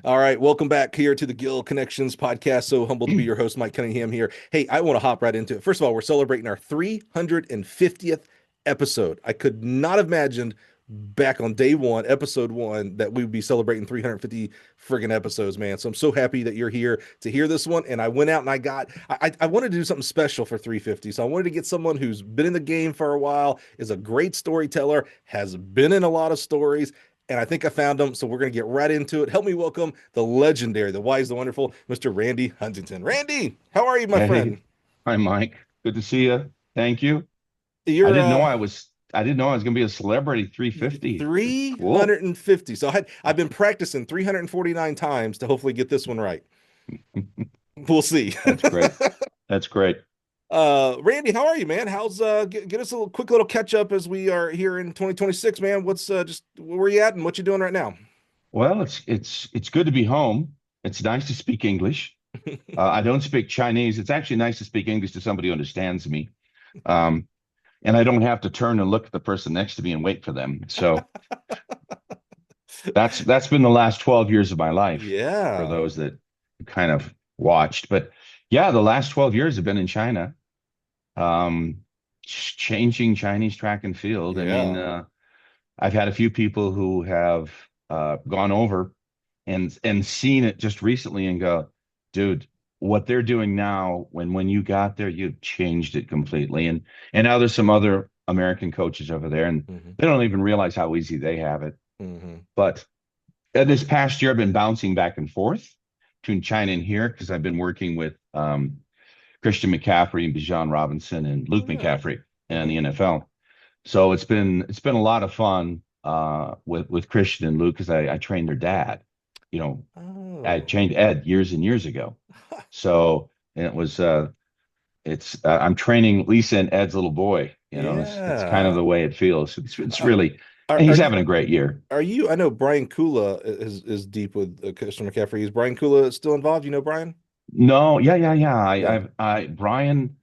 All right, welcome back here to the Gill Connections podcast. So humble to be your host, Mike Cunningham here. Hey, I want to hop right into it. First of all, we're celebrating our 350th episode. I could not have imagined back on day one, episode one, that we would be celebrating 350 friggin' episodes, man. So I'm so happy that you're here to hear this one. And I went out and I wanted to do something special for 350. So I wanted to get someone who's been in the game for a while, is a great storyteller, has been in a lot of stories, and I think I found him. So we're going to get right into it. Help me welcome the legendary, the wise, the wonderful Mr. Randy Huntington. Randy, how are you, my Hey, friend? hi Mike. Good to see you. Thank you. I You're didn't know I didn't know I was gonna be a celebrity 350. Cool. 350. So I've been practicing 349 times to hopefully get this one right. We'll see. That's great. That's great. Randy, how are you, man? How's get us a little quick little catch up as we are here in 2026, man. What's just where you at and what you doing right now? Well, it's good to be home. It's nice to speak English. I don't speak Chinese. It's actually nice to speak English to somebody who understands me. Um, and I don't have to turn and look at the person next to me and wait for them. So that's been the last 12 years of my life for Yeah. those that kind of watched. But yeah, the last 12 years have been in China. um, changing Chinese track and field. I mean, Yeah. I've had a few people who have gone over and seen it just recently and go, dude, what they're doing now, when you got there, you've changed it completely. And now there's some other American coaches over there, and Hmm. they don't even realize how easy they have it. Hmm. But this past year, I've been bouncing back and forth between China and here because I've been working with Christian McCaffrey and Bijan Robinson and Oh Luke yeah. McCaffrey and Hmm. the NFL. So it's been a lot of fun with Christian and Luke because I trained their dad. You know, I Oh. trained Ed years and years ago. So and it was it's I'm training Lisa and Ed's little boy. It's kind of Yeah. the way it feels. It's Are, really are and are he's you having a great year. are you? I know Brian Kula is deep with Christian McCaffrey. Is Brian Kula still involved? You know Brian? No, yeah. Yeah. I Brian,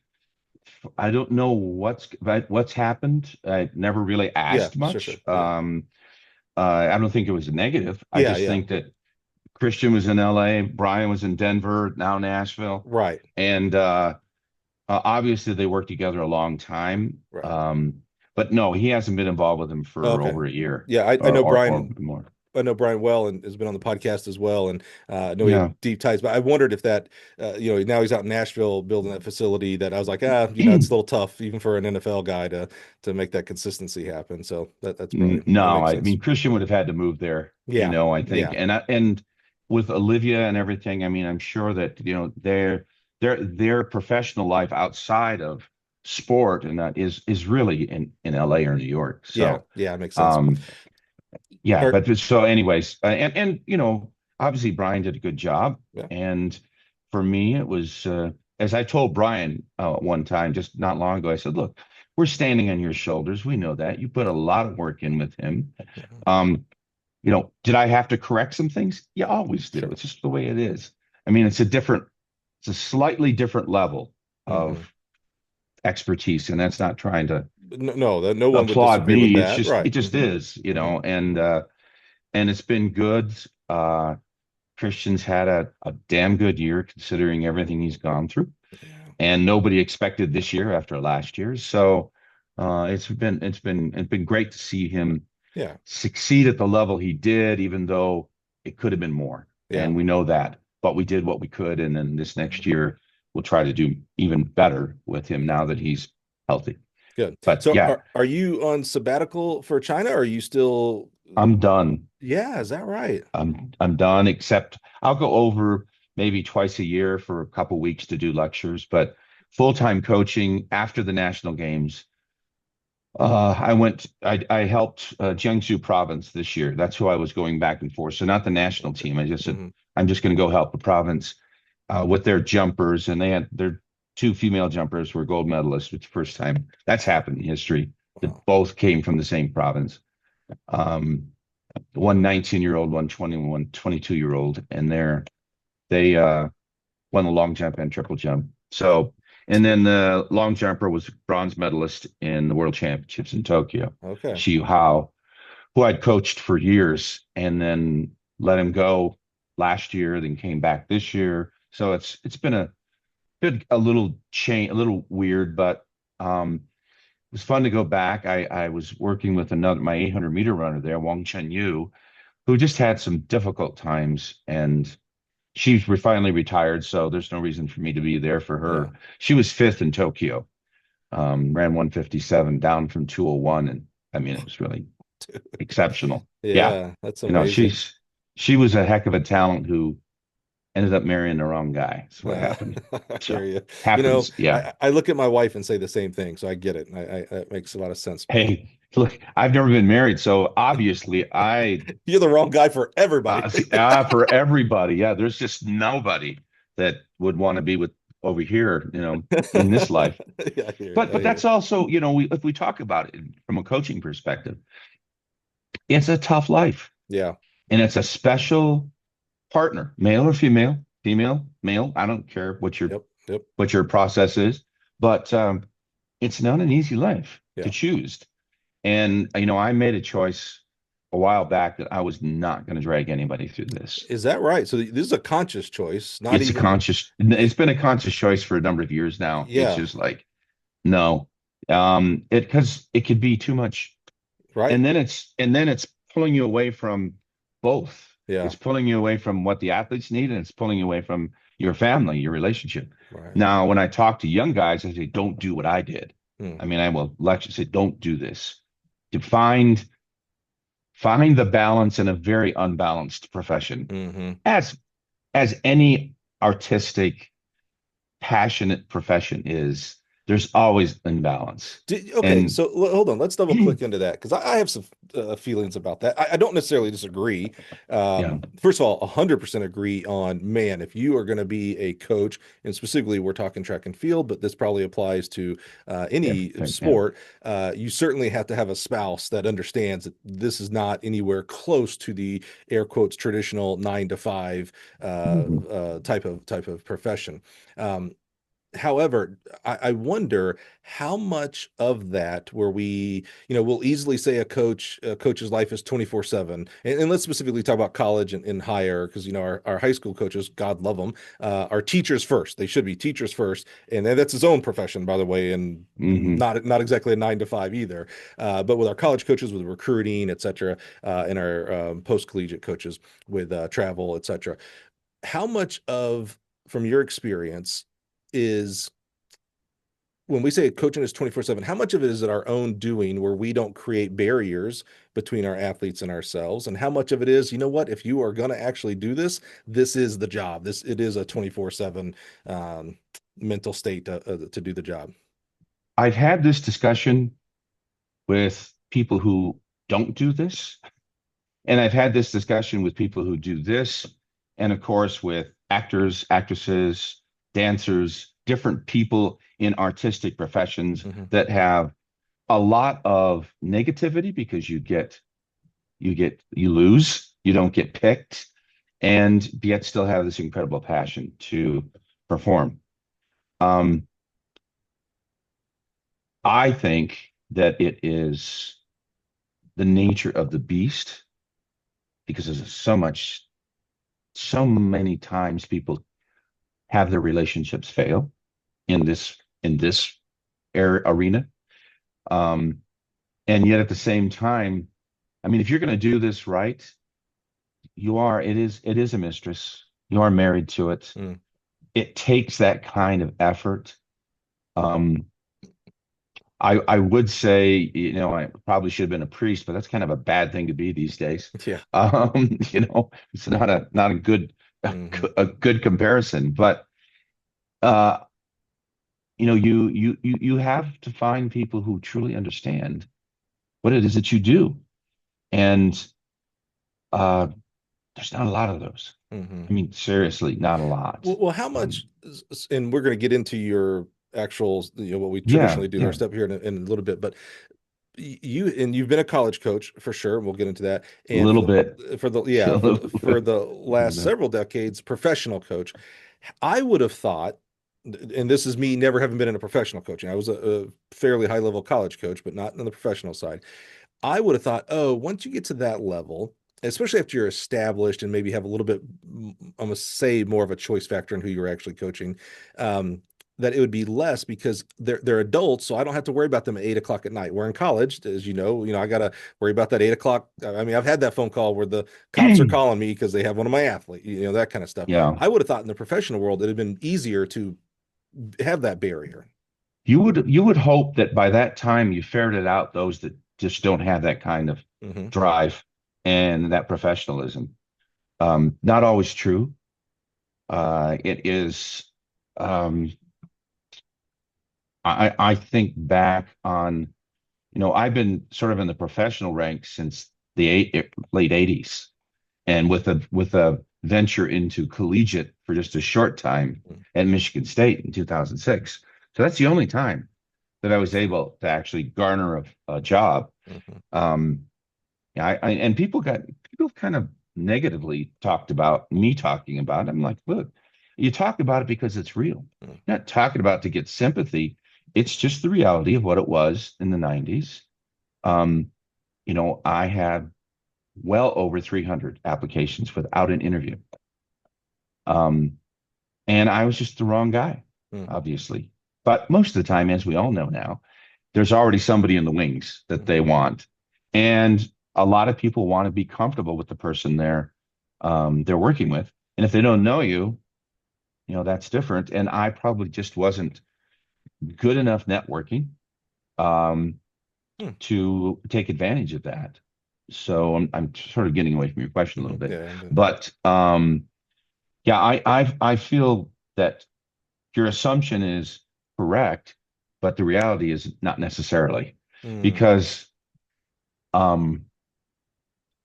I don't know what's happened. I never really Yeah. asked Sure. Sure. much. Yeah. I don't think it was a negative. I Yeah. just Yeah. think that Christian was in LA, Brian was in Denver, now Nashville, Right. and obviously they worked together a long time. Right. But no, he hasn't been involved with him for Okay. over a year Yeah. I or know or Brian. more. I know Brian well and has been on the podcast as well, and I know he Yeah. had deep ties. But I wondered if that, now he's out in Nashville building that facility. That I was like, it's a little tough even for an NFL guy to make that consistency happen. So that's probably that No, makes I sense. mean Christian would have had to move there, Yeah, I think. yeah, And with Olivia and everything, I mean, I'm sure that, their professional life outside of sport and that is really in LA or New York. yeah, So, yeah. It makes sense. um yeah, Or but so anyways, and obviously Brian did a good job. yeah, And for me, it was as I told Brian one time just not long ago, I said, look, we're standing on your shoulders. We know that. You put a lot of work in with him. mhm, Um, did I have to correct some things? You always do. sure. It's just the way it is. I mean, it's a slightly different level Hmm. of expertise, and that's not trying to No, no, that no one would applaud disagree with me. It's that. just Right. it just Hmm. is, Hmm. and it's been good. Uh, Christian's had a damn good year considering everything he's gone through, Yeah. and nobody expected this year after last year. So it's been great to see him Yeah. succeed at the level he did, even though it could have been more. Yeah. And we know that, but we did what we could. And then this next Mhm. year, we'll try to do even better with him now that he's healthy. Good. But So yeah, are you on sabbatical for China? Or are you still? I'm done. Yeah, is that right? I'm done, except I'll go over maybe twice a year for a couple weeks to do lectures, but full-time coaching after the national games. I helped Jiangsu province this year. That's who I was going back and forth. So not the national Okay. team. I just said, Hmm. I'm just going to go help the province with their jumpers. And they had their two female jumpers were gold medalists, which first time that's happened in history that Wow. both came from the same province. Um, one 19-year-old, one 21, 22-year-old, and they won the long jump and triple jump. So, and then the long jumper was bronze medalist in the world championships in Tokyo, Okay. Xiu Hao, who I'd coached for years and then let him go last year, then came back this year. So it's been a little change, a little weird, but it was fun to go back. I was working with my 800 meter runner there, Wong Chen Yu, who just had some difficult times, and she's finally retired, so there's no reason for me to be there for Yeah. her. She was fifth in Tokyo, ran 157 down from 201, and I mean it was really exceptional. Yeah, Yeah, that's you know, amazing. she was a heck of a talent who ended up marrying the wrong guy. That's what Uh, happened. I hear So you. You know, happens. Yeah. I look at my wife and say the same thing, so I get it. That makes a lot of sense. Hey, look, I've never been married, so obviously You're the wrong guy for everybody. for everybody, yeah, there's just nobody that would want to be with over here, in this life. Yeah, I hear you. But I hear that's you. also, if we talk about it from a coaching perspective, it's a tough life, Yeah. and it's a special partner, male or female, female, male. I don't care Yep. Yep. what your process is, but it's not an easy life to Yeah. choose. And I made a choice a while back that I was not going to drag anybody through this. Is that right? So this is a conscious choice, not It's a even. conscious, it's been a conscious choice for a number of years now. It's Yeah. just like, no, because it could be too much. Right. And then it's pulling you away from both. Yeah. It's pulling you away from what the athletes need, and it's pulling you away from your family, your relationship. Right. Now, when I talk to young guys, I say, don't do what I did. Hmm. I mean, I will lecture, say, don't do this. To find the balance in a very unbalanced profession, Hmm. as any artistic, passionate profession is. There's always imbalance. Okay, And so hold on. Let's double click into that because I have some feelings about that. I don't necessarily disagree. yeah, First of all, 100% agree on, man, if you are going to be a coach, and specifically we're talking track and field, but this probably applies to any everything. Yeah. sport, you certainly have to have a spouse that understands that this is not anywhere close to the air quotes traditional 9 to 5 Mhm. type of profession. Um, However, I wonder how much of that where we'll easily say a coach's life is 24/7. And let's specifically talk about college and higher, because our high school coaches, God love them, are teachers first. They should be teachers first. And that's his own profession, by the way, and Mhm. not exactly a 9 to 5 either. But with our college coaches, with recruiting, et cetera, and our post-collegiate coaches with travel, et cetera, how much of, from your experience, is when we say coaching is 24/7, how much of it is at our own doing where we don't create barriers between our athletes and ourselves? And how much of it is, you know what, if you are going to actually do this, this is the job. It is a 24/7 mental state to do the job. I've had this discussion with people who don't do this, and I've had this discussion with people who do this, and of course with actors, actresses, dancers, different people in artistic professions Mhm. that have a lot of negativity because you lose, you don't get picked, and yet still have this incredible passion to perform. Um, I think that it is the nature of the beast because there's so many times people have their relationships fail in this arena. Um, and yet at the same time, I mean, if you're going to do this right, it is a mistress. You are married to it. Mm. It takes that kind of effort. Um, I would say, I probably should have been a priest, but that's kind of a bad thing to be these days. Yeah. It's not a good Hmm. a good comparison, but uh, you have to find people who truly understand what it is that you do, and uh, there's not a lot of those. Hmm. I mean, seriously, not a lot. Well, how Um, much, and we're going to get into your actual, what we yeah, traditionally do, our yeah, step here in a little bit, but you've been a college coach for sure, and we'll get into that. a And little bit, for the a yeah little, for the little last bit. several decades, professional coach. I would have thought, and this is me never having been in a professional coaching. I was a fairly high level college coach, but not on the professional side. I would have thought, oh, once you get to that level, especially after you're established and maybe have a little bit, I'm gonna say, more of a choice factor in who you're actually coaching, um, that it would be less because they're adults, so I don't have to worry about them at 8 o'clock at night. We're in college, as I gotta worry about that 8 o'clock. I mean, I've had that phone call where the cops are calling me because they have one of my athletes, that kind of stuff. Yeah. I would have thought in the professional world it'd have been easier to have that barrier. You would hope that by that time you ferreted out those that just don't have that kind of Hmm. drive and that professionalism. Not always true. It is. Um, I think back on, I've been sort of in the professional ranks since the late '80s, and with a venture into collegiate for just a short time at Michigan State in 2006. So that's the only time that I was able to actually garner a job. Hmm. Um, yeah, and people kind of negatively talked about me talking about it. I'm like, look, you talk about it because it's real. You're not talking about it to get sympathy. It's just the reality of what it was in the '90s. Um, I had well over 300 applications without an interview. Um, and I was just the wrong guy, Hmm. obviously. But most of the time, as we all know now, there's already somebody in the wings that they want. And a lot of people want to be comfortable with the person they're working with. And if they don't know you, that's different. And I probably just wasn't good enough networking um, Hmm. to take advantage of that. So I'm sort of getting away from your question a little Hmm. bit, Yeah. but yeah, I feel that your assumption is correct, but the reality is not necessarily Mm. because um,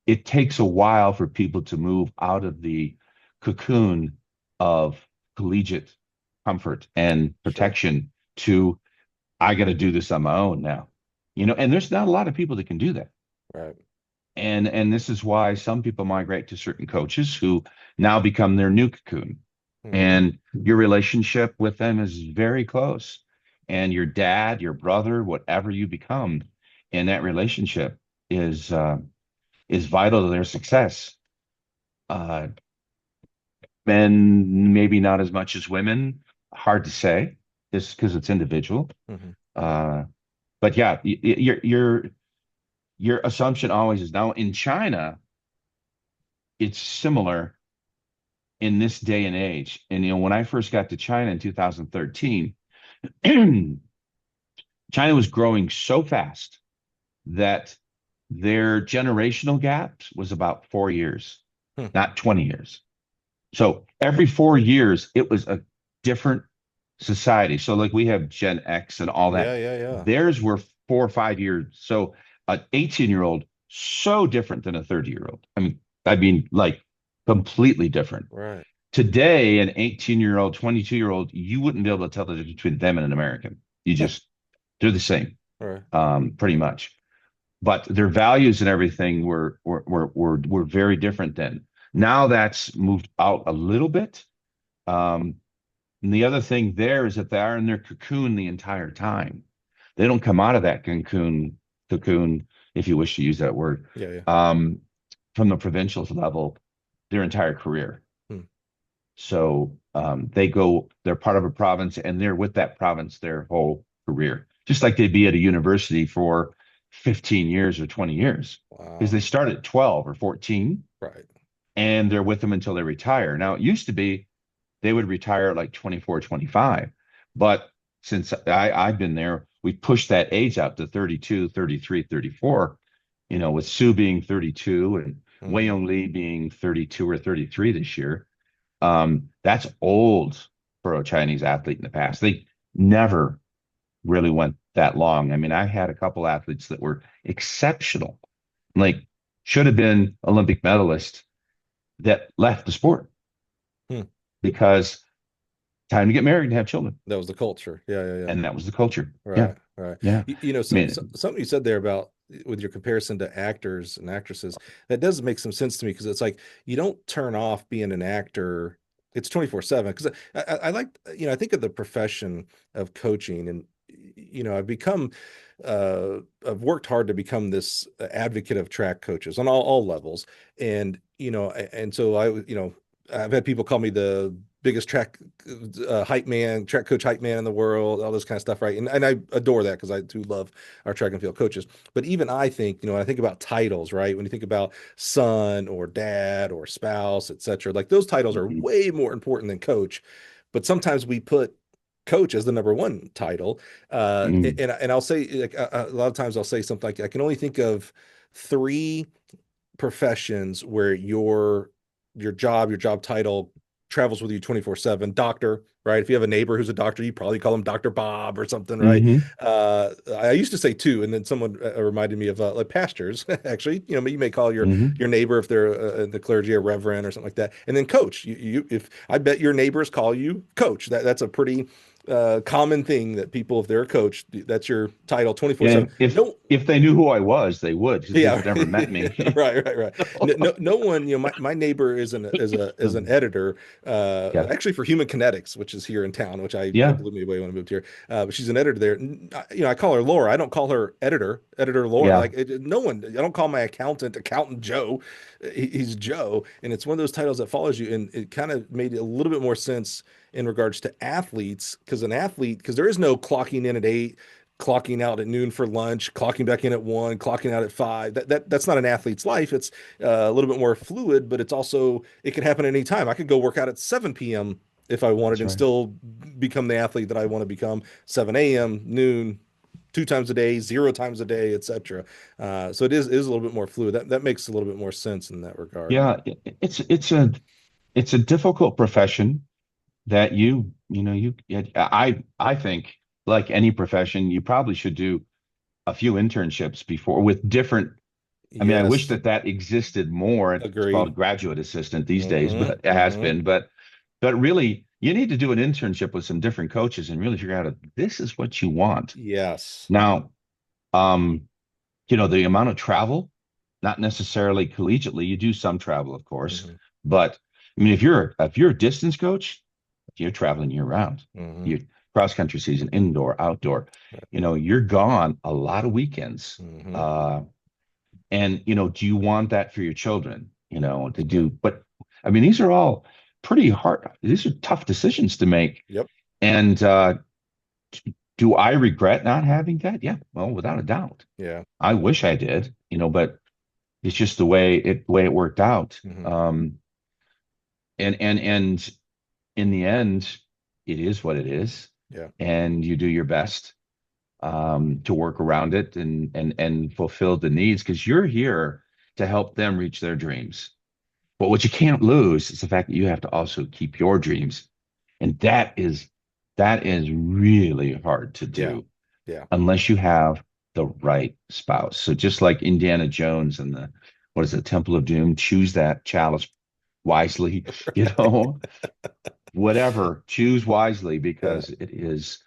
it takes a while for people to move out of the cocoon of collegiate comfort and Sure. protection to I got to do this on my own now. And there's not a lot of people that can do that. Right. And this is why some people migrate to certain coaches who now become their new cocoon. Hmm. And your relationship with them is very close. And your dad, your brother, whatever you become in that relationship is vital to their success. Uh, Men maybe not as much as women. Hard to say, just because it's individual. Hmm. Uh, but yeah, your assumption always is now in China, it's similar in this day and age. And when I first got to China in 2013, China was growing so fast that their generational gap was about 4 years, Hmm. not 20 years. So every 4 years, it was a different society. So like we have Gen X and all Yeah, that. yeah, yeah. Theirs were 4 or 5 years. So an 18-year-old, so different than a 30-year-old. I mean, like completely different. Right. Today, an 18-year-old, 22-year-old, you wouldn't be able to tell the difference between them and an American. They're the same, Right. pretty much. But their values and everything were very different then. Now that's moved out a little bit. Um, and the other thing there is that they are in their cocoon the entire time. They don't come out of that cocoon, if you wish to use that word, Yeah, yeah. um, from the provincial level their entire career. Hmm. So they're part of a province and they're with that province their whole career, just like they'd be at a university for 15 years or 20 years because Wow. they start at 12 or 14 Right. and they're with them until they retire. Now, it used to be they would retire at like 24, 25. But since I've been there, we pushed that age out to 32, 33, 34, with Sue being 32 and Wei Hmm. Yong Li being 32 or 33 this year. That's old for a Chinese athlete in the past. They never really went that long. I mean, I had a couple athletes that were exceptional, like should have been Olympic medalists that left the sport Hmm. because time to get married and have children. That was the culture. Yeah, yeah, yeah. And that was the culture. Yeah. Right, right. Yeah. I mean, Something you said there about with your comparison to actors and actresses, that does make some sense to me because it's like you don't turn off being an actor. It's 24/7. Because I like, I think of the profession of coaching, and I've become, I've worked hard to become this advocate of track coaches on all levels. And, and so I've had people call me the biggest track hype man, track coach hype man in the world, all this kind of stuff, right? And I adore that because I do love our track and field coaches. But even I think, when I think about titles, right? When you think about son or dad or spouse, etc., like those titles are Mhm. way more important than coach. But sometimes we put coach as the number one title. Mhm. And I'll say, like, a lot of times I'll say something like, I can only think of three professions where your job title travels with you 24/7. Doctor, right? If you have a neighbor who's a doctor, you probably call him Dr. Bob or something, right? Mhm. I used to say two, and then someone reminded me of like pastors. Actually, you may call Mhm. your neighbor, if they're in the clergy, a reverend or something like that, and then coach. If I bet your neighbors call you coach. That's a pretty common thing that people, if they're a coach, that's your title 24/7. And No, if they knew who I was, they would, because yeah, they've never met me. right. No one, my neighbor is an editor, Yeah. actually for Human Kinetics, which is here in town, which I Yeah. blew me away when I moved here. But she's an editor there. I call her Laura. I don't call her editor Laura. Yeah. Like no one. I don't call my accountant Joe. He's Joe, and it's one of those titles that follows you. And it kind of made a little bit more sense in regards to athletes, because there is no clocking in at 8, clocking out at noon for lunch, clocking back in at 1, clocking out at 5. That's not an athlete's life. It's a little bit more fluid, but it can happen at any time. I could go work out at 7 p.m. if I wanted That's and right. still become the athlete that I want to become. 7 a.m., noon, 2 times a day, 0 times a day, etc. So it is a little bit more fluid. That makes a little bit more sense in that regard. Yeah. It's a difficult profession that I think, like any profession, you probably should do a few internships before with different. I mean, I wish Yes, that existed more. It's called agreed. graduate assistant these days, Hmm. but it has Hmm. been. But really, you need to do an internship with some different coaches and really figure out if this is what you want. Yes. Now, um, the amount of travel, not necessarily collegiately, you do some travel, of course, Hmm. but I mean, if you're a distance coach, you're traveling year round. Hmm. You cross country season, indoor, outdoor. You're gone a lot of weekends. Hmm. Uh, and do you want that for your children? To Yeah. do, but I mean, these are all pretty hard. These are tough decisions to make. Yep. And do I regret not having that? Yeah, well, without a doubt. Yeah. I wish I did, but it's just the way it worked out. Hmm. And in the end, it is what it is, Yeah. and you do your best to work around it and fulfill the needs because you're here to help them reach their dreams. But what you can't lose is the fact that you have to also keep your dreams, and that is really hard to Yeah. do Yeah. unless you have the right spouse. So just like Indiana Jones and the what is it, Temple of Doom, choose that chalice wisely, you know, whatever, choose wisely Yeah. because it is.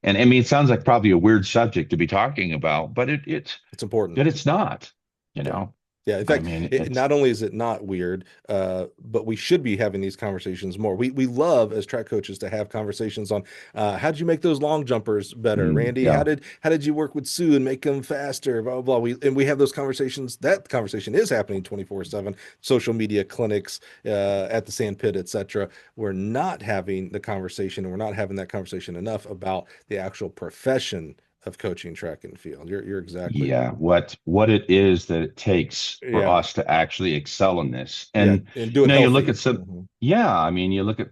And I mean, it sounds like probably a weird subject to be talking about, but It's important. it's not, you Yeah. know. Yeah. In I fact, mean, it's not only is it not weird, but we should be having these conversations more. We love as track coaches to have conversations on how did you make those long jumpers better, Randy? How yeah, did you work with Sue and make them faster? Blah blah blah. We have those conversations. That conversation is happening 24/7. Social media clinics at the sand pit, etc. We're not having the conversation, and we're not having that conversation enough about the actual profession of coaching track and field. You're exactly yeah, right. what it is that it takes for Yeah. us to actually excel in this. Yeah, And and do it you look healthy. at some, Mhm. yeah, I mean, you look at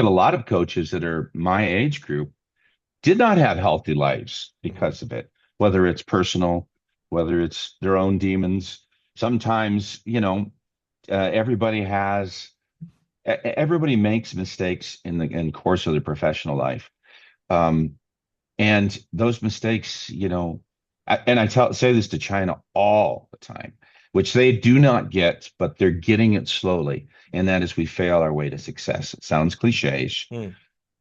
a lot of coaches that are my age group did not have healthy lives Mhm. because of it, whether it's personal, whether it's their own demons. Sometimes, everybody makes mistakes in the course of their professional life. Um, and those mistakes, and say this to China all the time, which they do not get, but they're getting it slowly. And that is we fail our way to success. It sounds cliches, Mm,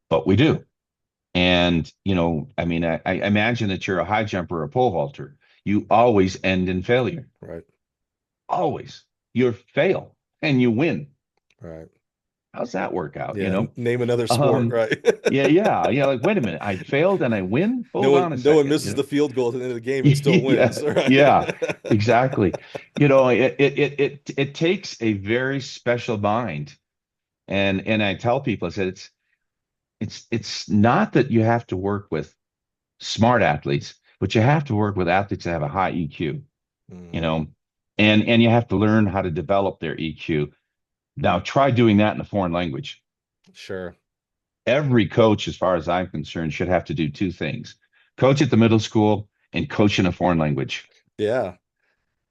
but we do. And, I mean, I imagine that you're a high jumper or a pole vaulter. You always end in failure. right, Always. You fail and you win. right. how's that work out? Yeah, name another sport, Um, right? yeah. Like, wait a minute, I failed and I win. No Hold one on a no one second, misses the field goal at the end of the game and still Yeah, wins, right? yeah, exactly. It takes a very special mind, and I tell people, I said it's not that you have to work with smart athletes, but you have to work with athletes that have a high EQ, you Mhm. know, and you have to learn how to develop their EQ. Now, try doing that in a foreign language. Sure. Every coach, as far as I'm concerned, should have to do two things: coach at the middle school and coach in a foreign language. Yeah.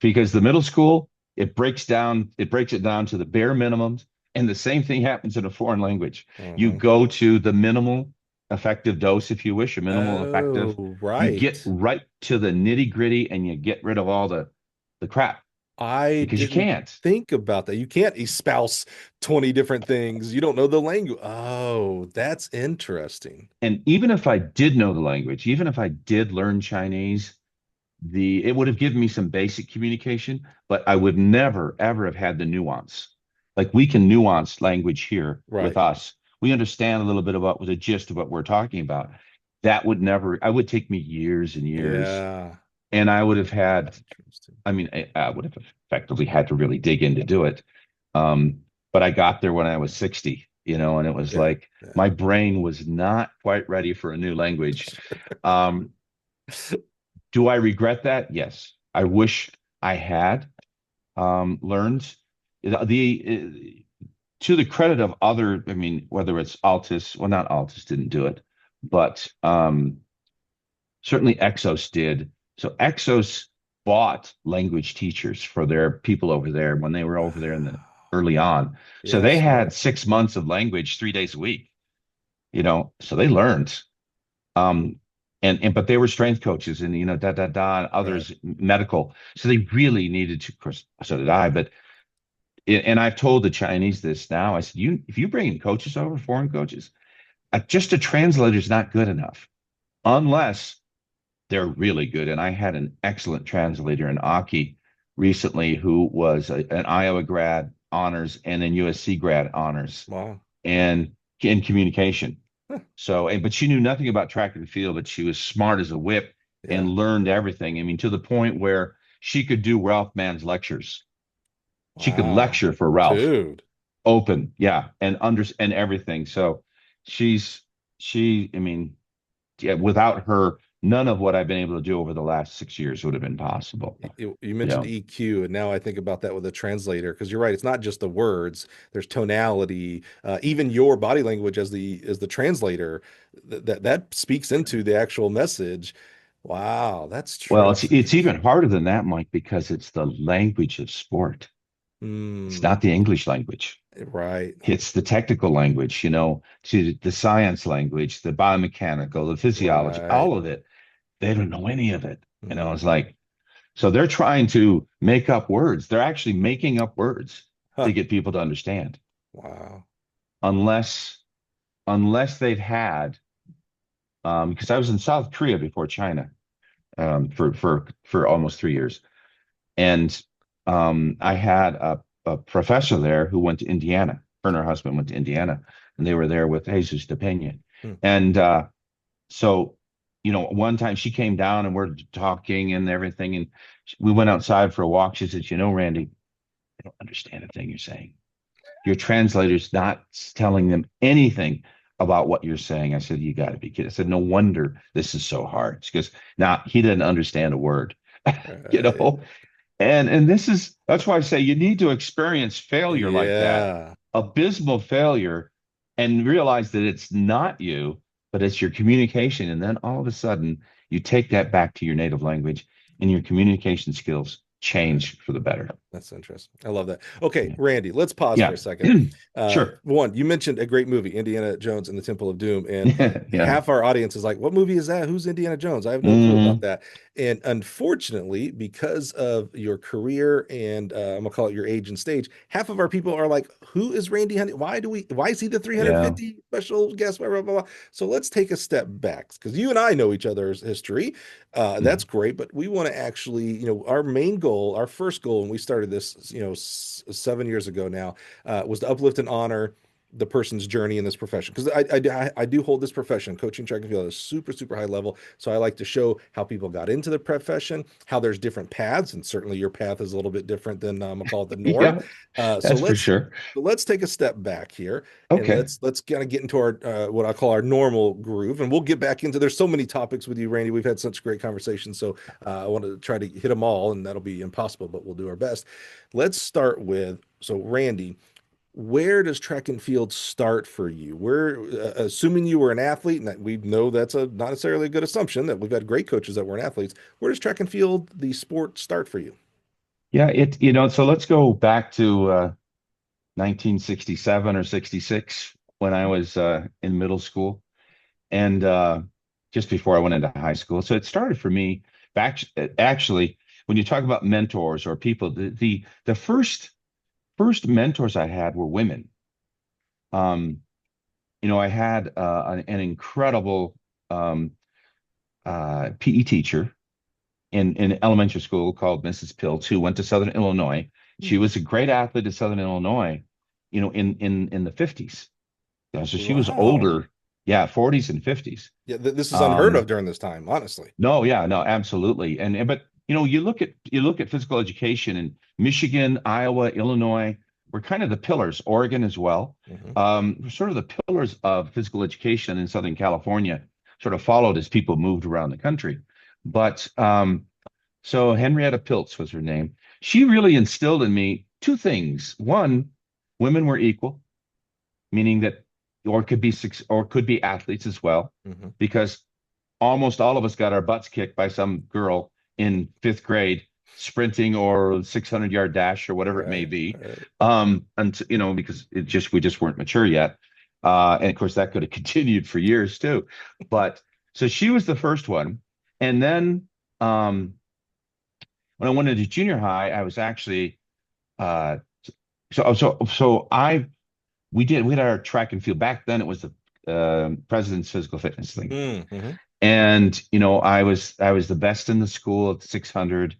Because the middle school, it breaks it down to the bare minimums. And the same thing happens in a foreign language. You Hmm. go to the minimal effective dose, if you wish, or minimal effective. Oh, You get right. right to the nitty gritty and you get rid of all the crap I because you didn't can't. think about that. You can't espouse 20 different things. You don't know the language. Oh, that's interesting. And even if I did know the language, even if I did learn Chinese, the it would have given me some basic communication, but I would never ever have had the nuance. Like we can nuance language here with Right. us. We understand a little bit about the gist of what we're talking about. That would never, I would take me years and years. Yeah. And I would have had, Interesting. I mean, I would have effectively had to really dig in to do it. Um, but I got there when I was 60, and it was Yeah. like Yeah. my brain was not quite ready for a new language. Um, do I regret that? Yes. I wish I had learned the to the credit of other, I mean, whether it's Altus, well, not Altus didn't do it, but certainly Exos did. So Exos bought language teachers for their people over there when they were over there in the Wow. early on. So Yeah, they smart. had 6 months of language 3 days a week, so they learned. Um, and but they were strength coaches and and Right. others medical. So they really needed to, of course, so did I, but and I've told the Chinese this now. I said, if you bring in coaches over, foreign coaches, just a translator is not good enough unless they're really good. And I had an excellent translator in Aki recently who was an Iowa grad honors and then USC grad honors Wow. and in communication. Huh. So, but she knew nothing about track and field, but she was smart as a whip and Yeah. learned everything. I mean, to the point where she could do Ralph Mann's lectures. She could Wow. lecture for Ralph Dude. open, yeah, and everything. So she's I mean, yeah, without her, none of what I've been able to do over the last 6 years would have been possible. You You mentioned know, EQ, and now I think about that with a translator because you're right. It's not just the words. There's tonality, even your body language as the translator that speaks into the actual message. Wow, that's well, truly it's even interesting. harder than that, Mike, because it's the language of sport. It's Hmm. not the English language. Right. It's the technical language, to the science language, the biomechanical, the physiology, Right. all of it. They don't know any of it. It's Hmm. like, so they're trying to make up words. They're actually making up words Huh. to get people to understand, Wow. unless they've had, because I was in South Korea before China, for almost 3 years, and I had a professor there who went to Indiana. Her and her husband went to Indiana, and they were there with Jesus de Pena. Hmm. And so, one time she came down and we're talking and everything, and we went outside for a walk. She said, Randy, I don't understand a thing you're saying. Your translator's not telling them anything about what you're saying. I said, you got to be kidding. I said, no wonder this is so hard. She goes, now he didn't understand a word, you Right. know. And that's why I say you need to experience failure like that, Yeah. abysmal failure, and realize that it's not you, but it's your communication. And then all of a sudden, you take that back to your native language, and your communication skills Right. change for the better. That's interesting. I love that. Okay, Yeah. Randy, let's pause for Yeah. a second. Sure. One, you mentioned a great movie, Indiana Jones and the Temple of Doom, and Yeah. half our audience is like, "What movie is that? Who's Indiana Jones?" I have no clue about Hmm. that. And unfortunately, because of your career and I'm gonna call it your age and stage, half of our people are like, "Who is Randy Huntington? Why is he the Yeah. 350 special guest?" Blah, blah, blah, blah. So let's take a step back because you and I know each other's history. That's Mhm. great, but we want to actually, our main goal, our first goal when we started this, 7 years ago now, was to uplift and honor. the person's journey in this profession, because I do hold this profession, coaching track and field, at a super super high level. So I like to show how people got into the profession, how there's different paths, and certainly your path is a little bit different than I'll call it the norm. Yeah, So that's for sure. let's take a step back here, and Okay. let's kind of get into our what I call our normal groove, and we'll get back into. There's so many topics with you, Randy. We've had such great conversations, so I want to try to hit them all, and that'll be impossible, but we'll do our best. Let's start with, so Randy, where does track and field start for you? We're assuming you were an athlete, and that we know that's a not necessarily a good assumption, that we've had great coaches that weren't athletes. Where does track and field, the sport, start for you? Yeah, so let's go back to 1967 or 66 when I was in middle school and just before I went into high school. So it started for me back actually when you talk about mentors or people, the first mentors I had were women. Um, I had an incredible PE teacher in elementary school called Mrs. Pilts, who went to Southern Illinois. She was a great athlete at Southern Illinois, in the 50s. So she was Wow. older, yeah, 40s and 50s. Yeah, this is unheard of Um, during this time, honestly. no, yeah, no, absolutely. And but you look at physical education in Michigan, Iowa, Illinois, we're kind of the pillars, Oregon as well. Hmm. We're sort of the pillars of physical education in Southern California, sort of followed as people moved around the country. But so Henrietta Piltz was her name. She really instilled in me two things. One, women were equal, meaning that or could be athletes as well, Hmm. because almost all of us got our butts kicked by some girl in fifth grade sprinting or 600-yard dash or whatever it may Right, be. right. And because we just weren't mature yet. And of course that could have continued for years too. But so she was the first one. And then when I went into junior high, I was actually uh so I we had our track and field back then. It was the president's physical fitness thing. Mm-hmm. And I was the best in the school at 600,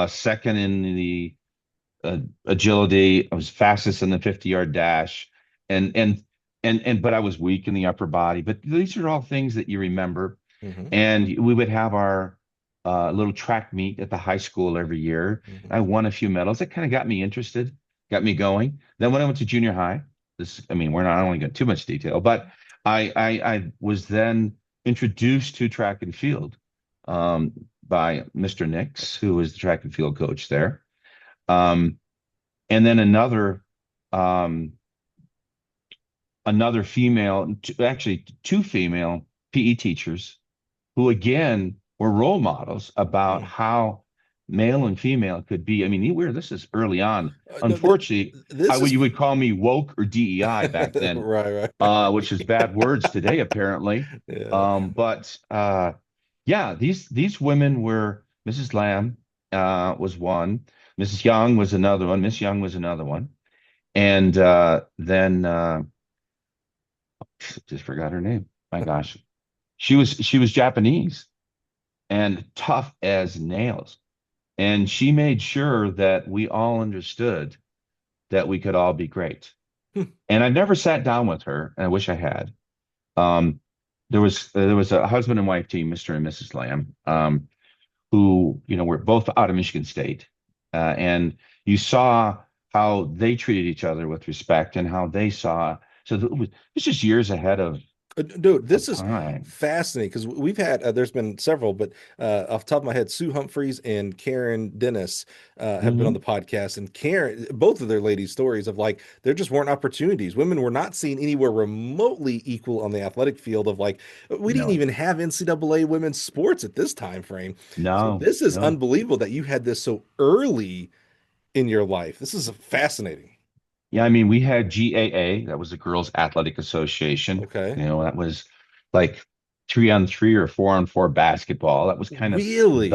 second in the agility. I was fastest in the 50-yard dash, and but I was weak in the upper body. But these are all things that you remember. Hmm. And we would have our little track meet at the high school every year. Hmm. I won a few medals. That kind of got me interested, got me going. Then when I went to junior high, I mean, we're not I don't want to go too much detail, but I was then introduced to track and field by Mr. Nix, who was the track and field coach there. Um, and then um, another female, actually two female PE teachers who again were role models about how male and female could be. I mean, this is early on. No, Unfortunately, this is you would call me woke or DEI back then, right, right. which is bad words today, apparently. Yeah. But yeah, these women were Mrs. Lamb was one, Mrs. Young was another one, Miss Young was another one, and then just forgot her name. My gosh, she was Japanese and tough as nails. And she made sure that we all understood that we could all be great. And I never sat down with her, and I wish I had. Um, there was a husband and wife team, Mr. and Mrs. Lamb, who were both out of Michigan State, and you saw how they treated each other with respect and how they saw. So it's just years ahead Dude, of this is time. fascinating because we've had there's been several, but off the top of my head, Sue Humphreys and Karen Dennis have been on the Hmm. podcast, and Karen, both of their ladies' stories of like there just weren't opportunities. Women were not seen anywhere remotely equal on the athletic field. Of like we didn't No, even have NCAA women's sports at this time frame. So no, this is no. unbelievable that you had this so early in your life. This is fascinating. Yeah, I mean, we had GAA, that was the Girls Athletic Association. Okay, That was like 3-on-3 or 4-on-4 basketball. That was kind of really?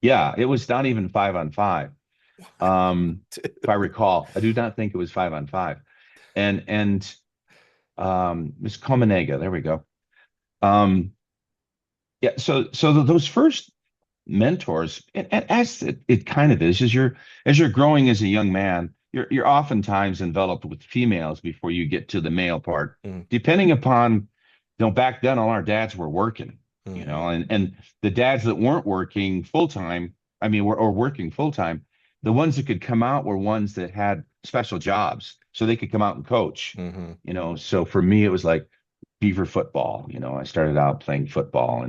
yeah, it was not even 5-on-5. If I recall, I do not think it was 5-on-5. And Miss Comanega, there we go. Um, yeah, so those first mentors, and as it kind of is, as you're growing as a young man, you're oftentimes enveloped with females before you get to the male part, Mm, depending upon, back then all our dads were working, mhm, and the dads that weren't working full time, I mean, or working full time, the ones that could come out were ones that had special jobs, so they could come out and coach, mhm. So for me, it was like beaver football. I started out playing football,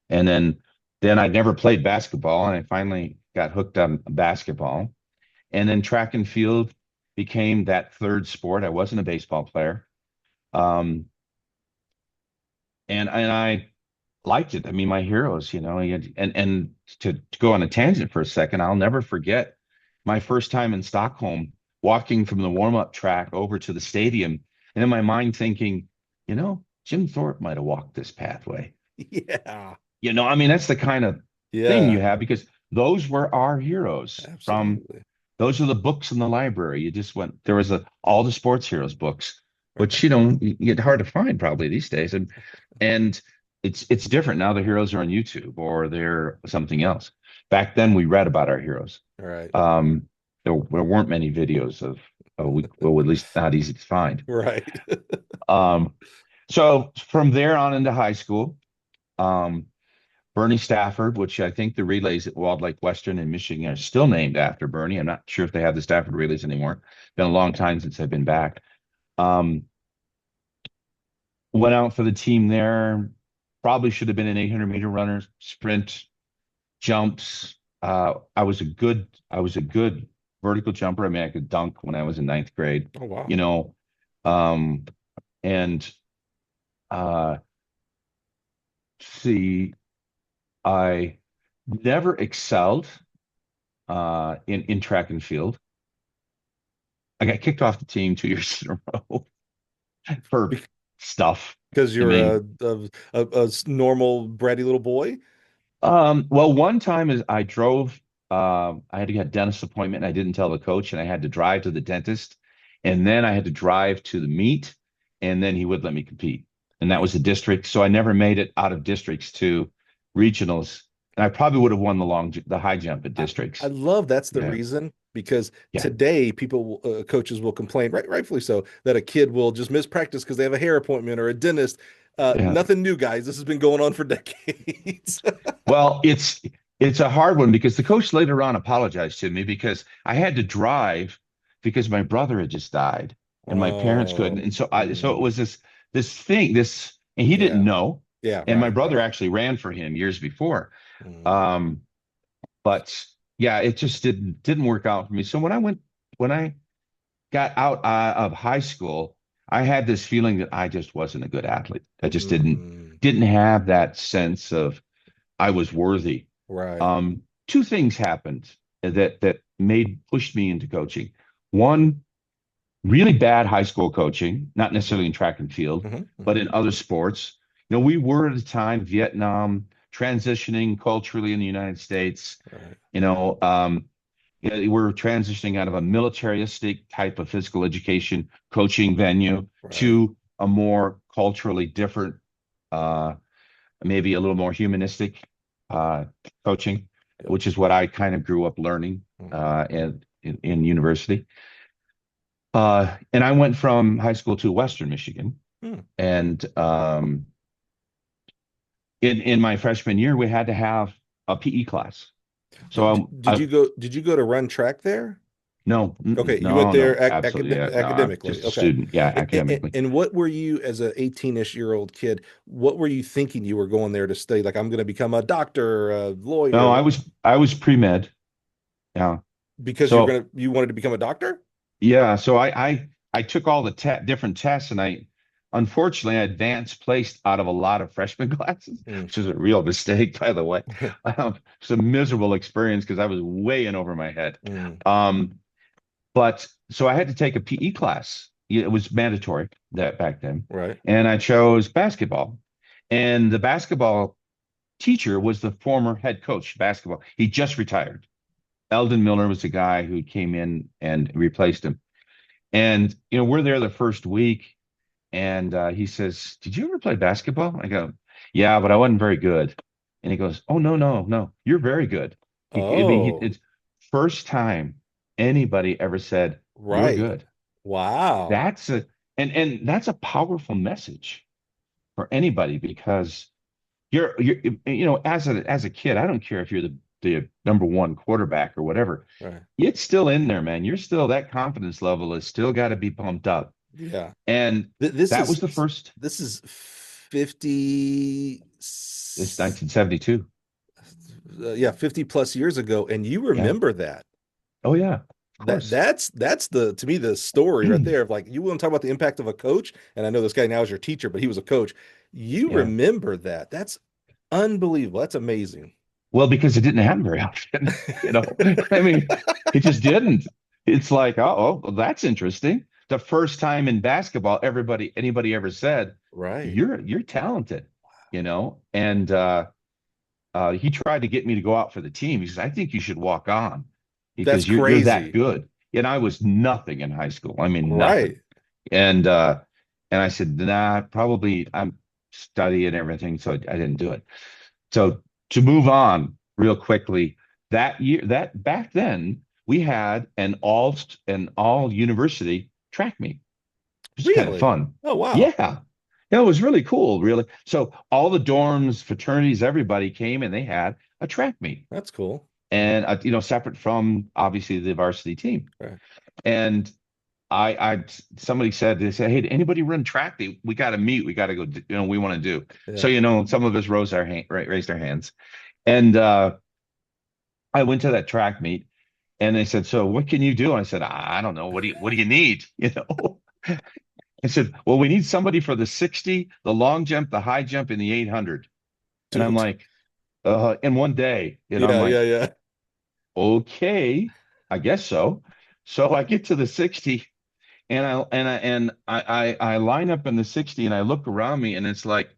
and then I never played basketball, and I finally got hooked on basketball. And then track and field became that third sport. I wasn't a baseball player. Um, and I liked it. I mean, my heroes, and to go on a tangent for a second, I'll never forget my first time in Stockholm, walking from the warm-up track over to the stadium, and in my mind thinking, Jim Thorpe might have walked this pathway. Yeah. I mean, that's the kind of thing you Yeah. have, because those were our heroes from Absolutely. those are the books in the library. You just went, there was all the sports heroes books, which, Right. get hard to find probably these days. And it's different now. The heroes are on YouTube or they're something else. Back then we read about our heroes. All right. Um, there weren't many videos of, well, at least not easy to find. Right. Um, so from there on into high school, um, Bernie Stafford, which I think the relays at Walled Lake Western in Michigan are still named after Bernie. I'm not sure if they have the Stafford relays anymore. Been a long time since I've been back. Um, Went out for the team there. Probably should have been an 800-meter runner, sprint, jumps. I was a good vertical jumper. I mean, I could dunk when I was in ninth grade. Oh, wow. You know, um, and uh, see, I never excelled in track and field. I got kicked off the team 2 years in a row for stuff. Because I you're mean, a normal bratty little boy. well, one time is I drove. I had to get a dentist appointment, and I didn't tell the coach, and I had to drive to the dentist, and then I had to drive to the meet, and then he would let me compete, and that was a district. So I never made it out of districts to regionals, and I probably would have won the high jump at I districts. love that's the Yeah, reason because yeah, today people coaches will complain, rightfully so, that a kid will just miss practice because they have a hair appointment or a dentist. yeah. Nothing new, guys. This has been going on for decades. Well, it's a hard one because the coach later on apologized to me because I had to drive because my brother had just died and my parents couldn't. Oh, And so it was this thing, and he didn't yeah, know. yeah, And my right, brother right. actually ran for him years before. Mm, Um, but yeah, it just didn't work out for me. So when I got out of high school, I had this feeling that I just wasn't a good athlete. I just mm, didn't have that sense of I was worthy. right. Two things happened that made pushed me into coaching. One, really bad high school coaching, not Hmm. necessarily in track and field, Hmm. but Hmm. in other sports. We were at the time Vietnam, transitioning culturally in the United States. Right, You know, um, we're transitioning out of a militaristic type of physical education coaching venue right. to a more culturally different, uh, maybe a little more humanistic uh, coaching, Yep. which is what I kind of grew up learning Hmm. in university. And I went from high school to Western Michigan, Hmm. and in my freshman year, we had to have a PE class. So Did you go to run track there? no, Okay, you went no, there no, absolutely, yeah, no, I'm academically. just a Okay. student, yeah, academically. And what were you as an 18-ish-year-old kid? What were you thinking you were going there to study? Like, I'm going to become a doctor, a lawyer, No, I what? was I was pre-med, yeah. Because So you wanted to become a doctor? yeah, so I took all the te different tests, and I unfortunately I advanced placed out of a lot of freshman classes, Mm. which is a real mistake, by the way. It's a miserable experience because I was way in over my head. Mm. Um, but so I had to take a PE class. It was mandatory that back then, Right. and I chose basketball. And the basketball teacher was the former head coach basketball. He just retired. Eldon Miller was the guy who came in and replaced him. And we're there the first week, and he says, "Did you ever play basketball?" I go, "Yeah, but I wasn't very good." And he goes, "Oh, no, no, no, you're very good." I mean, Oh, it's first time anybody ever said You're Right. good. Wow. That's a and that's a powerful message for anybody because you're as a kid, I don't care if you're the number one quarterback or whatever. Right. It's still in there, man. You're still that confidence level is still got to be pumped up. Yeah. And This that was is the first. this is 50 It's 1972. yeah, 50 plus years ago, and you Yeah. remember that. Oh yeah. Of That course. that's the to me the story right there of like you want to talk about the impact of a coach, and I know this guy now is your teacher, but he was a coach. You Yeah. remember that. That's unbelievable. That's amazing. Well, because it didn't happen very often, you know. I mean, it just didn't. It's like, oh, well, that's interesting. The first time in basketball, anybody ever said, Right. you're talented, you know. And he tried to get me to go out for the team. He says, I think you should walk on That's because you're that crazy. good. And I was nothing in high school. I mean, nothing. Right. And uh, and I said, nah, probably I'm studying everything, so I didn't do it. So to move on real quickly, that back then we had an all university track meet. It was kind of Really? fun. Oh wow. Yeah. Yeah, it was really cool, really. So all the dorms, fraternities, everybody came and they had a track meet That's cool. and separate from obviously the varsity team. Right. And I somebody said they said, hey, anybody run track? We got to meet. We got to go. We want to do. So Yeah. some of us raised our hands, and I went to that track meet, and they said, so what can you do? And I said, I don't know. What do you need? I said, well, we need somebody for the 60, the long jump, the high jump, and the 800. And I'm Dude. like, in one day, I'm Yeah, yeah, like, yeah. okay, I guess so. So I get to the 60 and I line up in the 60 and I look around me and it's like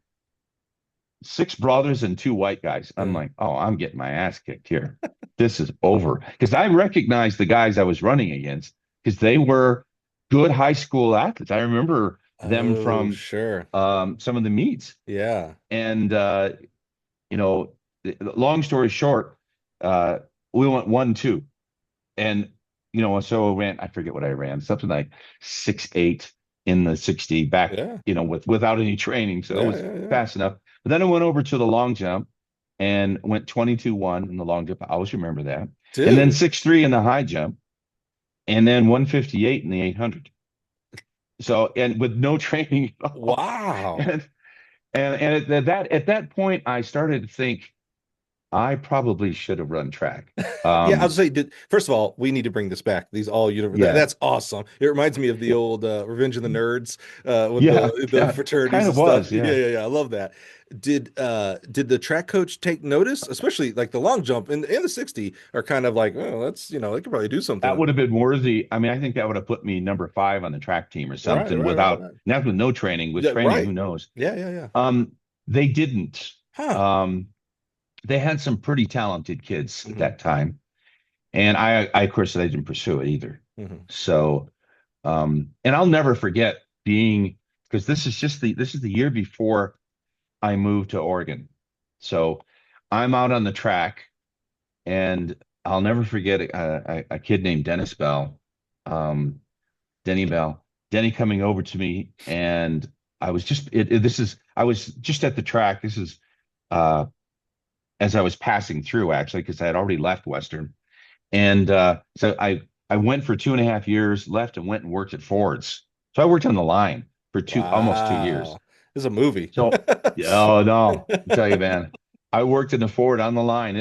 six brothers and two white guys. I'm Yeah. like, oh, I'm getting my ass kicked here. This is over. Because I recognized the guys I was running against because they were good high school athletes. I remember them Oh, from sure. some of the meets. Yeah. And you know, long story short, uh, we went 1-2. And so I forget what I ran, something like 6'8" in the 60 back, Yeah. without any training. So it Yeah, was yeah, yeah. fast enough. But then I went over to the long jump and went 22-1 in the long jump. I always remember that. And then Dude. 6'3" in the high jump, and then 158 in the 800. So, and with no training at all. Wow. And at that point, I started to think I probably should have run track. Yeah, I Um, was say, first of all, we need to bring this back. These all universe. yeah, That's awesome. It reminds me of the old Revenge of the Nerds with yeah, the yeah, fraternities kind and of stuff. was, Yeah, yeah. yeah, yeah. I love that. Did the track coach take notice, especially like the long jump and the 60 are kind of like, oh, that's they could probably do That something. would have been worthy. I mean, I think that would have put me number 5 on the track team or Right, something right, right, without, right. not with no training, with Yeah, training, who right. knows? Yeah, yeah, yeah. They didn't. Huh. Um, they had some pretty talented kids at Hmm. that time. And of course, I didn't pursue it either. Hmm. So, and I'll never forget being, because this is the year before I moved to Oregon. So I'm out on the track and I'll never forget a kid named Dennis Bell, um, Denny Bell, Denny coming over to me, and I was just I was just at the track. This is uh, as I was passing through actually, because I had already left Western, and so I went for 2.5 years, left and went and worked at Ford's. So I worked on the line for almost 2 years. Wow. This is a movie. So, oh no, I tell you, man, I worked in the Ford on the line.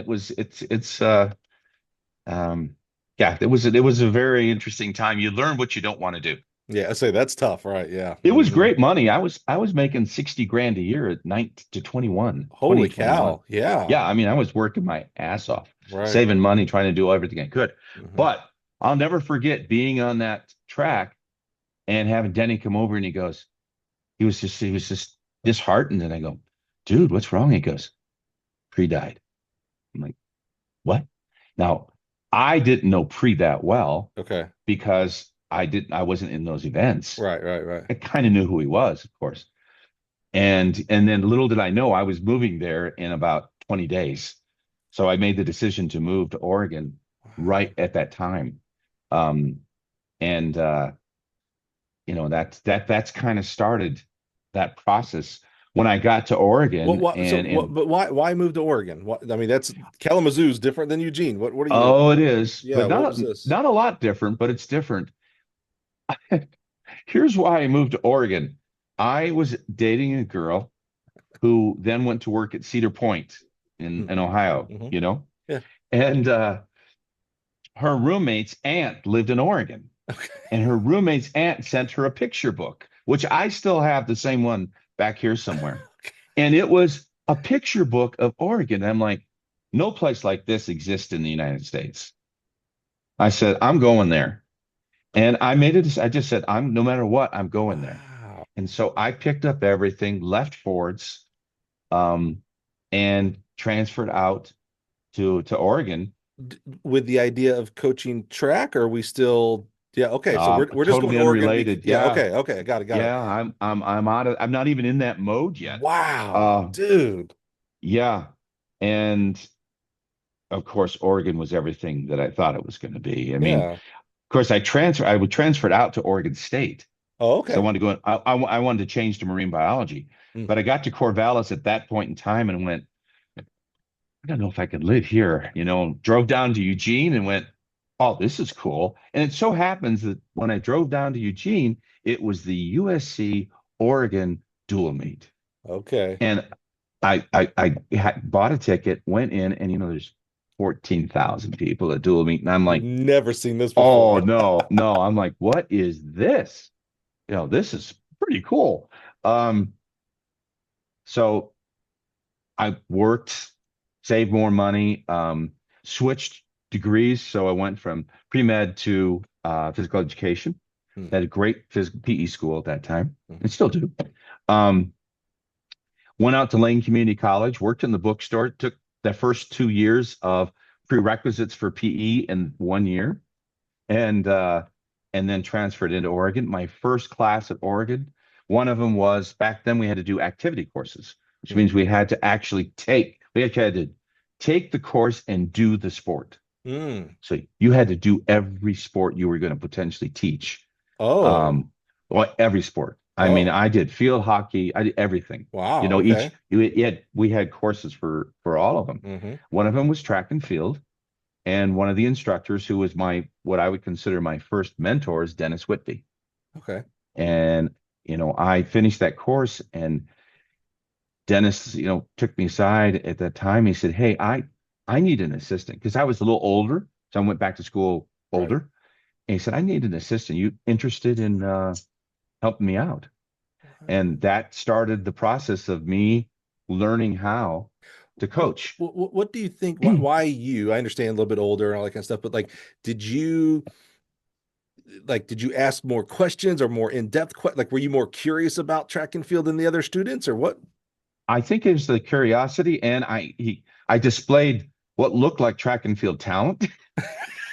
Um, yeah, it was a very interesting time. You learn what you don't want to do. Yeah, I say that's tough, right? Yeah. It was Hmm. great money. I was making 60 grand a year at 19 to 21, Holy 2021. cow. Yeah. Yeah, I mean, I was working my ass off, Right. saving money, trying to do everything I could. Hmm. But I'll never forget being on that track and having Denny come over and he was just disheartened. And I go, dude, what's wrong? He goes, pre-died. I'm like, what? Now, I didn't know pre that well Okay. because I wasn't in those events. Right, right, right. I kind of knew who he was, of course. And then little did I know I was moving there in about 20 days. So I made the decision to move to Oregon Wow. right at that time. Um, And that's kind of started that process when I got to Oregon. And But why move to Oregon? I mean, that's Kalamazoo's different than Eugene. What are you? oh, it is, Yeah, but what not was this? not a lot different, but it's different. Here's why I moved to Oregon. I was dating a girl who then went to work at Cedar Point in Ohio, Mm-hmm. Yeah. and her roommate's aunt lived in Oregon, and her roommate's aunt sent her a picture book, which I still have the same one back here somewhere. And it was a picture book of Oregon. I'm like, no place like this exists in the United States. I said, I'm going there. And I made it, I just said, I'm no matter what, I'm going there. Wow. And so I picked up everything, left Ford's, um, and transferred out to Oregon. With the idea of coaching track, or are we still? Yeah. Okay. So we're just going Totally to Oregon. unrelated. Yeah. Yeah. Okay. Okay. Got it. Got it. Yeah. I'm out of, I'm not even in that mode yet. Wow, Uh, dude. yeah. And of course, Oregon was everything that I thought it was going to be. I mean, Yeah. of course, I would transferred out to Oregon State Oh, because I okay. wanted to go. I wanted to change to marine biology, Mm. but I got to Corvallis at that point in time and went, I don't know if I could live here. Drove down to Eugene and went, oh, this is cool. And it so happens that when I drove down to Eugene, it was the USC Oregon dual meet, Okay. and I bought a ticket, went in, and there's 14,000 people at dual meet, and I'm like, Never seen this oh before. no, no. I'm like, what is this? This is pretty cool. Um, so I worked, saved more money, switched degrees. So I went from pre-med to physical education. Hmm. Had a great physical PE school at that time, Mhm. and still do. Um, Went out to Lane Community College, worked in the bookstore, took the first 2 years of prerequisites for PE in 1 year, and then transferred into Oregon. My first class at Oregon, one of them was back then we had to do activity courses, which Hmm. means we actually had to take the course and do the sport. Hmm. So you had to do every sport you were going to potentially teach. Oh. Well, every sport. I mean, Oh. I did field hockey, I did everything. Wow. Okay. We had courses for all of them. Hmm. One of them was track and field. And one of the instructors who was what I would consider my first mentor is Dennis Whitby. Okay. And, I finished that course and Dennis, took me aside at that time. He said, hey, I need an assistant because I was a little older. So I went back to school Right. older. And he said, I need an assistant. You interested in helping me out? Wow. And that started the process of me learning how to coach. What do you think? Why you? I understand a little bit older and all that kind of stuff, but like, did you did you ask more questions or more in-depth like were you more curious about track and field than the other students or what? I think it was the curiosity, and I displayed what looked like track and field talent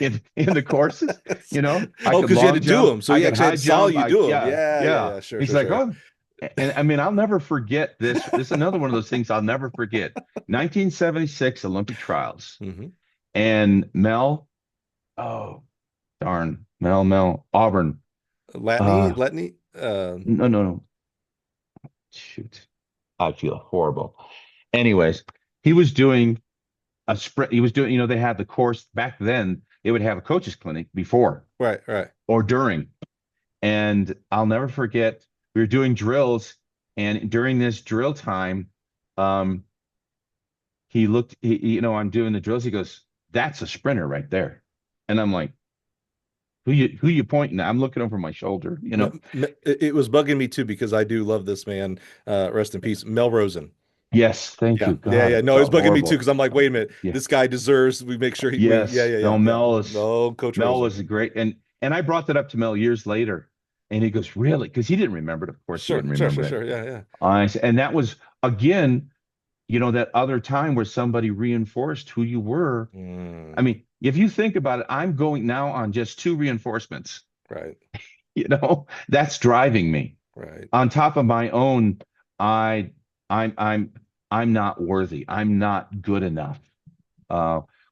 in the courses. I Oh, could because you had to long do jump, them. So I he could actually high had saw jump. you do them. Yeah, Yeah, yeah, yeah. yeah. Sure, He's sure, like, sure. oh, and I mean, I'll never forget this. This is another one of those things I'll never forget. 1976 Olympic trials, Hmm. and Mel, oh darn, Mel Auburn. Latney, Uh, Latney. no, no, no. Shoot, I feel horrible. Anyways, he was doing a sprint. He was doing, they had the course back then. They would have a coaches clinic before Right, right. or during. And I'll never forget, we were doing drills. And during this drill time, um, I'm doing the drills. He goes, that's a sprinter right there. And I'm like, who you pointing at? I'm looking over my shoulder. It was bugging me too because I do love this man. Rest in peace, Mel Rosen. Yes, thank Yeah, you. yeah, God, yeah. I No, it was felt bugging me too because horrible. I'm like, wait a minute, Yeah. this guy deserves. We make sure yeah, Yes. yeah, yeah, No, yeah. No, Coach Mel Rosen. was a great, and I brought that up to Mel years later, and he goes, "Really?" Because he didn't remember it. Of course, he Sure, didn't sure, sure, remember it. sure. Yeah, yeah. And that was again, that other time where somebody reinforced who you were. I Mm, mean, if you think about it, I'm going now on just two reinforcements. right, That's driving me. right. On top of my own, I, I'm I'm not worthy. I'm not good enough.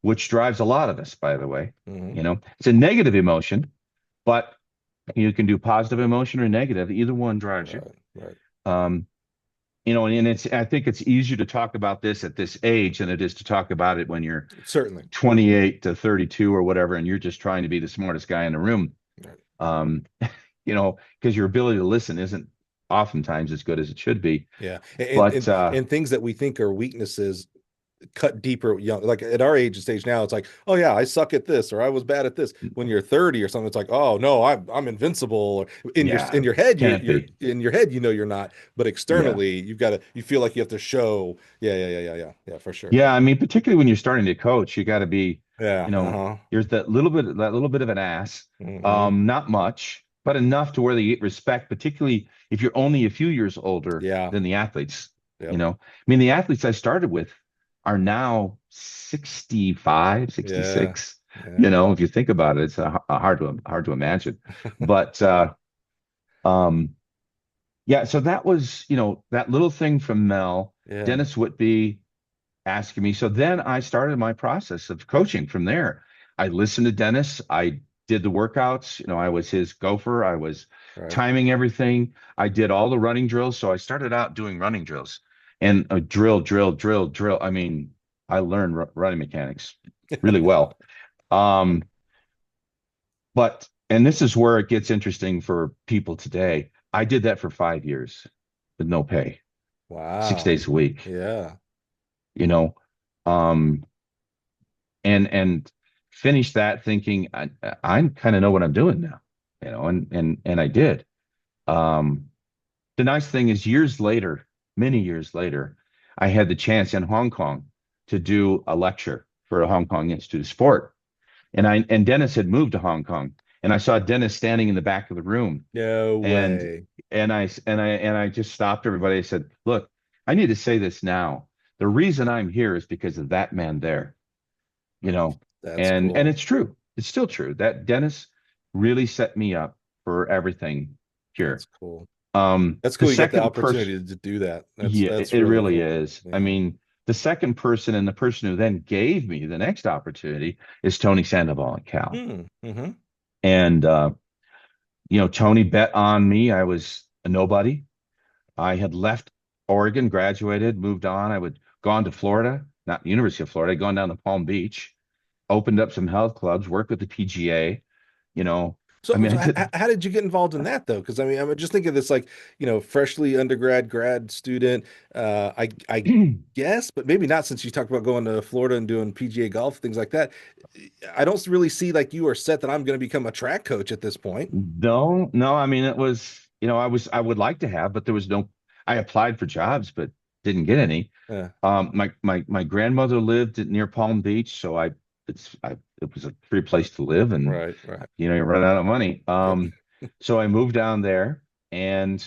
Which drives a lot of us, by the way. Hmm. It's a negative emotion, but You can do positive emotion or negative. Either one drives you. Right, right. Um, and I think it's easier to talk about this at this age than it is to talk about it when you're Certainly. 28 to 32 or whatever, and you're just trying to be the smartest guy in the room. Right. Um, because your ability to listen isn't oftentimes as good as it should be. Yeah. But And things that we think are weaknesses cut deeper young, like at our age and stage now, it's like, oh yeah, I suck at this, or I was bad at this. When you're 30 or something, it's like, oh no, I'm invincible. Or yeah, in your head, can't you're be. in your head, you're not, but Yeah. externally, you feel like you have to show. Yeah, for sure, for Yeah, I sure. mean, particularly when you're starting to coach, you got to be, Yeah. Uh-huh. there's that little bit of an ass. Hmm. Not much, but enough to where they get respect, particularly if you're only a few years older Yeah. than the athletes. Yep. I mean, the athletes I started with are now 65, Yeah. 66. Yeah. If you think about it, it's hard to imagine. But um, yeah, so that was, that little thing from Mel, Yeah. Dennis Whitby asking me. So then I started my process of coaching from there. I listened to Dennis. I did the workouts. I was his gopher. I was Right. timing everything. I did all the running drills. So I started out doing running drills and drill, drill, drill, drill. I mean, I learned running mechanics really well. Um, and this is where it gets interesting for people today. I did that for 5 years with no pay, six Wow. days a week, Yeah. you know. Um, and finished that thinking I kind of know what I'm doing now, and I did. Um, the nice thing is years later, many years later, I had the chance in Hong Kong to do a lecture for a Hong Kong Institute of Sport. And Dennis had moved to Hong Kong, and I saw Dennis standing in the back of the room, No and way. and I just stopped everybody. I said, "Look, I need to say this now. The reason I'm here is because of that man there, you know, That's and cool. it's true. It's still true that Dennis really set me up for everything That's here. cool. That's The cool. You get the second person, opportunity to do that. yeah, That's it really really cool. is. I Yeah. mean, the second person and the person who then gave me the next opportunity is Tony Sandoval at Cal. Mm-hmm. And Tony bet on me. I was a nobody. I had left Oregon, graduated, moved on. I would gone to Florida, not the University of Florida, I'd gone down to Palm Beach, opened up some health clubs, worked with the PGA. You know, I So, mean, I did. how did you get involved in that though? Because I mean, I'm just thinking of this like, freshly undergrad grad student. I guess, but maybe not since you talked about going to Florida and doing PGA golf, things like that. I don't really see like you are set that I'm going to become a track coach at this point. No, no. I mean, it was, I would like to have, but there was no. I applied for jobs, but didn't get any. Yeah. My grandmother lived near Palm Beach, so it was a free place to live, and Right, right. you run out of money. Yep. So I moved down there, and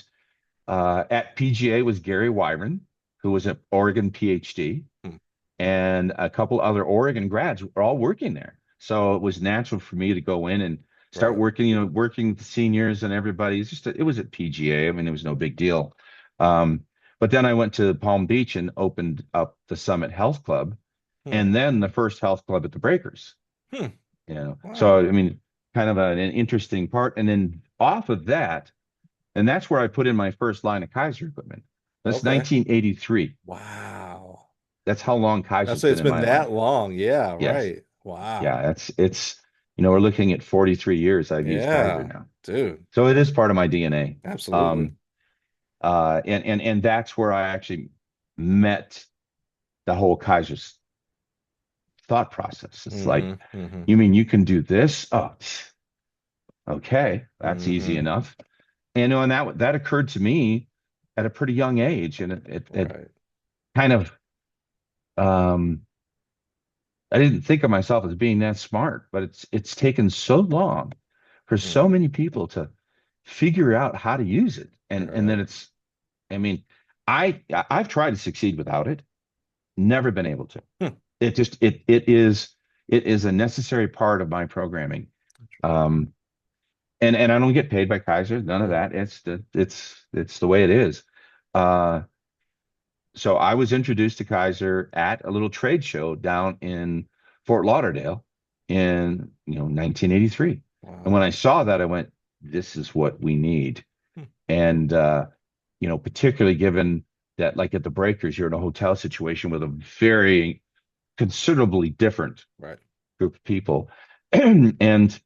at PGA was Gary Wyron, who was an Oregon PhD, Hmm. and a couple other Oregon grads were all working there. So it was natural for me to go in and start Right. working, working with the seniors and everybody. It was at PGA. I mean, it was no big deal. Um, but then I went to Palm Beach and opened up the Summit Health Club, Hmm. and then the first health club at the Breakers. Hmm. So Wow. I mean, kind of an interesting part. And then off of that, and that's where I put in my first line of Kaiser equipment. That's Okay. 1983. Wow. That's how long I'll Kaiser's say been it's in been my that life. long. Yeah, Yes. right. Wow. Yeah, it's we're looking at 43 years I've used Kaiser Yeah, now. dude. So it is part of my DNA. Absolutely. Um, and that's where I actually met the whole Kaiser's thought process. It's like, Mm-hmm. Mm-hmm. you mean you can do this? Oh, okay, that's easy Mm-hmm. enough. And that occurred to me at a pretty young age, and it Right. kind of um, I didn't think of myself as being that smart, but it's taken so long for Mm. so many people to figure out how to use it, and then Right. it's. I mean, I've tried to succeed without it, never been able to. Hmm. It is a necessary part of my programming. Um, and I don't get paid by Kaiser, none of Mm. that. It's the way it is. Uh, so I was introduced to Kaiser at a little trade show down in Fort Lauderdale in 1983. And Wow. when I saw that, I went, this is what we need. Hmm. And particularly given that, like at the Breakers, you're in a hotel situation with a very considerably different Right. group of people. And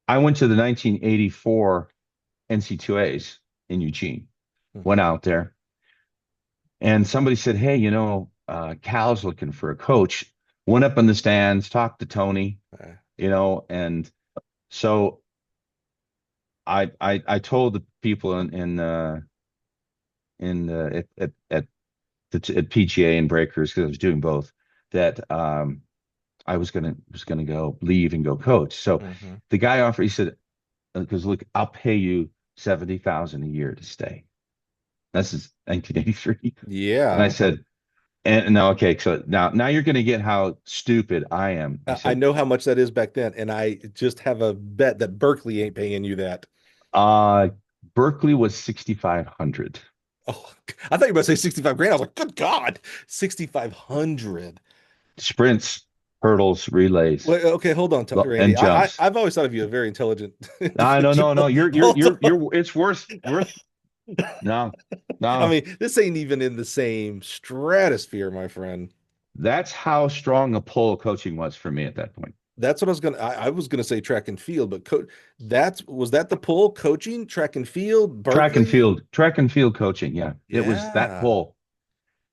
I went to the 1984 NC2As in Eugene, Hmm. went out there, and somebody said, "Hey, Cal's looking for a coach." Went up in the stands, talked to Tony, Uh, and so I told the people at PGA and Breakers, because I was doing both, that I was gonna go leave and go coach. So mhm. the guy offered, he said, because look, I'll pay you 70,000 a year to stay. This is 1983. And I Yeah. said, and no, okay, so now you're gonna get how stupid I am. I I said, know how much that is back then, and I just have a bet that Berkeley ain't paying you that. uh Berkeley was 6,500. Oh, I thought you were about to say 65 grand. I was like, good God, 6,500. Sprints, hurdles, relays, Well, okay, hold on, Randy. and jumps. I've always thought of you a very intelligent No. individual. Hold on. It's worth. No, I no. mean, this ain't even in the same stratosphere, my friend. That's how strong a pull coaching was for me at that point. That's what I was gonna say track and field, but that's was that the pull coaching track and field Berkeley? Track and field coaching. Yeah, it was that Yeah. pull.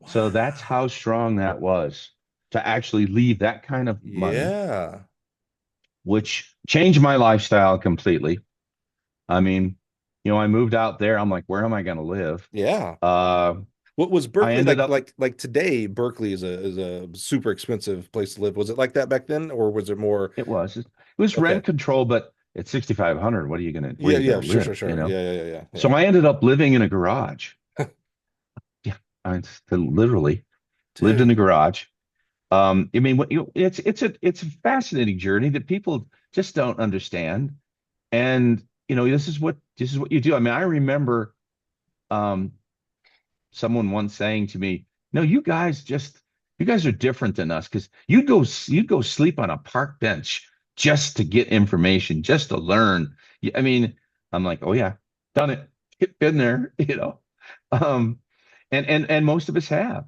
So that's Wow. how strong that was to actually leave that kind of money, Yeah. which changed my lifestyle completely. I mean, I moved out there. I'm like, where am I going to live? Yeah. Uh, What was I Berkeley ended like? up, Like today, Berkeley is a super expensive place to live. Was it like that back then, or was it more? it was Okay. rent control, but at 6,500, where Yeah, are you yeah, going to sure, live? sure, sure. So Yeah. I ended up living in a garage. Yeah, I literally lived in a Dude. garage. I mean, it's a fascinating journey that people just don't understand. And this is what you do. I mean, I remember um, someone once saying to me, "No, you guys are different than us because you'd go sleep on a park bench just to get information, just to learn." I mean, I'm like, "Oh yeah, done it, been there," Um, and most of us have.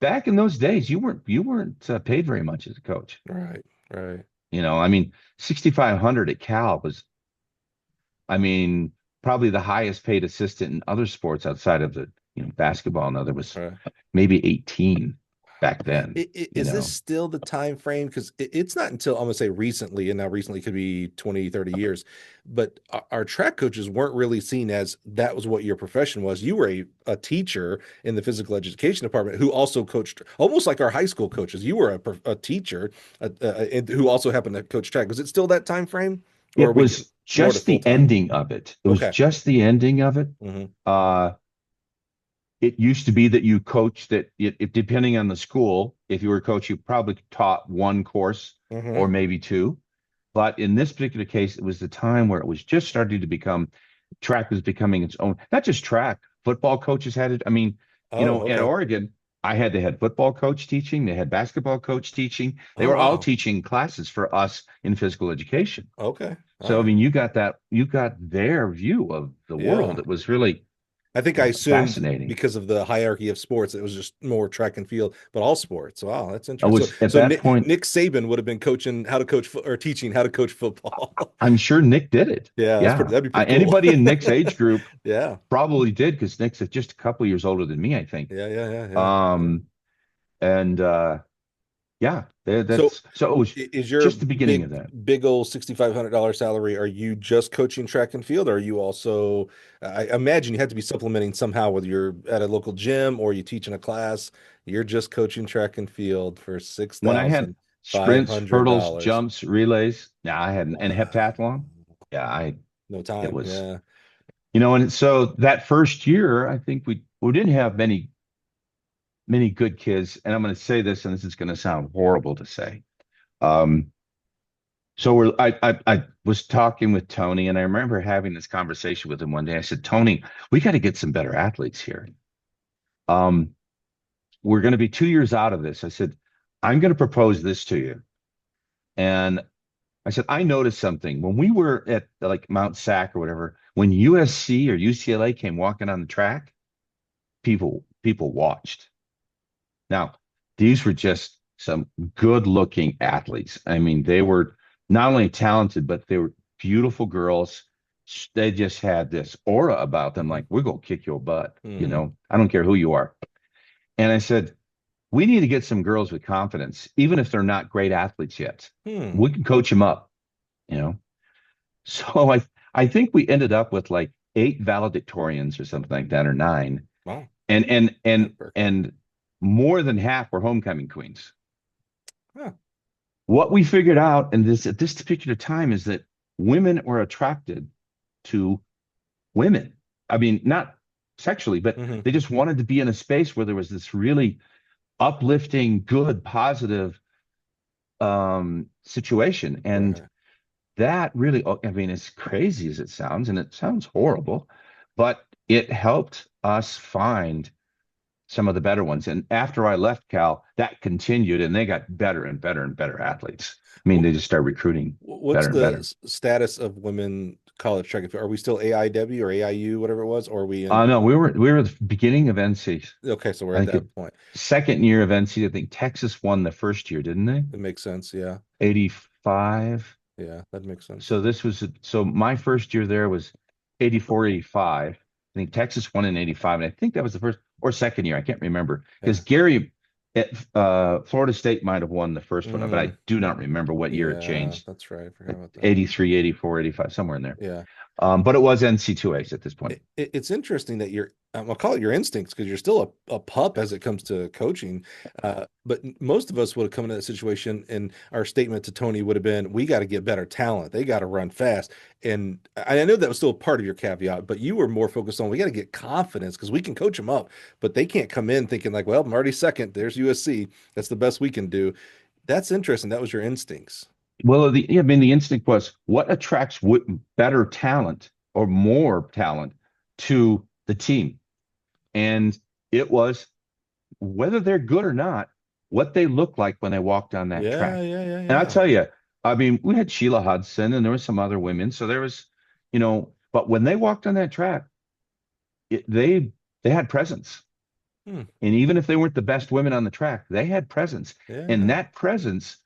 Back in those days, you weren't paid very much as a coach. Right, right. I mean, 6,500 at Cal was, I mean, probably the highest paid assistant in other sports outside of the, basketball. Now there was Right. maybe 18 back then, Is this still the time frame? Because it's not until I'm gonna say recently, and now recently could be 20, 30 years, but our track coaches weren't really seen as that was what your profession was. You were a teacher in the physical education department who also coached, almost like our high school coaches. You were a teacher who also happened to coach track. Was it still that time frame, or are it we getting was more to just full the time? ending of it. It was Okay. just the ending of it. Hmm. Uh, it used to be that you coached that depending on the school, if you were a coach, you probably taught one course or Hmm. maybe two. But in this particular case, it was the time where it was just starting to become track was becoming its own, not just track, football coaches had it. I mean, Oh, at okay. Oregon, I had the head football coach teaching, they had basketball coach teaching. They Oh, were all wow. teaching classes for us in physical education. Okay. All So, I right. mean, you got their view of the world. Yeah. It was really I think I assumed fascinating. because of the hierarchy of sports, it was just more track and field, but all sports. Wow, that's I interesting. So, was at so that Nick, point, Nick Saban would have been coaching how to coach or teaching how to coach football. I'm sure Nick did it. Yeah, Yeah. that'd be pretty cool. Anybody in Nick's age group Yeah, probably did because Nick's just a couple years older than me, I think. yeah. Um, and yeah, So, so it was is your just the beginning of that. big old $6,500 salary? Are you just coaching track and field? Or are you also? I imagine you had to be supplementing somehow, whether you're at a local gym or you teach in a class. You're just coaching track and field for six When I had thousand five sprints, hundred hurdles, dollars. jumps, relays, yeah, I had and Wow. heptathlon. Yeah, No it time. was, Yeah. and so that first year, I think we didn't have many good kids. And I'm going to say this, and this is going to sound horrible to say. Um, so I was talking with Tony, and I remember having this conversation with him one day. I said, Tony, we got to get some better athletes here. Um, we're going to be 2 years out of this. I said, I'm going to propose this to you. And I said, I noticed something when we were at like Mount Sac or whatever, when USC or UCLA came walking on the track, people watched. Now, these were just some good looking athletes. I mean, they were not only talented, but they were beautiful girls. They just had this aura about them, Mm-hmm. like, we're gonna kick your butt, Mm-hmm. I don't care who you are. And I said, we need to get some girls with confidence, even if they're not great athletes yet. Hmm. We can coach them up, you know. So I think we ended up with like 8 valedictorians or something like that, or 9. Wow. And more than half were homecoming queens. Huh. What we figured out in this at this particular time is that women were attracted to women. I mean, not sexually, but Mm-hmm. they just wanted to be in a space where there was this really uplifting, good, positive situation. And Right. that really, I mean, as crazy as it sounds, and it sounds horrible, but it helped us find some of the better ones. And after I left Cal, that continued, and they got better and better and better athletes. I mean, they just started recruiting What's better and the better. status of women college track and field? Are we still AIW or AIU, whatever it was, or are we in? No, we were at the beginning of NC. Okay, so we're I at think that it point. second year of NC. I think Texas won the first year, didn't they? It makes sense. Yeah, 85. yeah, that makes sense. So this was so my first year there was 84, 85. I think Texas won in 85, and I think that was the first or second year. I can't remember because Yeah. Gary at Florida State might have won the first one, but I Mm, do not remember what year it yeah, changed. that's right. I forgot about that. 83, 84, 85, somewhere in there. Yeah. But it was NC2As at this point. It's interesting that you're, I'll call it your instincts because you're still a pup as it comes to coaching. But most of us would have come into that situation, and our statement to Tony would have been, we got to get better talent. They got to run fast. And I know that was still part of your caveat, but you were more focused on, we got to get confidence because we can coach them up, but they can't come in thinking like, well, I'm already second. There's USC. That's the best we can do. That's interesting. That was your instincts. Well, I mean, the instinct was what attracts better talent or more talent to the team. And it was whether they're good or not, what they look like when they walked on that Yeah, track. yeah, yeah, And I yeah. tell you, I mean, we had Sheila Hudson and there was some other women. So there was, but when they walked on that track, they had presence. Hmm. And even if they weren't the best women on the track, they had presence. And Yeah, that presence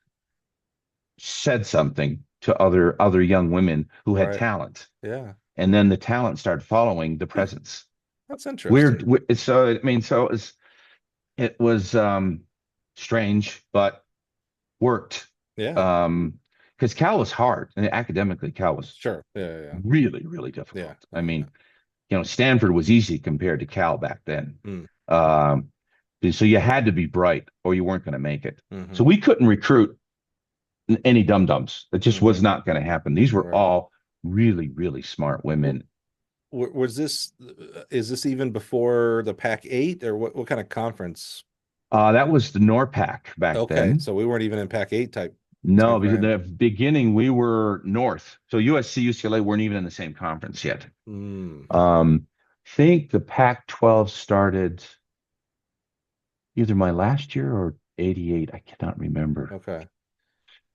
said something to other young women who had right. talent. Yeah. And then the talent started following the Hmm. presence. That's Weird. interesting. So I mean, so it was strange, but worked. Yeah, Because Cal was hard, and academically, Cal was sure. Yeah, yeah, really, really yeah, difficult. I yeah, yeah. mean, Stanford was easy compared to Cal back then. Mm, Um, so you had to be bright, or you weren't going to make it. So hmm. we couldn't recruit any dum-dums. It just was Hmm. not going to happen. These were Right. all really, really smart W- women. Was this, is this even before the Pac 8 or what kind of conference? That was the NORPAC back Okay, then. so we weren't even in Pac 8 type time No, because in frame. the beginning we were north. So USC, UCLA weren't even in the same conference yet. Mm, Think the Pac-12 started either my last year or 88. I cannot remember. okay.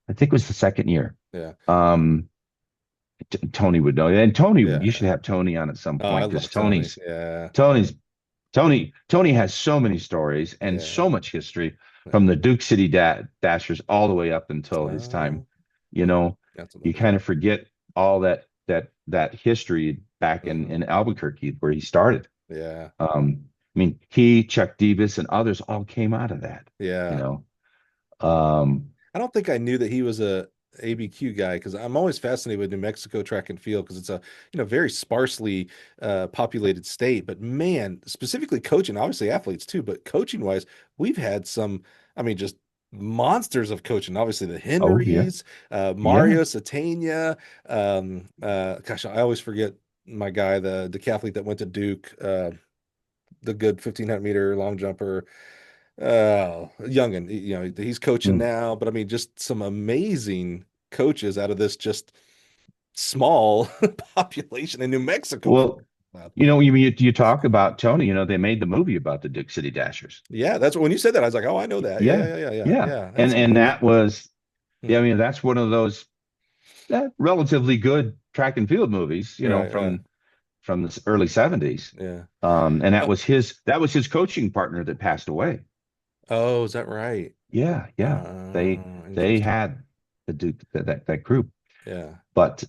I think it was the second year. Yeah. Um, Tony would know. And Tony, Yeah. you should have Tony on at some Oh, I point because love Tony. Tony's Yeah. Tony's Tony has so many stories and Yeah. so much history from the Duke City Dashers all the way up until his time. Oh, You know, you absolutely. kind of forget all that history back in Hmm. in Albuquerque where he started. Yeah. I mean, he, Chuck Davis, and others all came out of that. You Yeah. know, um, I don't think I knew that he was a ABQ guy because I'm always fascinated with New Mexico track and field because it's a very sparsely populated state. But man, specifically coaching, obviously athletes too, but coaching wise, we've had some. I mean, just monsters of coaching. Obviously the oh yeah, Henrys, yeah. Mario Satania. Gosh, I always forget my guy, the decathlete that went to Duke, the good 1500-meter long jumper. Youngin, he's coaching Mm. now, but I mean, just some amazing coaches out of this just small population in New Mexico. For Well, wow. you talk about Tony. They made the movie about the Duke City Dashers. Yeah, that's when you said that, I was like, oh, I know that. Yeah, Yeah, yeah, yeah, yeah, yeah, yeah. and That's and amazing. that was, Hmm. yeah. I mean, that's one of those. relatively good track and field movies, Right, right. from the early 70s. Yeah. And Uh, that was his coaching partner that passed away. oh, is that right? Yeah, yeah. They Interesting. had the dude that group. Yeah. But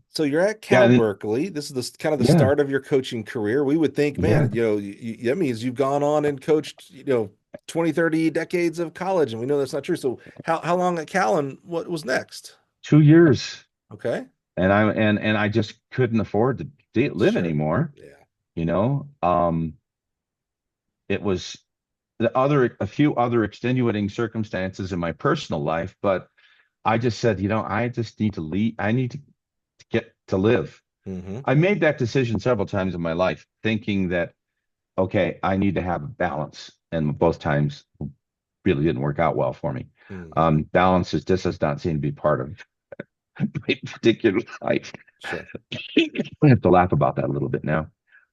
So you're at yeah, Cal Berkeley. This is kind of the yeah, start of your coaching career. We would think, yeah. man, that means you've gone on and coached, 20, 30 decades of college, and we know that's not true. So how long at Cal, and what was next? 2 years. Okay. And I just couldn't afford to live Sure. anymore, Yeah. you know. It was a few other extenuating circumstances in my personal life, but I just said, I just need to leave. I need to get to live. Mm-hmm. I made that decision several times in my life, thinking that, okay, I need to have a balance. And both times really didn't work out well for me. Mm. Balance does not seem to be part of my particular life. Sure. I have to laugh about that a little bit now.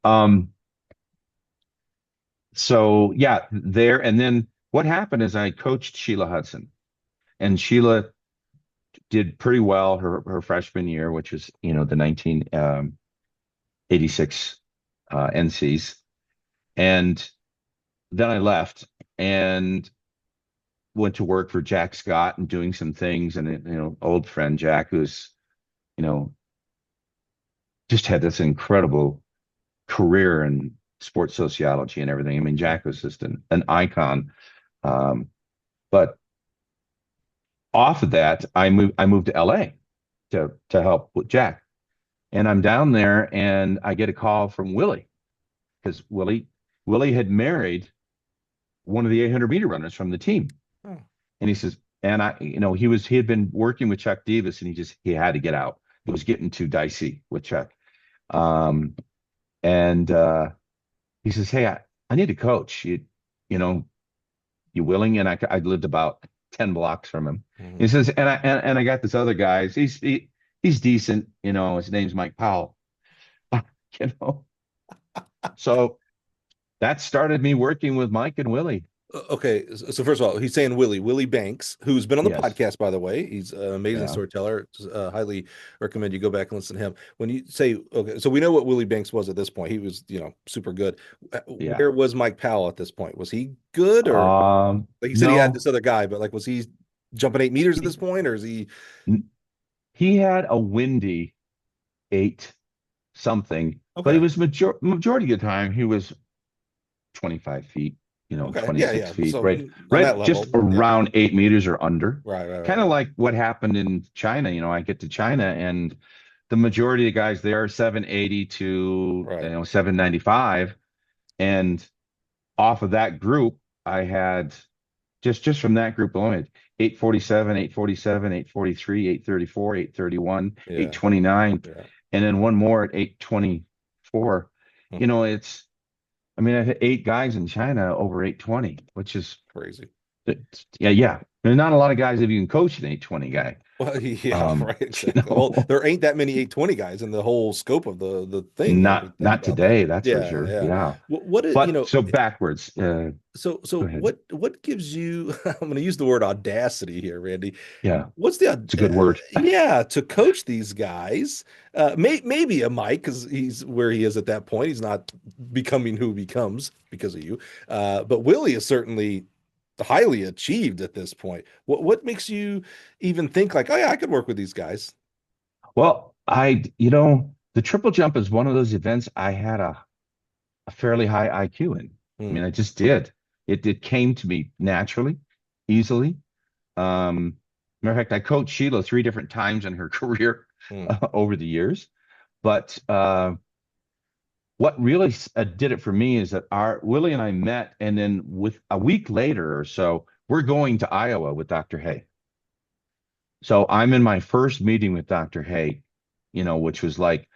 Um, so yeah, there. And then what happened is I coached Sheila Hudson, and Sheila did pretty well her freshman year, which was, the 1986 NCs. And then I left and went to work for Jack Scott and doing some things. And, old friend Jack, who's, you know, just had this incredible career in sports sociology and everything. I mean, Jack was just an icon. Um, but off of that, I moved to LA to help with Jack. And I'm down there and I get a call from Willie, because Willie had married one of the 800-meter runners from the team. Oh, And he says, and he had been working with Chuck Davis, and he had to get out. It was getting too dicey with Chuck. Um, and he says, "Hey, I need a coach. You know, you willing?" And I lived about 10 blocks from him. mhm. He says, and I got this other guy. He's decent. His name's Mike Powell. You know, so that started me working with Mike and Willie. Okay, so first of all, he's saying Willie Banks, who's been on the Yes. podcast, by the way. He's an amazing Yeah. storyteller. Highly recommend you go back and listen to him. When you say, okay, so we know what Willie Banks was at this point. He was, super good. Yeah. Where was Mike Powell at this point? Was he good, or like you said, he had No, this other guy, but like, was he jumping 8 meters at this point, or is he? he had a windy eight something, but he Okay, was majority of the time he was 25 feet, okay, yeah, 26 yeah. feet, So right, on that just level, yeah, around 8 meters or under. right, right, Kind right, of like what happened in China. I get to China and the majority of guys there are 780 to right. 795. And off of that group, I had just from that group alone, 847, 847, 843, 834, 831, Yeah, 829, yeah. and then one more at 824. Hmm. I mean, I had 8 guys in China over 820, which is, Crazy. yeah, yeah. There's not a lot of guys that you can coach an 820 guy. Well, yeah, Um, right, exactly. Well, there ain't that many 820 guys in the whole scope of the thing. If we think not about that. today, that's for Yeah, sure. yeah. Yeah. What But so backwards. so Go ahead. what gives you? I'm going to use the word audacity here, Randy. Yeah, What's the it's a good word. yeah, to coach these guys? Maybe a Mike, because he's where he is at that point. He's not becoming who he becomes because of you. But Willie is certainly highly achieved at this point. What makes you even think like, oh yeah, I could work with these guys? Well, the triple jump is one of those events I had a fairly high IQ in. I Hmm, mean, I just did. It came to me naturally, easily. Matter of fact, I coached Sheila 3 different times in her career hmm, over the years. But what really did it for me is that our Willie and I met, and then with a week later or so, we're going to Iowa with Dr. Hay. So I'm in my first meeting with Dr. Hay, which was like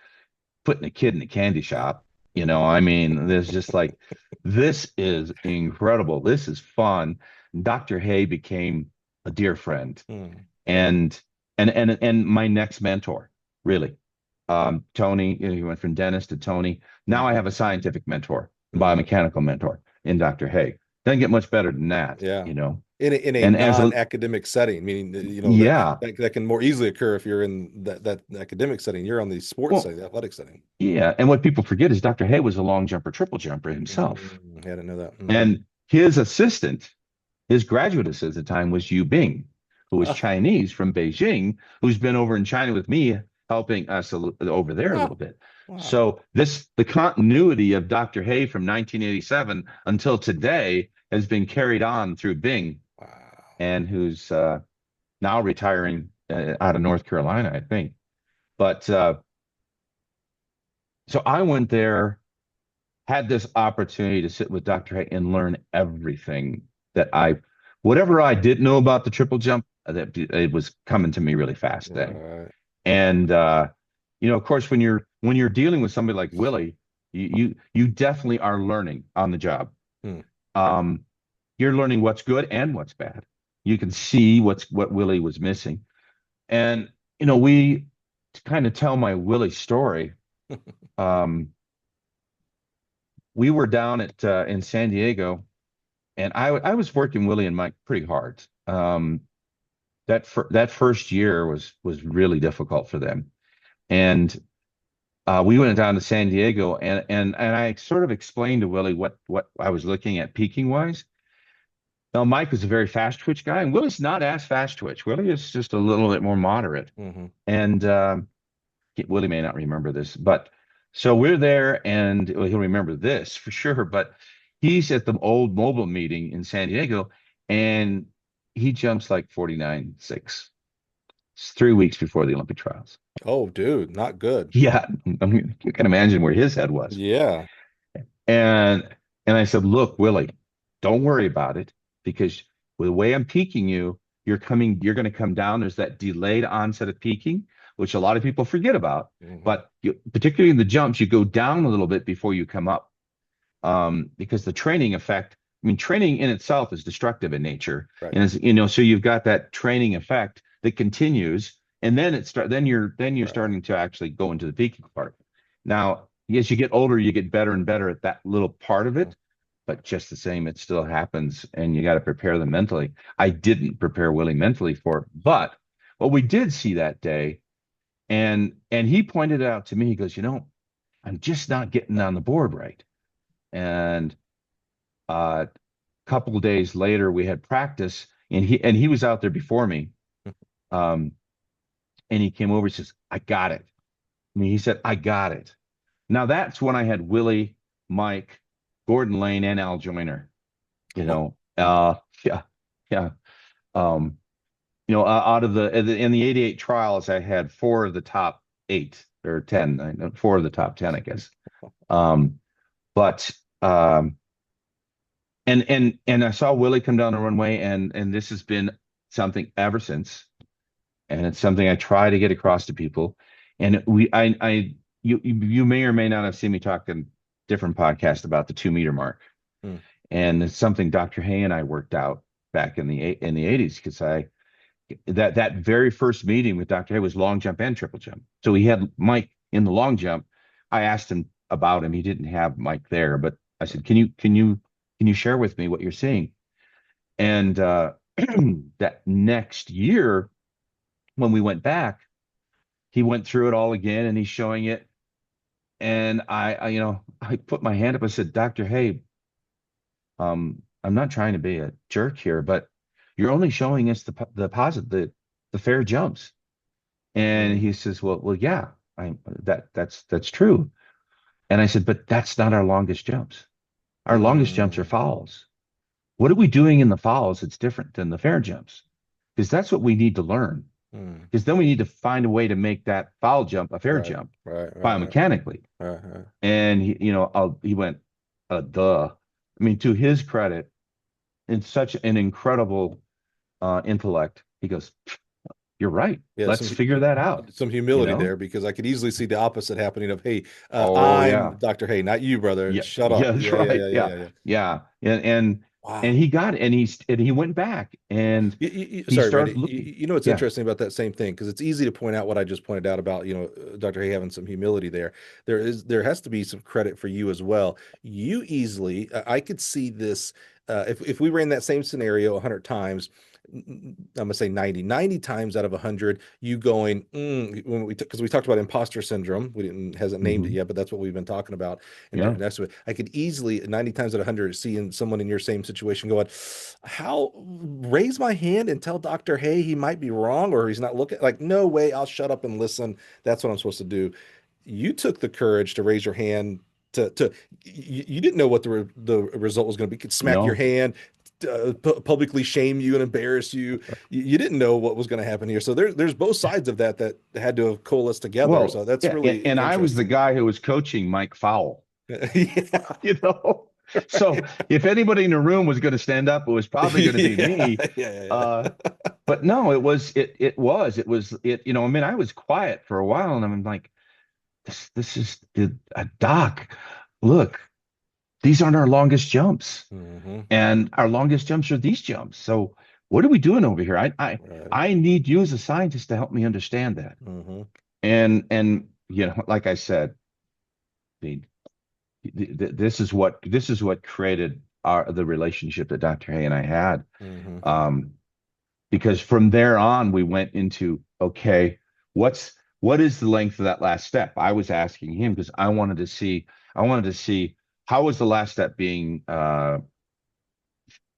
putting a kid in a candy shop. I mean, there's just like, this is incredible. This is fun. Dr. Hay became a dear friend hmm. and and my next mentor, really. Tony, he went from dentist to Tony. Now I Hmm. have a scientific mentor, Hmm. biomechanical mentor in Dr. Hay. Doesn't get much better than that, Yeah. in a And as a non-academic setting, meaning that, yeah, that can more easily occur if you're in that academic setting. You're on the sports well, setting, the athletic setting. yeah. And what people forget is Dr. Hay was a long jumper, triple jumper himself. I didn't know that. And his assistant, his graduate assistant at the time was Yu Bing, who was Ah, Chinese from Beijing, who's been over in China with me, helping us over there a ah, little bit. wow, So the continuity of Dr. Hay from 1987 until today has been carried on through Bing, wow. and who's now retiring out of North Carolina, I think. But so I went there, had this opportunity to sit with Dr. Hay and learn everything that whatever I didn't know about the triple jump, that it was coming to me really fast then. Right. And of course, when you're dealing with somebody like Willie, you definitely are learning on the job. Hmm. Um, you're learning what's good and what's bad. You can see what Willie was missing. And we to kind of tell my Willie story. Um, we were down at in San Diego, and I was working Willie and Mike pretty hard. That first year was really difficult for them, and we went down to San Diego, and I sort of explained to Willie what I was looking at peaking wise. Now Mike was a very fast twitch guy, and Willie's not as fast twitch. Willie is just a little bit more moderate, Hmm. and Willie may not remember this, but so we're there, and well, he'll remember this for sure. But he's at the old mobile meeting in San Diego, and he jumps like 49.6. It's 3 weeks before the Olympic trials. Oh, dude, not good. Yeah, I mean, you can imagine where his head was. Yeah. And and I said, look, Willie, don't worry about it because with the way I'm peaking you, you're going to come down. There's that delayed onset of peaking, which a lot of people forget about. Hmm. But particularly in the jumps, you go down a little bit before you come up, because the training effect. I mean, training in itself is destructive in nature, Right. and so you've got that training effect that continues, and then then you're Right. starting to actually go into the peaking part. Now, as you get older, you get better and better at that little part of Mhm. it, but just the same, it still happens, and you got to prepare them mentally. I didn't prepare Willie mentally for it, but what we did see that day, and he pointed it out to me. He goes, I'm just not getting on the board right. And a couple of days later, we had practice, and he was out there before me. Um, and he came over. He says, "I got it." I mean, he said, "I got it." Now that's when I had Willie, Mike, Gordon Lane, and Al Joyner. Yeah, yeah. Um, out of in the '88 trials, I had four of the top eight or 10, four of the top 10, I guess. Um, but and I saw Willie come down the runway, and this has been something ever since, and it's something I try to get across to people. And you may or may not have seen me talk in different podcasts about the 2 meter mark, Hmm. and it's something Dr. Hay and I worked out back in the '80s because that very first meeting with Dr. Hay was long jump and triple jump. So he had Mike in the long jump. I asked him about him. He didn't have Mike there, but I said, can you share with me what you're seeing? And that next year, when we went back, he went through it all again, and he's showing it. And I put my hand up. I said, Dr. Hay, I'm not trying to be a jerk here, but you're only showing us the positive, the fair jumps. And Hmm. he says, well, yeah, that's true. And I said, but that's not our longest jumps. Our longest jumps are Hmm. fouls. What are we doing in the fouls that's different than the fair jumps? Because that's what we need to learn. Hmm. Because then we need to find a way to make that foul jump a fair Right. jump Right. Right. Right. biomechanically. Right. Right. And he went, duh. I mean, to his credit, in such an incredible intellect, he goes, "You're right. Yeah, Let's figure that out." some You humility know? there because I could easily see the opposite happening of, hey, Oh I'm yeah, Dr. Hay, not you, brother. yeah, Shut yeah. up. That's Yeah, yeah, right. yeah, yeah, Yeah, yeah, yeah. yeah. And And Wow. he got it, and he went back and he Sorry, Randy. started looking. You know what's Yeah, interesting about that same thing because it's easy to point out what I just pointed out about Dr. Hay having some humility there. There has to be some credit for you as well. You easily I could see this if we ran that same scenario 100 times. I'm gonna say 90 times out of 100, you going when because we talked about imposter syndrome. We didn't hasn't named it hmm yet, but that's what we've been talking about in yeah, different aspects. I could easily 90 times out of 100 seeing someone in your same situation going, how raise my hand and tell Dr. Hay he might be wrong or he's not looking like no way, I'll shut up and listen. That's what I'm supposed to do. You took the courage to raise your hand to you didn't know what the result was going to be. You could smack your no, hand, publicly shame you and embarrass you. You didn't know what was going to happen here. So there's both sides of that had to have coalesced together. So well, that's yeah, really and I was the interesting. guy who was coaching Mike Fowle, Yeah. you know. So if anybody in the room was going to stand up, it was probably going to be Yeah. me. Yeah. Uh, but no, it. You know, I mean, I was quiet for a while, and I'm like, this is a doc. Look, these aren't our longest jumps, Hmm. and our longest jumps are these jumps. So what are we doing over here? Right. I need you as a scientist to help me understand that. Hmm. And you know, like I said, the, this is what created the relationship that Dr. Hay and I had. Hmm. Um, because from there on we went into, okay, what is the length of that last step? I was asking him because I wanted to see how was the last step being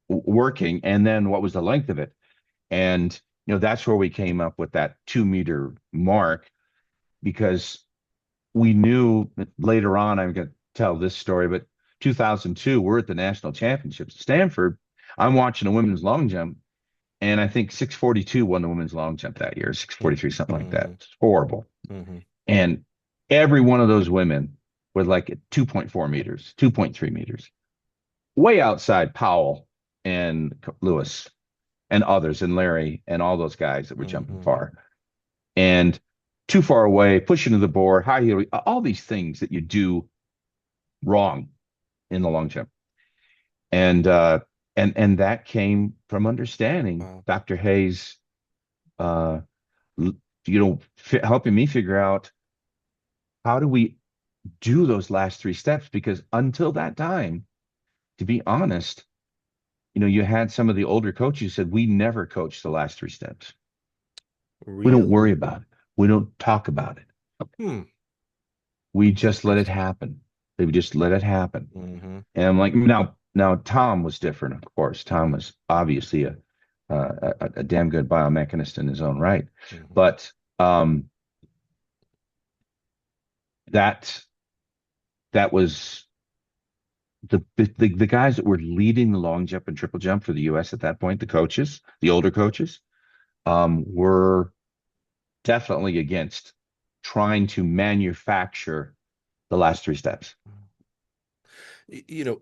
working, and then what was the length of it. And you know, that's where we came up with that 2 meter mark, because we knew that later on, I'm going to tell this story, but 2002, we're at the national championships at Stanford. I'm watching a women's long jump, and I think 642 won the women's long jump that year, 643, something like that. Hmm. It's horrible. Hmm. And every one of those women was like at 2.4 meters, 2.3 meters, way outside Powell and Lewis and others and Larry and all those guys that were jumping Hmm. far. And too far away, pushing to the board, high heel, all these things that you do wrong in the long jump. And and that came from understanding Wow. Dr. Hayes uh you know, helping me figure out how do we do those last three steps, because until that time, to be honest, you know, you had some of the older coaches said we never coach the last three steps. We don't Really? worry about it. We don't talk about it. Hmm. We just let it Interesting. happen. They would just let it happen. Hmm. And I'm like, now Tom was different, of course. Tom was obviously a damn good biomechanist in his own right. Hmm. But that that was the guys that were leading the long jump and triple jump for the US at that point, the coaches, the older coaches, were definitely against trying to manufacture the last three steps.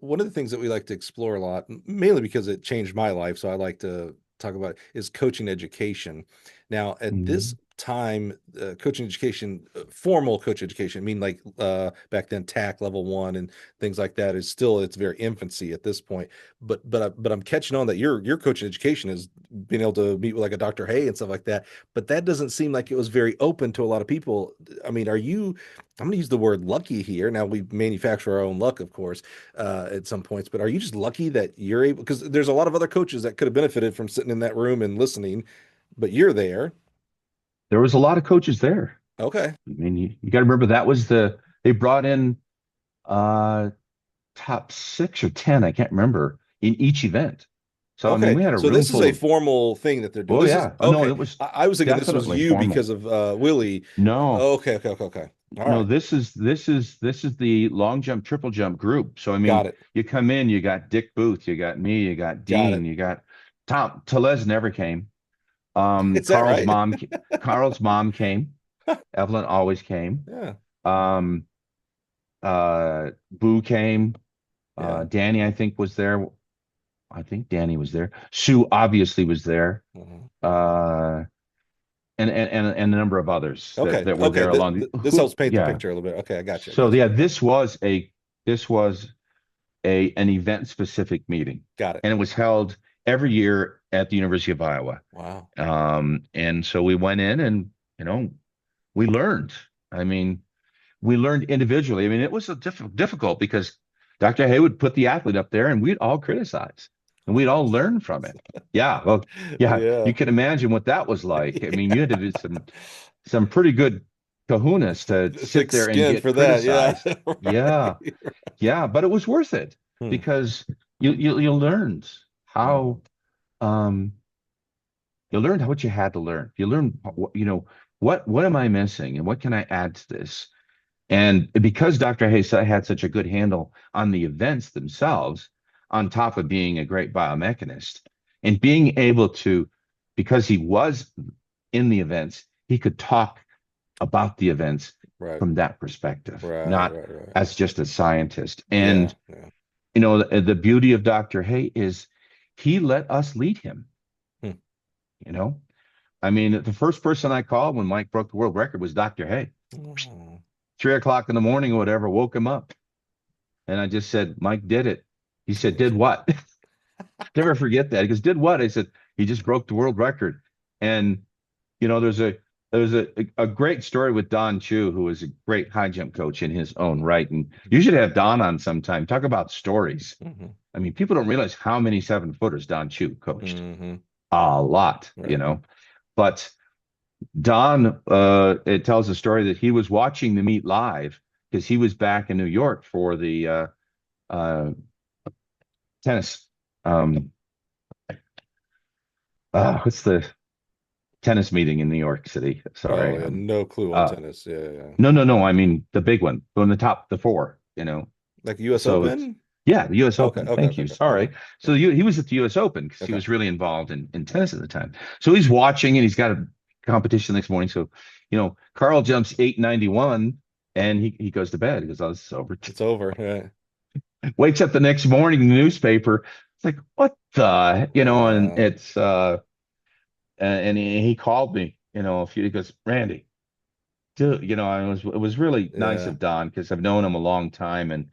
One of the things that we like to explore a lot, mainly because it changed my life, so I like to talk about it, is coaching education. Now, at this Mhm. time, coaching education, formal coach education, I mean, like back then, TAC level one and things like that is still its very infancy at this point. But I'm catching on that your coaching education is being able to meet with like a Dr. Hay and stuff like that. But that doesn't seem like it was very open to a lot of people. I mean, are you? I'm going to use the word lucky here. Now we manufacture our own luck, of course, at some points. But are you just lucky that you're able? Because there's a lot of other coaches that could have benefited from sitting in that room and listening, but you're there. There was a lot of coaches there. Okay. I mean, you got to remember that was they brought in uh top 6 or 10, I can't remember, in each event. So I mean, Okay. we had a So room this is full a of, formal thing that they're doing. oh This is yeah, oh no, okay. it was I was thinking this was definitely you formal. because of Willie. No, Okay. All no, right. this is the long jump, triple jump group. So I Got mean, it. you come in, you got Dick Booth, you got me, you got Got Dean, it. you got Tom. Telez never came. Is that right? Carl's mom came. Evelyn always came. Yeah. Um, Boo came. Yeah. Danny, I think, was there. I think Danny was there. Sue obviously was there. Mhm. Uh, and a number of others Okay. that were Okay. there along This who, helps paint the yeah. picture a little bit. Okay. I got you. I So got you. yeah, Okay. this was an event specific meeting, Got it. and it was held every year at the University of Iowa. Wow. And so we went in and, you know, we learned. I mean, we learned individually. I mean, it was a difficult because Dr. Hay would put the athlete up there and we'd all criticize and we'd all learn from it. Yeah. Well, yeah, Yeah. you can imagine what that was like. I mean, you Yeah. had to do some pretty good kahunas to sit Thick there and skin get for that. Yeah. criticized. Yeah. Right. Yeah, but it was worth it Hmm. because you learned Hmm. how um you learned what you had to learn. You learned you know what am I missing and what can I add to this? And because Dr. Hayes had such a good handle on the events themselves, on top of being a great biomechanist, and being able to, because he was in the events, he could talk about the events Right. from that perspective, Right. not Right. Right. as just a scientist. Yeah. And Yeah. you know, the beauty of Dr. Hay is he let us lead him, Hmm. you know. I mean, the first person I called when Mike broke the world record was Dr. Hay. Oh. 3 o'clock in the morning or whatever, woke him up. And I just said, Mike did it. He said, did what? Never forget that. He goes, did what? I said, he just broke the world record. And, you know, there's a great story with Don Chu, who was a great high jump coach in his own right. And you should have Don on sometime. Talk about stories. Hmm. I mean, people don't realize how many 7-footers Don Chu coached. Hmm. A lot, you Right. know. But Don, it tells a story that he was watching the meet live because he was back in New York for the uh, tennis. Um, what's the tennis meeting in New York City? Oh, Sorry. yeah. No clue on tennis. Yeah. Yeah. No. I mean the big one, on the top, the four. You know, Like US so it's Open? yeah, the U.S. Okay. Open. Okay. Thank Okay. you. Okay. Okay. Sorry. So Yeah. he was at the U.S. Open because he Okay. was really involved in tennis at the time. So he's watching and he's got a competition next morning. So, you know, Carl jumps 891 and he goes to bed. He goes, oh, this is over. It's over. Yeah. Wakes up the next morning in the newspaper. It's like, what the, you know, and Wow. it's, and he called me, you know, he goes, Randy, dude, you know, it was really nice Yeah. of Don because I've known him a long time and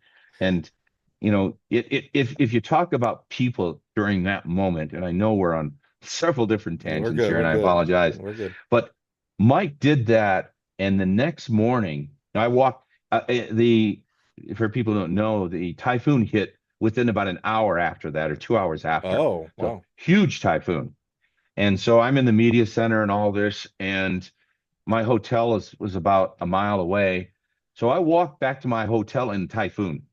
you know, if you talk about people during that moment, and I know we're on several different We're tangents good. here, We're and I good. apologize, We're good. but Mike did that, and the next morning, I walked the for people who don't know, the typhoon hit within about an hour after that, or 2 hours after, Oh, so wow. huge typhoon, and so I'm in the media center and all this, and my hotel was about a mile away. So I walked back to my hotel in typhoon.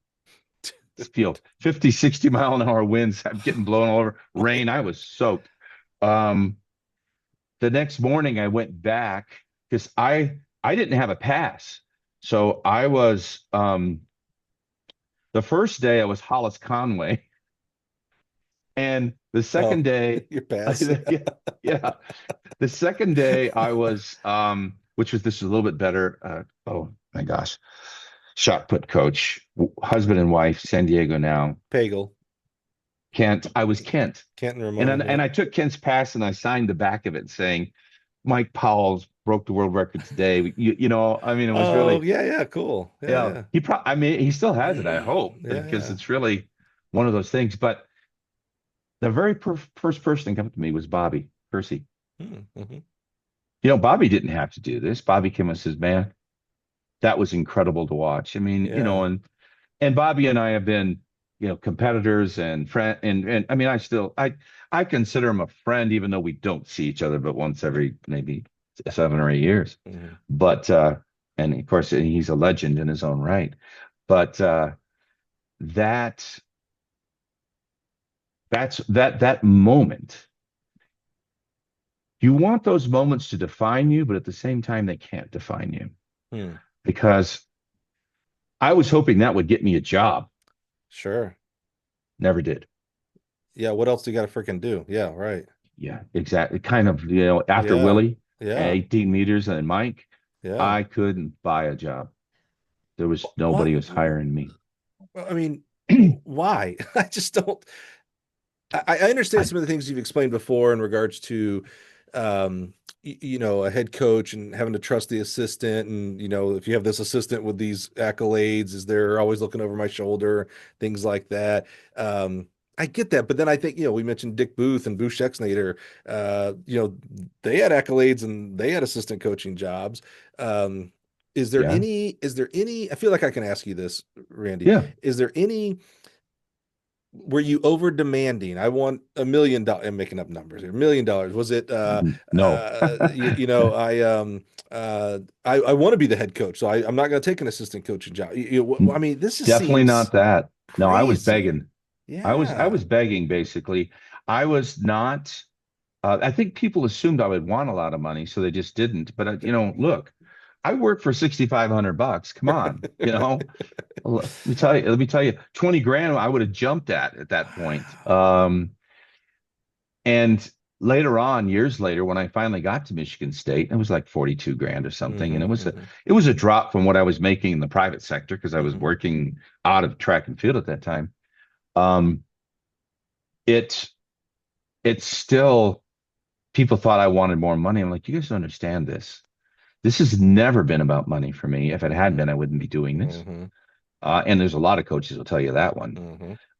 Feel 50, 60 mile an hour winds. I'm getting blown all over. Rain. I was soaked. Um, the next morning I went back because I didn't have a pass. So I was the first day I was Hollis Conway. And the Oh, second day, your pass. yeah, yeah. The second day I was which was this is a little bit better. Oh my gosh. Shot put coach, husband and wife, San Diego now. Pagel. Kent, I was Kent. Canton And Ramon. then, Yeah. and I took Kent's pass and I signed the back of it saying, Mike Powell's broke the world record today. You know, I mean, it was Oh, really, yeah. Yeah. Cool. yeah, Yeah. I mean, he still has it, I Yeah. hope, Yeah. because Yeah. it's really one of those things. But the very first person that came to me was Bobby Percy. Mm-hmm. You know, Bobby didn't have to do this. Bobby came and says, man, that was incredible to watch. I mean, you know, Yeah. and Bobby and I have been, you know, competitors and friend and I mean I consider him a friend even though we don't see each other but once every maybe 7 or 8 years. Hmm. But and of course he's a legend in his own right. But that that moment, you want those moments to define you, but at the same time they can't define you Hmm. because I was hoping that would get me a job. Sure. Never did. Yeah. What else do you got to freaking do? Yeah. Right. Yeah, exactly. Kind of, you know, after Yeah. Willie, Yeah. 18 meters, and Mike, Yeah. I couldn't buy a job. There was What? nobody was hiring me. I mean, why? I just don't. I understand I some of the things you've explained before in regards to, um, a head coach and having to trust the assistant, and if you have this assistant with these accolades, is they're always looking over my shoulder, things like that. I get that, but then I think, we mentioned Dick Booth and Booth Schexnayder. They had accolades and they had assistant coaching jobs. Um, Yeah. is there any, I feel like I can ask you this, Randy. Yeah. Is there any Were you over demanding? I want $1 million. I'm making up numbers here. $1 million. Was it No. I want to be the head coach, so I'm not going to take an assistant coaching job. I mean, this just Definitely seems not that. No, I was crazy. begging. I Yeah. was begging basically. I was not I think people assumed I would want a lot of money, so they just didn't. But look, I work for 6,500 bucks. Come on, let me tell you, 20 grand I would have jumped at that point. And later on, years later, when I finally got to Michigan State, it was like 42 grand or something. And Hmm. Hmm. it was a drop from what I was making in the private sector because I was Hmm. working out of track and field at that time. Um, it it's still people thought I wanted more money. I'm like, you guys don't understand this. This has never been about money for me. If it had Hmm. been, I wouldn't be doing this. Hmm. And there's a lot of coaches will tell you that one.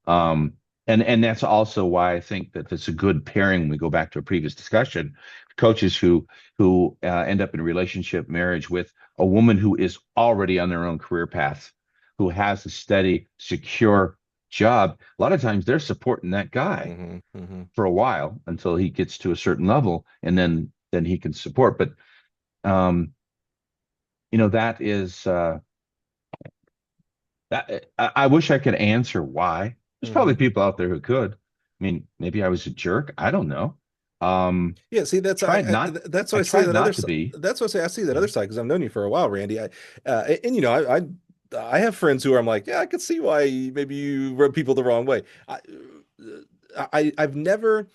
Hmm. Um, and that's also why I think that it's a good pairing when we go back to a previous discussion. Coaches who end up in a relationship, marriage with a woman who is already on their own career path, who has a steady, secure job. A lot of times they're supporting that guy Hmm. Hmm. for a while until he gets to a certain level, and then he can support. But um, that is I wish I could answer why. There's probably Hmm. people out there who could. I mean, maybe I was a jerk. I don't know. Um, Yeah, see, tried not. that's why I I say tried that other not to side. be. That's why I say I see that Yeah. other side because I've known you for a while, Randy. And I have friends who are, I'm like, yeah, I could see why maybe you rub people the wrong way. I've never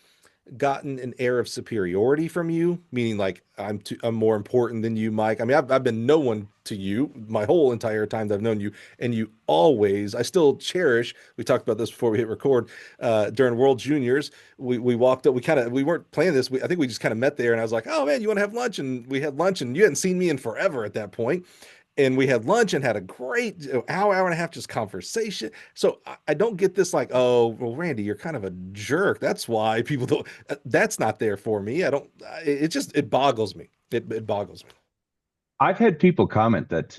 gotten an air of superiority from you, meaning like I'm more important than you, Mike. I mean, I've been no one to you my whole entire time that I've known you, and you always, I still cherish. We talked about this before we hit record. During World Juniors, we walked up. We weren't planning this. I think we just kind of met there, and I was like, oh man, you want to have lunch? And we had lunch, and you hadn't seen me in forever at that point, and we had lunch and had a great hour and a half just conversation. So I don't get this like, oh, well, Randy, you're kind of a jerk. That's why people don't. That's not there for me. I don't. It just it boggles me. It boggles me. I've had people comment that,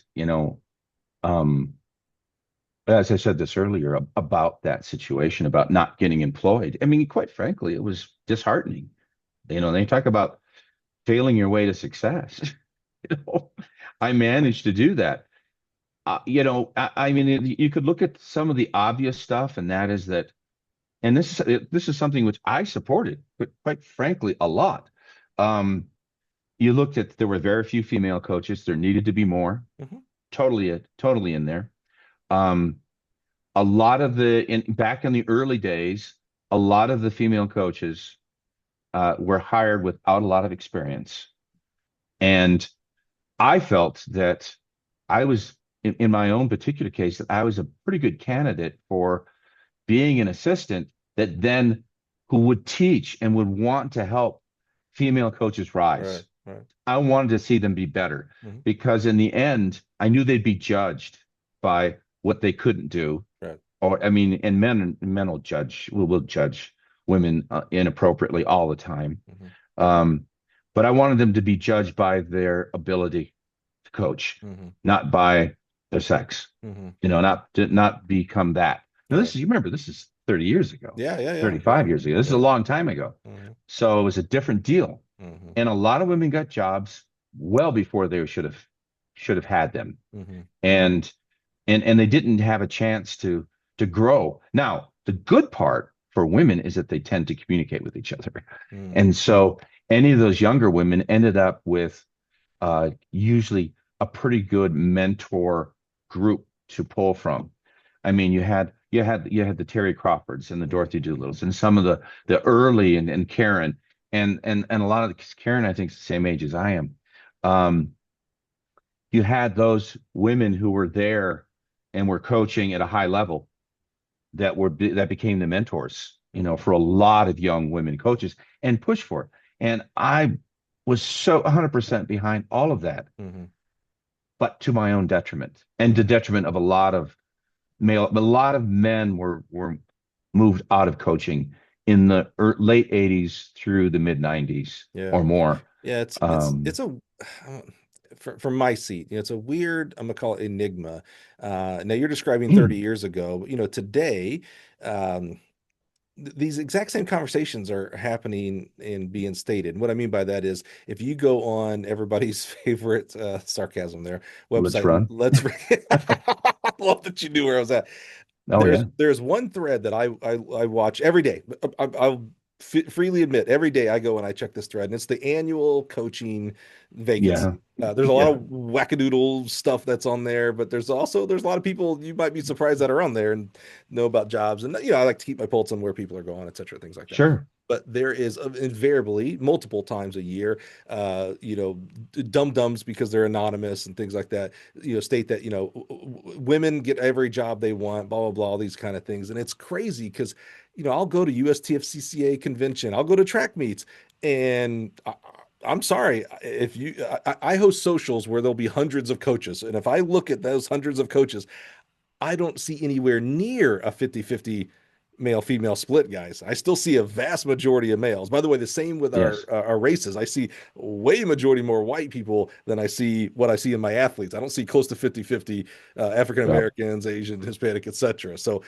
um, as I said this earlier about that situation, about not getting employed. I mean, quite frankly, it was disheartening. They talk about failing your way to success. You know, I managed to do that. I mean, you could look at some of the obvious stuff, and that is that, and this is something which I supported, but quite frankly, a lot. Um, you looked at there were very few female coaches. There needed to be more. Hmm. Totally in there. Um, a lot of back in the early days, a lot of the female coaches were hired without a lot of experience, and I felt that I was in my own particular case that I was a pretty good candidate for being an assistant that then who would teach and would want to help female coaches Right. rise. Right. I wanted to see them be better Hmm. because in the end, I knew they'd be judged by what they couldn't do. Right. Or I mean, and men will judge women inappropriately all the time. Hmm. Um, but I wanted them to be judged by their ability to coach, Hmm. not by their sex. Hmm. Not become that. Now Right. you remember this is 30 years ago, Yeah. Yeah. Yeah. 35 Yeah. years ago. This is a Yeah. long time ago. Hmm. So it was a different deal. Hmm. And a lot of women got jobs well before they should have had them. Hmm. And and they didn't have a chance to grow. Now, the good part for women is that they tend to communicate with each other. Hmm. And so any of those younger women ended up with usually a pretty good mentor group to pull from. I mean, you had the Terry Crawfords and the Dorothy Doolittles and some of the early and Karen and a lot of Karen I think is the same age as I am. Um, you had those women who were there and were coaching at a high level that became the mentors, Hmm. for a lot of young women coaches and push for it. And was so 100% behind all of that, Hmm. but to my own detriment and the Hmm. detriment of a lot of men were moved out of coaching in the late 80s through the mid 90s Yeah. or more. Yeah, Um, it's a from my seat, it's a weird, I'm gonna call it enigma. Now you're describing 30 years ago, but today, um, these exact same conversations are happening and being stated. And what I mean by that is if you go on everybody's favorite sarcasm there let's website, run. I love that you knew where I was at. Oh There's yeah. there's one thread that I watch every day. I'll freely admit every day I go and I check this thread, and it's the annual coaching Yeah. vacancy. There's a lot Yeah. of wackadoodle stuff that's on there, but there's a lot of people you might be surprised that are on there and know about jobs. And I like to keep my pulse on where people are going, et cetera, things like that. Sure. But there is invariably multiple times a year, dum dums because they're anonymous and things like that, state that, women get every job they want, blah, blah, blah, all these kind of things. And it's crazy because, I'll go to USTFCCA convention, I'll go to track meets, and I'm sorry if I host socials where there'll be hundreds of coaches. And if I look at those hundreds of coaches, I don't see anywhere near a 50-50 male female split, guys. I still see a vast majority of males. By the way, the same with our Yes. our races. I see way majority more white people than I see what I see in my athletes. I don't see close to 50-50 African Well, Americans, Asian, Hispanic, etc. So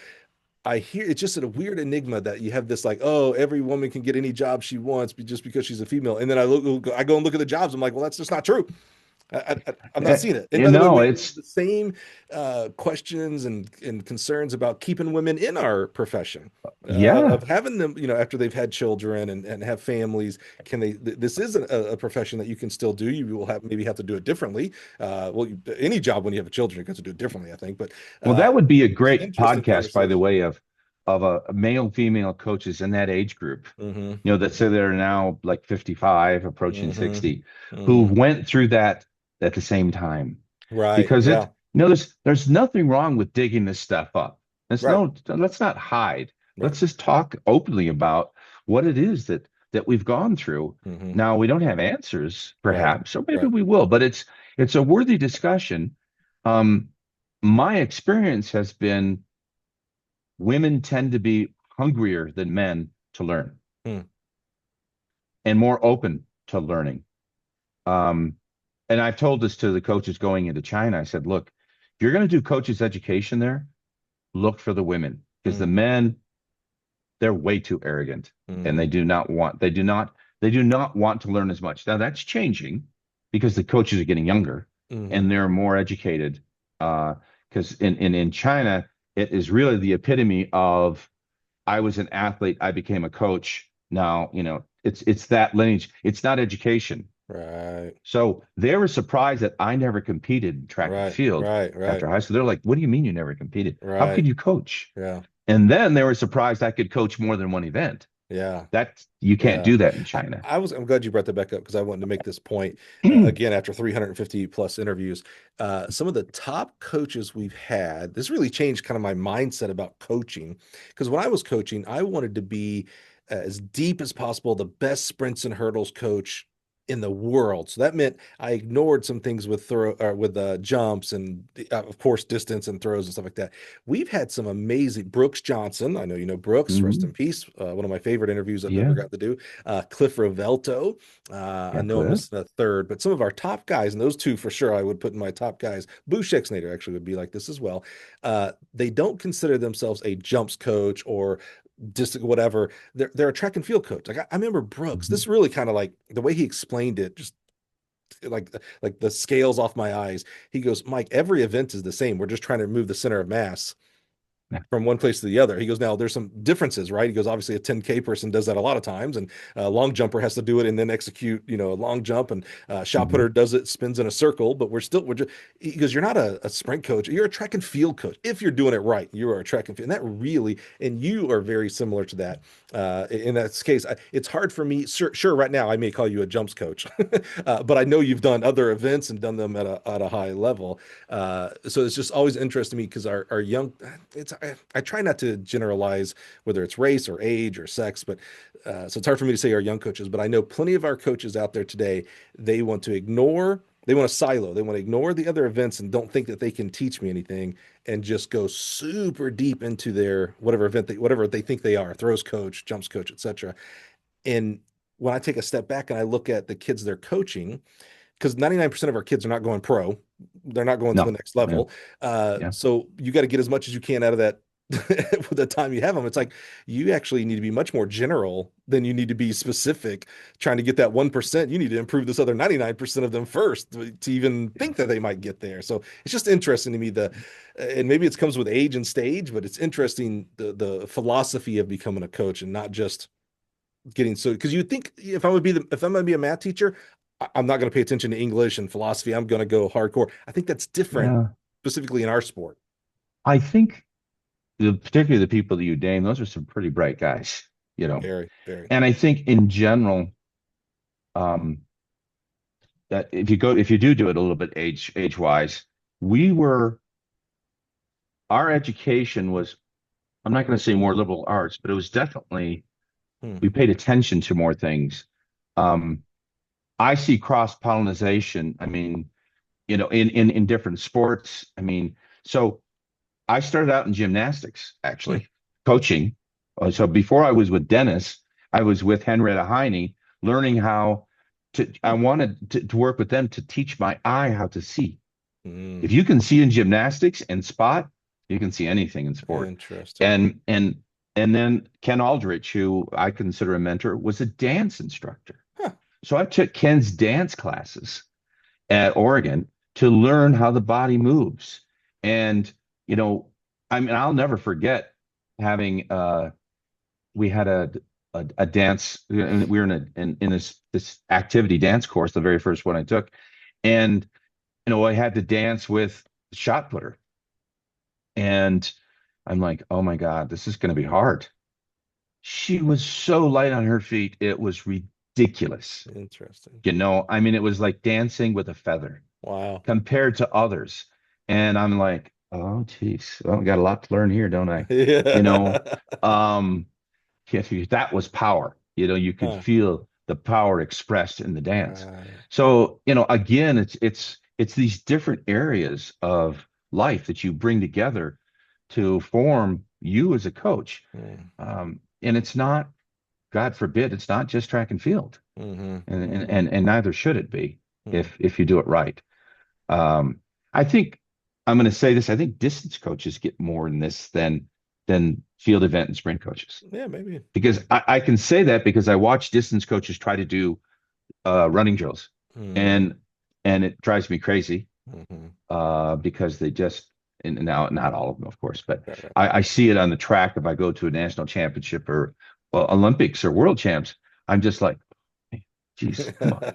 I hear it's just a weird enigma that you have this like, oh, every woman can get any job she wants just because she's a female. And then I go and look at the jobs. I'm like, well, that's just not true. I'm not seeing it. And by the way, we have it's the same questions and concerns about keeping women in our profession, yeah. of having them, after they've had children and have families. Can they? This is a profession that you can still do. You will maybe have to do it differently. Any job when you have children, you have to do it differently, I think. But Well, uh, that would be a it's an great interesting podcast, by the conversation. way, of a male female coaches in that age group, Hmm. that say they're now like 55, approaching Hmm. 60, who Hmm. went through that at the same time. Right. Because Yeah. there's nothing wrong with digging this stuff up. Right. Let's not hide. Right. Let's just talk openly about what it is that we've gone through. Hmm. Now we don't have answers, Right. perhaps, or maybe Right. we will, but it's a worthy discussion. Um, my experience has been women tend to be hungrier than men to learn Hmm. and more open to learning. Um, and I've told this to the coaches going into China. I said, look, if you're going to do coaches education there, look for the women because the Hmm. men, they're way too arrogant and Hmm. they do not want to learn as much. Now that's changing because the coaches are getting younger Hmm. and they're more educated. Because in China, it is really the epitome of I was an athlete, I became a coach. Now, it's that lineage. It's not education. Right. So they were surprised that I never competed in track and Right. field Right. Right. after high school. They're like, what do you mean you never competed? How Right. could you coach? Yeah. And then they were surprised I could coach more than one event. Yeah. That you can't Yeah. do that in China. I'm glad you brought that back up because I wanted to make this point again after 350 plus interviews. Some of the top coaches we've had, this really changed kind of my mindset about coaching because when I was coaching, I wanted to be as deep as possible, the best sprints and hurdles coach in the world. So that meant I ignored some things with jumps and of course distance and throws and stuff like that. We've had some amazing Brooks Johnson. I know you know Brooks, rest in Mhm. peace. One of my favorite interviews I've ever Yeah. got to do. Cliff Rovelto. I Yeah, know I'm Cliff. missing a third, but some of our top guys, and those two for sure, I would put in my top guys. Boo Schexnayder actually would be like this as well. They don't consider themselves a jumps coach or just whatever. They're a track and field coach. Like I remember Brooks. Mhm. This really kind of like the way he explained it, just like the scales off my eyes. He goes, Mike, every event is the same. We're just trying to remove the center of mass Yeah. from one place to the other. He goes, now there's some differences, right? He goes, obviously a 10K person does that a lot of times, and a long jumper has to do it and then execute, a long jump, and shot Mhm. putter does it, spins in a circle, but we're just, he goes, you're not a sprint coach, you're a track and field coach. If you're doing it right, you are a track and field. And that really, and you are very similar to that. In that case, it's hard for me. Sure, right now I may call you a jumps coach, but I know you've done other events and done them at a high level. So it's just always interesting to me because our young, I try not to generalize whether it's race or age or sex, but so it's hard for me to say our young coaches, but I know plenty of our coaches out there today, they want to ignore, they want to silo, they want to ignore the other events and don't think that they can teach me anything and just go super deep into their whatever event they, whatever they think they are, throws coach, jumps coach, etc. And when I take a step back and I look at the kids they're coaching, because 99% of our kids are not going pro, they're not going to the No. next Yeah. level. Yeah. So you got to get as much as you can out of that with the time you have them. It's like you actually need to be much more general than you need to be specific. Trying to get that 1%, you need to improve this other 99% of them first to even think that they might get there. So it's just interesting to me and maybe it comes with age and stage, but it's interesting the philosophy of becoming a coach and not just getting so, because you think if I'm going to be a math teacher, I'm not going to pay attention to English and philosophy. I'm going to go hardcore. I think that's different, Yeah. specifically in our sport. I think particularly the people that you name, those are some pretty bright guys, Very, very. And I think in general, um, that if you do it a little bit age wise, we were our education was, I'm not going to say more liberal arts, but it was definitely we paid attention to more things. Um, I see cross pollination. I mean, in different sports. I mean, so I started out in gymnastics, actually, coaching. So before I was with Dennis, I was with Henrietta Heine, learning how I wanted to work with them to teach my eye how to see. If you can see in gymnastics and spot, you can see anything in sport. Interesting. And then Ken Aldrich, who I consider a mentor, was a dance instructor. Huh. So I took Ken's dance classes at Oregon to learn how the body moves. And, I mean, I'll never forget having we had a dance. We were in this activity dance course, the very first one I took, and I had to dance with the shot putter, and I'm like, oh my God, this is going to be hard. She was so light on her feet, it was ridiculous. Interesting. I mean, it was like dancing with a feather. Wow. Compared to others, and I'm like, oh, geez, well, I got a lot to learn here, don't I? Yeah. Um, that was power. You could feel the power expressed in the dance. Right. So, again, it's these different areas of life that you bring together to form you as a coach. And it's not, God forbid, it's not just track and field. And neither should it be if you do it right. I think I'm going to say this. I think distance coaches get more in this than field event and sprint coaches. Yeah, maybe. Because I can say that because I watch distance coaches try to do running drills, and it drives me crazy because they just, and now not all of them, of course, but Right. I see it on the track if I go to a national championship or Olympics or world champs. I'm just like, hey, geez, come on.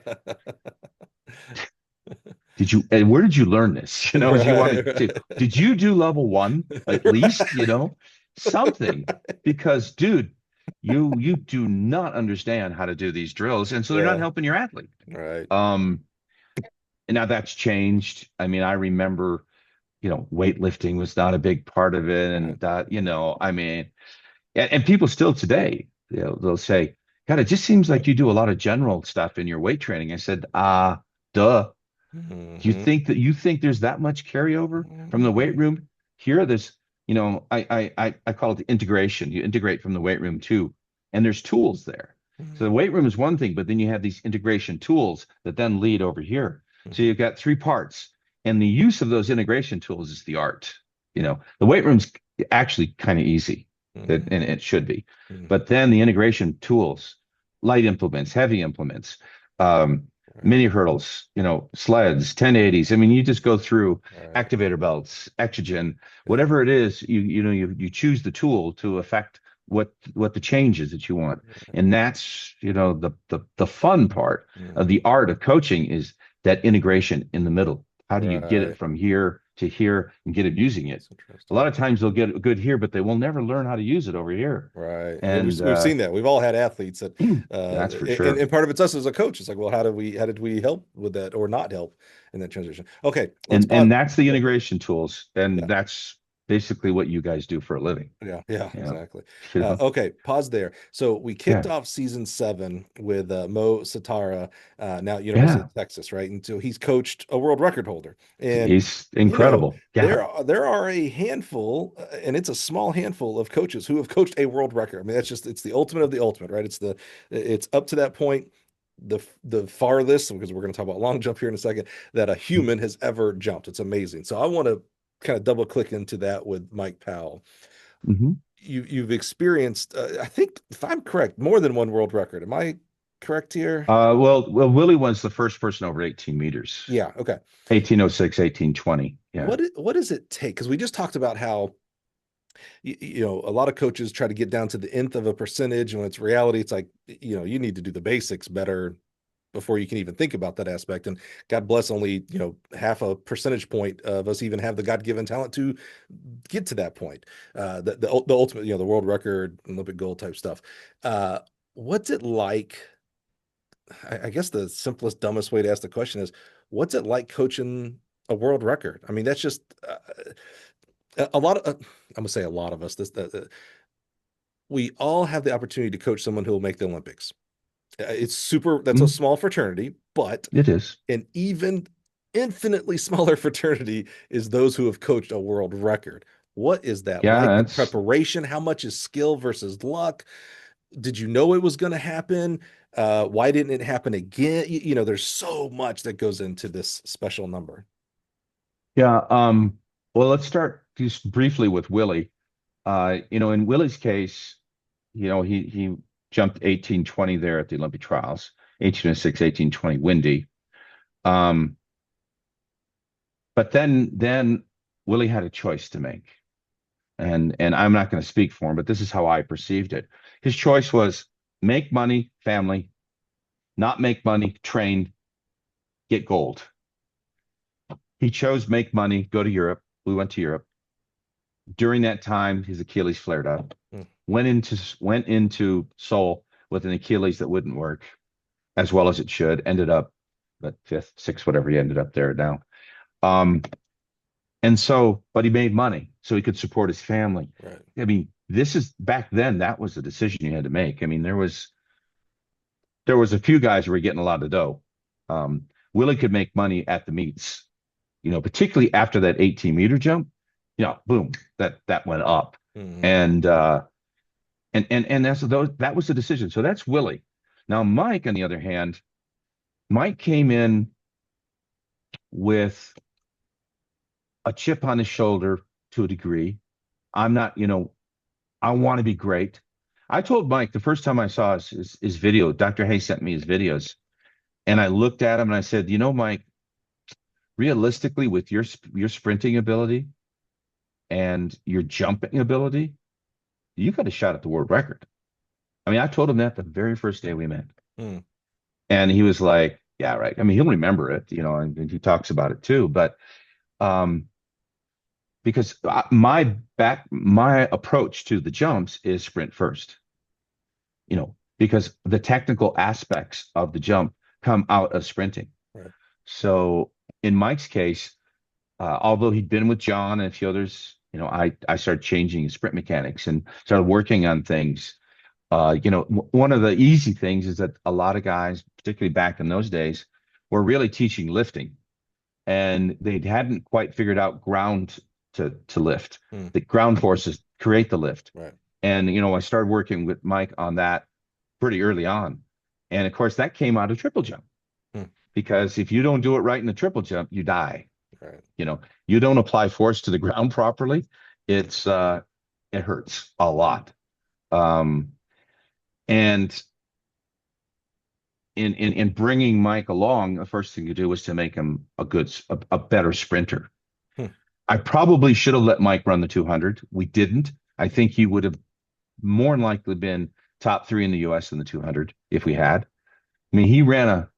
And where did you learn this? You want to, did you do level 1 at least, something? Because dude, you do not understand how to do these drills. And so they're not helping your athlete. Right. And now that's changed. I mean, I remember, weightlifting was not a big part of it. And that, I mean, and people still today, they'll say, God, it just seems like you do a lot of general stuff in your weight training. I said, duh. Do you think there's that much carryover from the weight room here? There's, I call it the integration. You integrate from the weight room too, and there's tools there. So the weight room is one thing, but then you have these integration tools that then lead over here. So you've got 3 parts, and the use of those integration tools is the art. The weight room's actually kind of easy, and it should be, but then the integration tools, light implements, heavy implements, mini hurdles, sleds, 1080s. I mean, you just go through activator belts, exogen, whatever it is, you choose the tool to affect what the changes that you want. And that's, the fun part of the art of coaching is that integration in the middle. How do you get it from here to here and get it using it? A lot of times they'll get good here, but they will never learn how to use it over here. Right. And we've seen that. We've all had athletes that that's for sure. And part of it's us as a coach. It's like, well, how did we help with that or not help in that transition? Okay. And that's the integration tools. And that's basically what you guys do for a living. Yeah, Yeah. exactly. You know? Okay, pause there. So we kicked Yeah. off season 7 with Mo Satara, now at University Yeah. of Texas, right? And so he's coached a world record holder. And He's incredible. Yeah. there are a handful, and it's a small handful of coaches who have coached a world record. I mean, it's the ultimate of the ultimate, right? It's up to that point, the farthest, because we're going to talk about long jump here in a second, that a human has ever jumped. It's amazing. So I want to kind of double click into that with Mike Powell. Mm-hmm. You've experienced, I think, if I'm correct, more than one world record. Am I correct here? Well, Willie was the first person over 18 meters. Yeah. Okay. 1806, 1820. Yeah. What does it take? Because we just talked about how a lot of coaches try to get down to the nth of a percentage, and when it's reality, it's like you need to do the basics better before you can even think about that aspect. And God bless, only half a percentage point of us even have the God-given talent to get to that point. The ultimate, the world record, Olympic gold type stuff. What's it like? I guess the simplest, dumbest way to ask the question is, what's it like coaching a world record? I mean, that's just a lot of. I'm gonna say a lot of us. We all have the opportunity to coach someone who will make the Olympics. It's super. That's a Mm, small fraternity, but it is. an even infinitely smaller fraternity is those who have coached a world record. What is that like? Yeah, The that's preparation? How much is skill versus luck? Did you know it was going to happen? Why didn't it happen again? There's so much that goes into this special number. yeah. Well, let's start just briefly with Willie. In Willie's case, he jumped 1820 there at the Olympic trials, 1806, 1820 windy. Um, but then Willie had a choice to make. And I'm not going to speak for him, but this is how I perceived it. His choice was make money, family, not make money, train, get gold. He chose make money, go to Europe. We went to Europe. During that time, his Achilles flared up. Hmm. Went into Seoul with an Achilles that wouldn't work as well as it should. Ended up at fifth, sixth, whatever he ended up there now. Um, but he made money so he could support his family. Right. I mean, this is back then, that was the decision you had to make. I mean, there was a few guys who were getting a lot of dough. Willie could make money at the meets, particularly after that 18-meter jump. Boom, that went up. Mhm. And that was the decision. So that's Willie. Now, Mike, on the other hand, Mike came in with a chip on his shoulder to a degree. I'm not, I want to be great. I told Mike the first time I saw his video, Dr. Hay sent me his videos, and I looked at him and I said, Mike, realistically, with your sprinting ability and your jumping ability, you got a shot at the world record. I mean, I told him that the very first day we met. Mm. And he was like, yeah, right. I mean, he'll remember it, and he talks about it too. But because my approach to the jumps is sprint first, because the technical aspects of the jump come out of sprinting. Right. So in Mike's case, although he'd been with John and a few others, I started changing his sprint mechanics and started working on things. One of the easy things is that a lot of guys, particularly back in those days, were really teaching lifting, and they hadn't quite figured out ground to lift. The ground forces create the lift. Right. And I started working with Mike on that pretty early on, and of course that came out of triple jump, because if you don't do it right in the triple jump, you die. Right. You don't apply force to the ground properly, it hurts a lot. And in bringing Mike along, the first thing to do was to make him a better sprinter. I probably should have let Mike run the 200. We didn't. I think he would have more than likely been top 3 in the U.S. in the 200 if we had. I mean, he ran a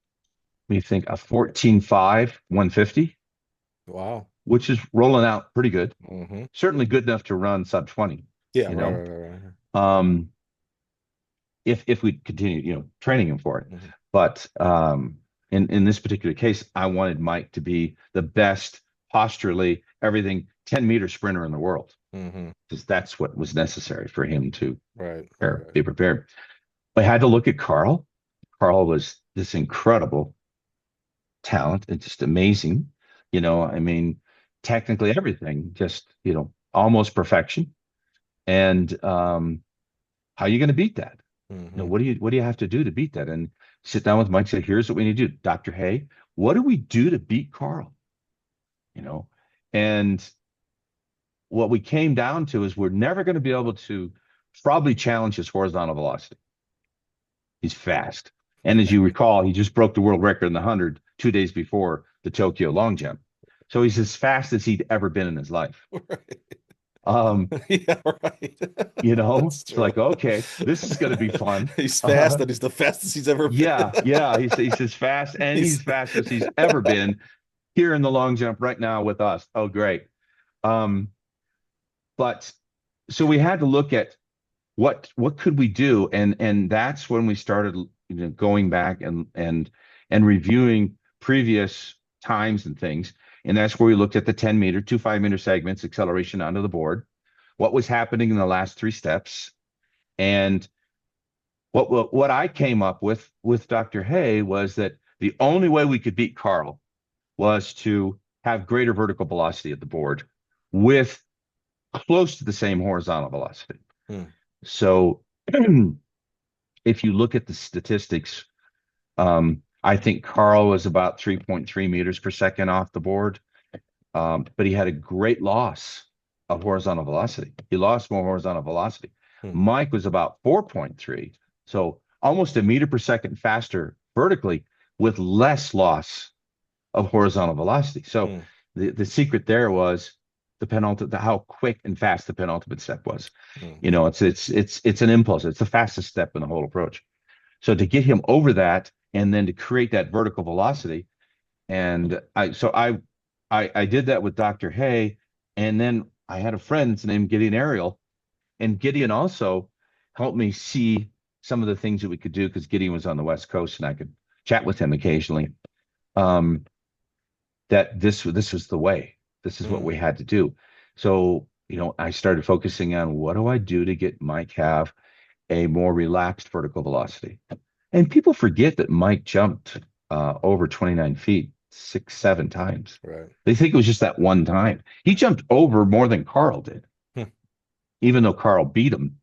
14.5 150. Wow. Which is rolling out pretty good. Mm-hmm. Certainly good enough to run sub 20. Yeah. Right. If we continue, training him for it. Mm-hmm. But in this particular case, I wanted Mike to be the best posturally, everything 10-meter sprinter in the world. because that's what was necessary for him to Right. be prepared. I had to look at Carl. Carl was this incredible talent. It's just amazing. I mean, technically everything, just, almost perfection. And how are you going to beat that? What do you have to do to beat that? And sit down with Mike, say, here's what we need to do. Dr. Hay, what do we do to beat Carl? And what we came down to is we're never going to be able to probably challenge his horizontal velocity. He's fast. And as you recall, he just broke the world record in the 100 2 days before the Tokyo long jump. So he's as fast as he'd ever been in his life. Right. Yeah, right. It's like, okay, this is going to be fun. He's fast, and he's the fastest he's ever been. Yeah. He's as fast, and he's fast as he's ever been here in the long jump right now with us. Oh, great. But so we had to look at what could we do, and that's when we started, going back and reviewing previous times and things. And that's where we looked at the 10-meter, 2 5-meter segments, acceleration onto the board, what was happening in the last 3 steps. And what I came up with Dr. Hay was that the only way we could beat Carl was to have greater vertical velocity at the board with close to the same horizontal velocity. So if you look at the statistics, I think Carl was about 3.3 meters per second off the board, but he had a great loss of horizontal velocity. He lost more horizontal velocity. Mike was about 4.3, so almost a meter per second faster vertically with less loss of horizontal velocity. So the secret there was how quick and fast the penultimate step was. It's an impulse. It's the fastest step in the whole approach. So to get him over that, and then to create that vertical velocity. And I did that with Dr. Hay. And then I had a friend named Gideon Ariel, and Gideon also helped me see some of the things that we could do, because Gideon was on the West Coast and I could chat with him occasionally. That this was the way. This is what we had to do. So, I started focusing on, what do I do to get Mike have a more relaxed vertical velocity? And people forget that Mike jumped over 29 feet 6-7 times. Right. They think it was just that one time. He jumped over more than Carl did, even though Carl beat him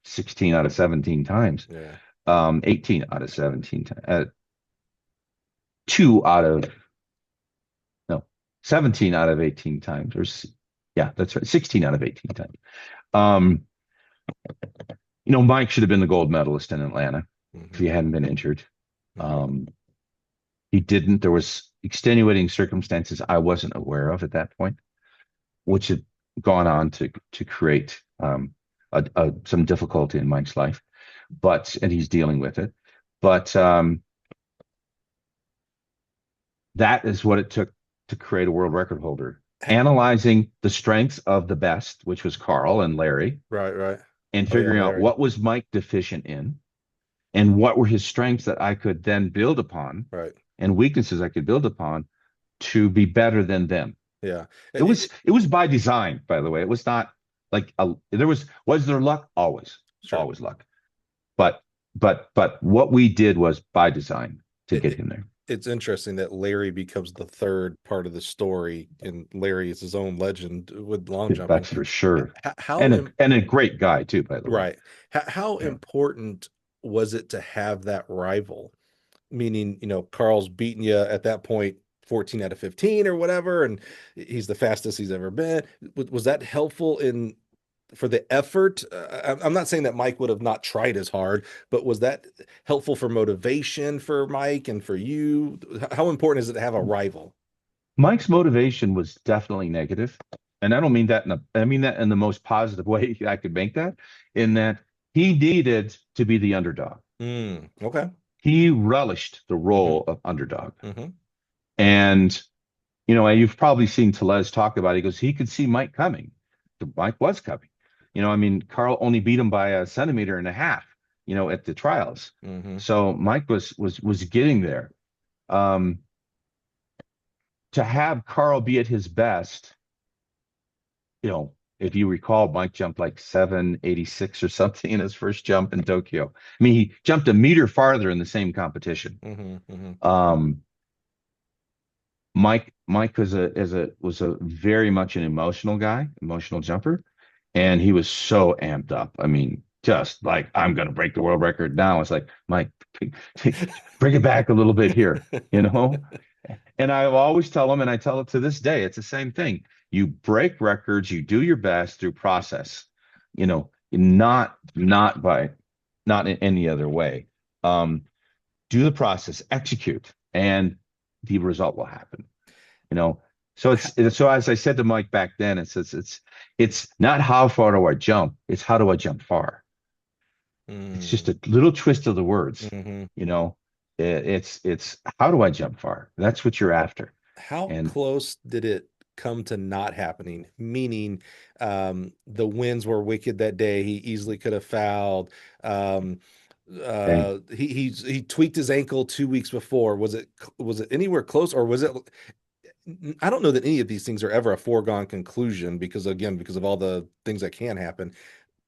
16 out of 17 times. Yeah. 18 out of 17 times. 17 out of 18 times. That's right. 16 out of 18 times. Mike should have been the gold medalist in Atlanta if he hadn't been injured. He didn't. There was extenuating circumstances I wasn't aware of at that point, which had gone on to create some difficulty in Mike's life, and he's dealing with it. But that is what it took to create a world record holder. Analyzing the strengths of the best, which was Carl and Larry. Right. And figuring out what was Mike deficient in, and what were his strengths that I could then build upon, right, and weaknesses I could build upon to be better than them. Yeah. It was by design, by the way. It was not like was there luck? Always. Sure. Always luck. But what we did was by design to get him there. It's interesting that Larry becomes the third part of the story, and Larry is his own legend with long jumping. That's for sure. And a great guy too, by the way. Right. How important was it to have that rival? Meaning, Carl's beating you at that point 14 out of 15 or whatever, and he's the fastest he's ever been. Was that helpful for the effort? I'm not saying that Mike would have not tried as hard, but was that helpful for motivation for Mike and for you? How important is it to have a rival? Mike's motivation was definitely negative. And I don't mean that I mean that in the most positive way I could make that, in that he needed to be the underdog. Okay. He relished the role of underdog. And, you've probably seen Tellez talk about it. He goes, he could see Mike coming. Mike was coming. Carl only beat him by 1.5 centimeters, at the trials. So Mike was getting there. To have Carl be at his best, if you recall, Mike jumped like 786 or something in his first jump in Tokyo. I mean, he jumped a meter farther in the same competition. Hmm. Hmm. Um, Mike was a very much an emotional guy, emotional jumper, and he was so amped up. I mean, just like I'm gonna break the world record now. It's like, Mike, bring it back a little bit here, you know? And I always tell him, and I tell it to this day, it's the same thing. You break records, you do your best through process, not in any other way. Um, do the process, execute, and the result will happen. You know, so as I said to Mike back then, it's not how far do I jump, it's how do I jump far. It's just a little twist of the words, Hmm. you know. It's how do I jump far? That's what you're after. How And close did it come to not happening? Meaning, the winds were wicked that day. He easily could have fouled. Um, hey, he tweaked his ankle 2 weeks before. Was it anywhere close, or was it? I don't know that any of these things are ever a foregone conclusion because, again, because of all the things that can happen.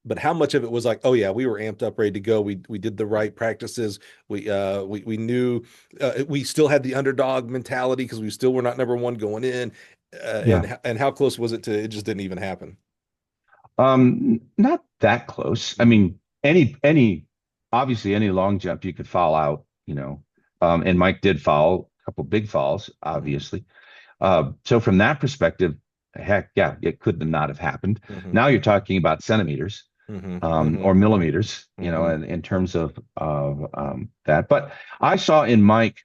But how much of it was like, oh yeah, we were amped up, ready to go. We did the right practices. We knew, we still had the underdog mentality because we still were not number one going in. yeah. And how close was it to it just didn't even happen? Not that close. I mean, any obviously any long jump you could foul out, you know. And Mike did foul a couple big fouls, Mm-hmm. obviously. So from that perspective, heck yeah, it could not have happened. Mm-hmm. Now you're talking about centimeters, Mm-hmm. Mm-hmm. or millimeters, Mm-hmm. in terms of that. But I saw in Mike,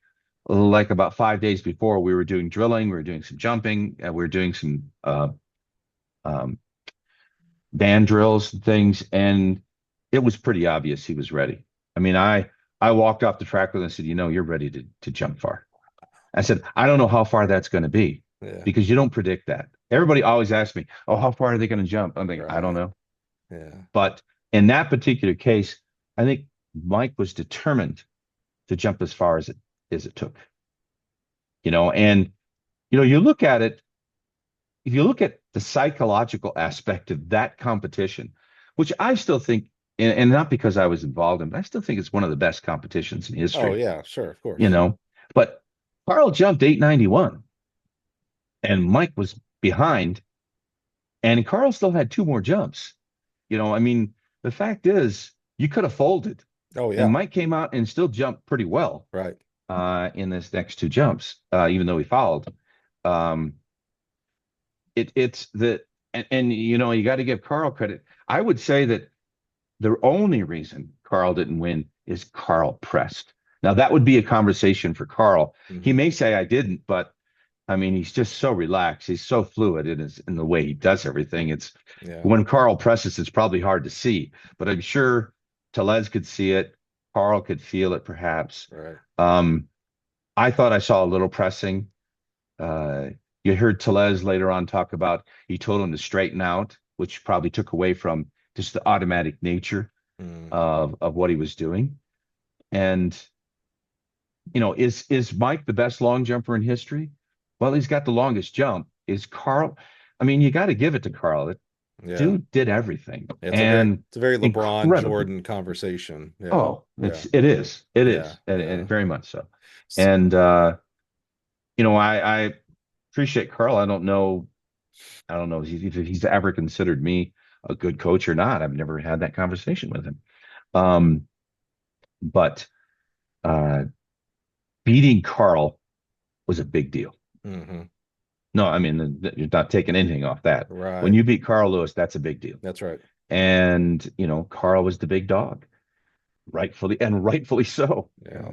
like about 5 days before, we were doing drilling, we were doing some jumping, we were doing some um, band drills and things, and it was pretty obvious he was ready. I mean, I walked off the track with him and said, you're ready to jump far. I said, I don't know how far that's going to be Yeah. because you don't predict that. Everybody always asks me, oh, how far are they going to jump? I'm like, I don't Right. know. Yeah. But in that particular case, I think Mike was determined to jump as far as it took, and you look at it, if you look at the psychological aspect of that competition, which I still think, and not because I was involved in, but I still think it's one of the best competitions in Oh history, yeah. Sure. Of you course. know. But Carl jumped 891 and Mike was behind, and Carl still had two more jumps. I mean, the fact is, you could have folded, Oh and yeah. Mike came out and still jumped pretty well Right. in this next two jumps, even though he fouled. Um, it's the and you got to give Carl credit. I would say that the only reason Carl didn't win is Carl pressed. Now that would be a conversation for Carl. He Mm-hmm. may say I didn't, but I mean he's just so relaxed. He's so fluid in the way he does everything. It's Yeah. when Carl presses, it's probably hard to see, but I'm sure Tellez could see it. Carl could feel it, perhaps. Right. Um, I thought I saw a little pressing. Uh, you heard Tellez later on talk about he told him to straighten out, which probably took away from just the automatic nature Mm. of what he was doing. And is Mike the best long jumper in history? Well, he's got the longest jump. Is Carl? I mean, you got to give it to Carl. The Yeah. dude did everything It's and a very LeBron incredible. Jordan conversation. Yeah. Oh, Yeah. it Yeah. is, and Yeah. very much so. S- And I appreciate Carl. I don't know if he's ever considered me a good coach or not. I've never had that conversation with him. Um, but uh, beating Carl was a big deal. mhm. No, I mean, you're not taking anything off that. When Right. you beat Carl Lewis, that's a big deal. That's right. And, Carl was the big dog, rightfully so, Yeah.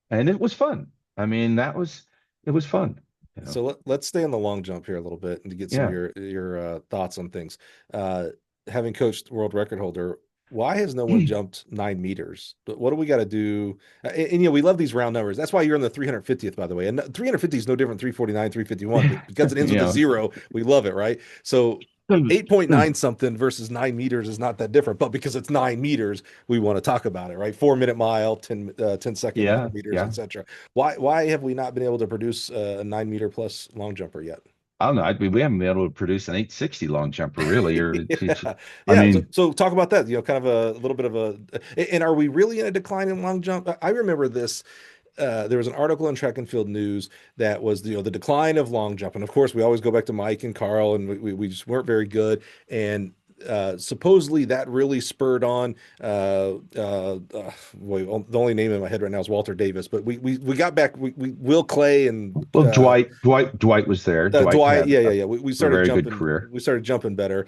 and it was fun. I mean, it was fun, you know. So let's stay on the long jump here a little bit and to get some of Yeah. your thoughts on things. Uh, Having coached world record holder, why has no one jumped 9 meters? But what do we got to do? And we love these round numbers. That's why you're in the 350th, by the way. And 350 is no different than 349, 351, but because it ends with a Yeah. zero, we love it, right? So 8.9 something versus 9 meters is not that different, but because it's 9 meters, we want to talk about it, right? 4 minute mile, 10 second Yeah, 100 meters, yeah. etc. Why have we not been able to produce a 9 meter plus long jumper yet? I don't know. We haven't been able to produce an 860 long jumper really, Yeah. I Yeah. So, mean, so talk about that, kind of a little bit of and are we really in a decline in long jump? I remember this. There was an article in Track and Field News that was, the decline of long jump. And of course, we always go back to Mike and Carl, and we just weren't very good. And supposedly that really spurred on, the only name in my head right now is Walter Davis, but we got back, we Will Clay and well, Dwight was there. Dwight Dwight. had Yeah, yeah, yeah. We a started very good jumping. career. We started jumping better.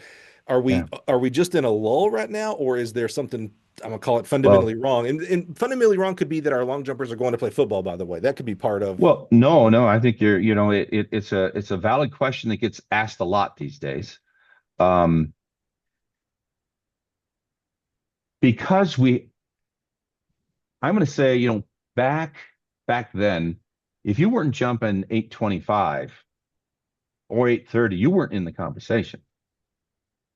Are we Yeah. are we just in a lull right now, or is there something I'm gonna call it fundamentally Well, wrong? And fundamentally wrong could be that our long jumpers are going to play football. By the way, that could be part of. no, I think it's a valid question that gets asked a lot these days. Um, because I'm going to say, back then, if you weren't jumping 825 or 830, you weren't in the conversation.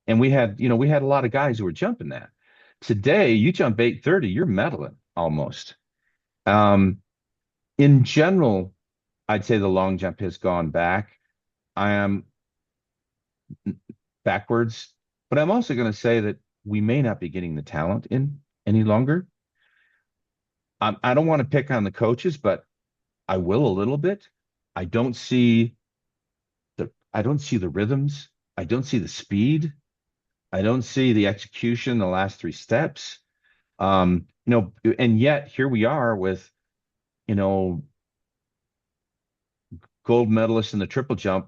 And we had a lot of guys who were jumping that. Today, you jump 830, you're medaling almost. Um, in general, I'd say the long jump has gone back. I am backwards, but I'm also going to say that we may not be getting the talent in any longer. I don't want to pick on the coaches, but I will a little bit. I don't see I don't see the rhythms. I don't see the speed. I don't see the execution, the last three steps. And yet here we are with, you know, gold medalist in the triple jump,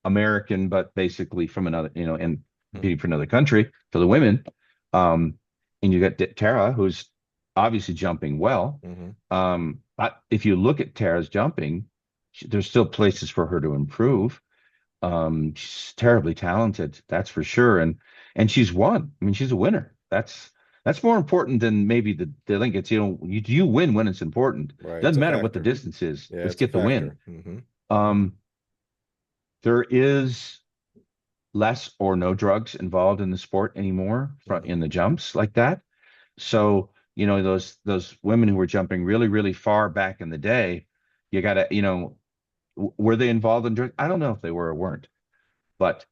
American, but basically from another, and Hmm. competing for another country for the women. Um, and you got Tara, who's obviously jumping well. Hmm. But if you look at Tara's jumping, there's still places for her to improve. She's terribly talented, that's for sure. And she's won. I mean, she's a winner. That's more important than maybe the think it's, you win when it's important. Right. It's Doesn't a matter what the factor. distance is. Yeah, Let's it's a get the win. factor. Hmm. Um, there is less or no drugs involved in the sport anymore in Hmm. the jumps like that. So, those women who were jumping really, really far back in the day, you gotta, were they involved in drugs? I don't know if they were or weren't, but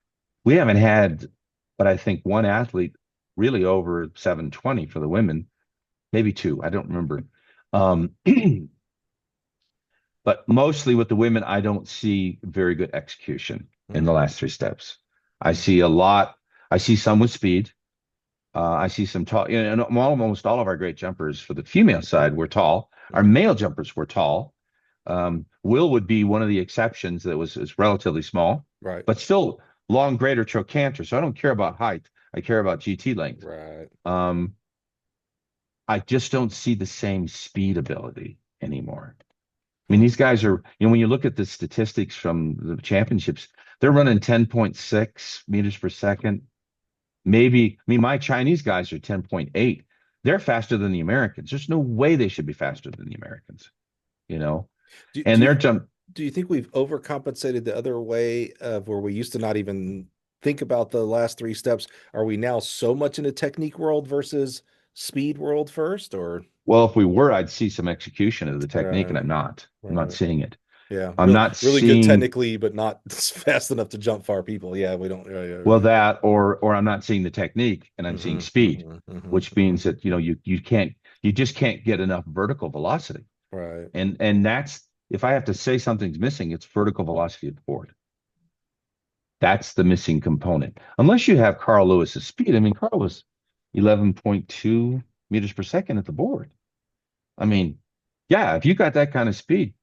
we haven't had, but I think one athlete really over 720 for the women, maybe two, I don't remember. Um, but mostly with the women, I don't see very good execution in the Hmm. last three steps. I see a lot. I see some with speed. I see some tall, and almost all of our great jumpers for the female side were tall. Our Hmm. male jumpers were tall. Will would be one of the exceptions that is relatively small, Right. but still long, greater trochanter. So I don't care about height. I care about GT length. Right. Um, I just don't see the same speed ability anymore. I mean, Hmm. these guys are, when you look at the statistics from the championships, they're running 10.6 meters per second. Maybe, I mean, my Chinese guys are 10.8. They're faster than the Americans. There's no way they should be faster than the Americans, you know? Do, And do they're you jump, do you think we've overcompensated the other way of where we used to not even think about the last three steps? Are we now so much in a technique world versus speed world first, or well, if we were, I'd see some execution of the technique, and right, I'm not. I'm not right? seeing it. Yeah, I'm not really good seeing, technically, but not fast enough to jump far people. Yeah, we don't. Yeah, yeah, well, right. that, or I'm not seeing the technique and I'm seeing Hmm. speed, Hmm. Hmm. which means that, you just can't get enough vertical velocity. Right. And that's, if I have to say something's missing, it's vertical velocity at the board. That's the missing component. Unless you have Carl Lewis's speed. I mean, Carl was 11.2 meters per second at the board. I mean, yeah, if you got that kind of speed,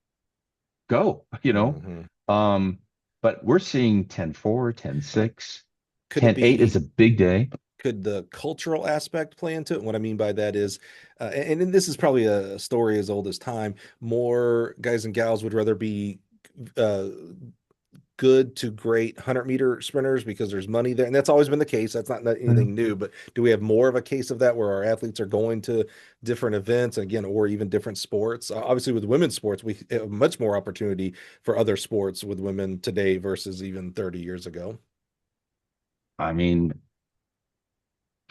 go, Hmm. Um, but we're seeing 10.4, 10.6, Could it 10.8 is a be? big day. Could the cultural aspect play into it? And what I mean by that is, and this is probably a story as old as time. More guys and gals would rather be uh, good to great 100-meter sprinters because there's money there, and that's always been the case. That's not Yeah. anything new. But do we have more of a case of that where our athletes are going to different events again, or even different sports? Obviously, with women's sports, we have much more opportunity for other sports with women today versus even 30 years ago. I mean,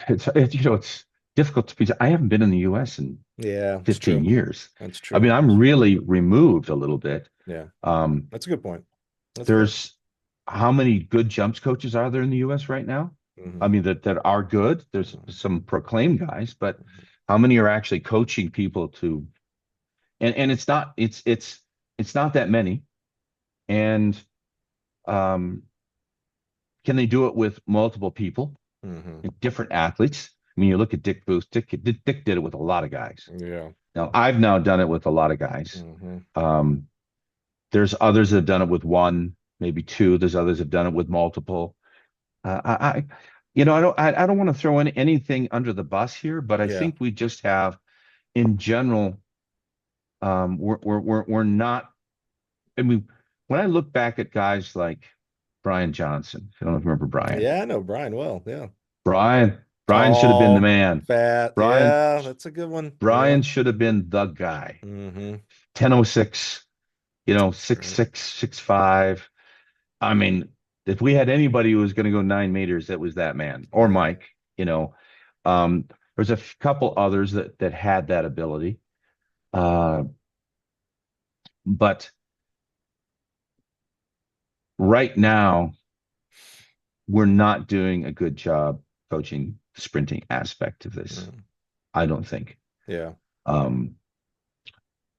it's difficult to be. I haven't been in the US in Yeah, it's 15 true. years. That's I mean, true. I'm really removed a little bit. Yeah, Um, that's a good point. That's fair. there's how many good jumps coaches are there in the US right now? I Hmm. mean, that are good. There's some proclaimed guys, but how many are actually coaching people to, and it's not that many. And um, can they do it with multiple people, Hmm. different athletes? I mean, you look at Dick Booth. Dick did it with a lot of guys. Yeah. Now, I've now done it with a lot of guys. Hmm. Um, there's others that have done it with one, maybe two. There's others that have done it with multiple. I I don't want to throw in anything under the bus here, but I Yeah. think we just have, in general, we're not. I mean, when I look back at guys like Brian Johnson, I don't know if you remember Brian. Yeah, I know Brian well. Yeah. Brian, Brian should have been the Tall, man. fat. Brian, Yeah, that's a good one. Yeah. Brian should have been the guy. Hmm. 10:06, six Right. six, 6'5". I mean, if we had anybody who was going to go 9 meters, it was that man or Yeah. Mike. You know, there's a couple others that had that ability, uh, but right now we're not doing a good job coaching the sprinting aspect of this. Mm. I don't think. Yeah. Um,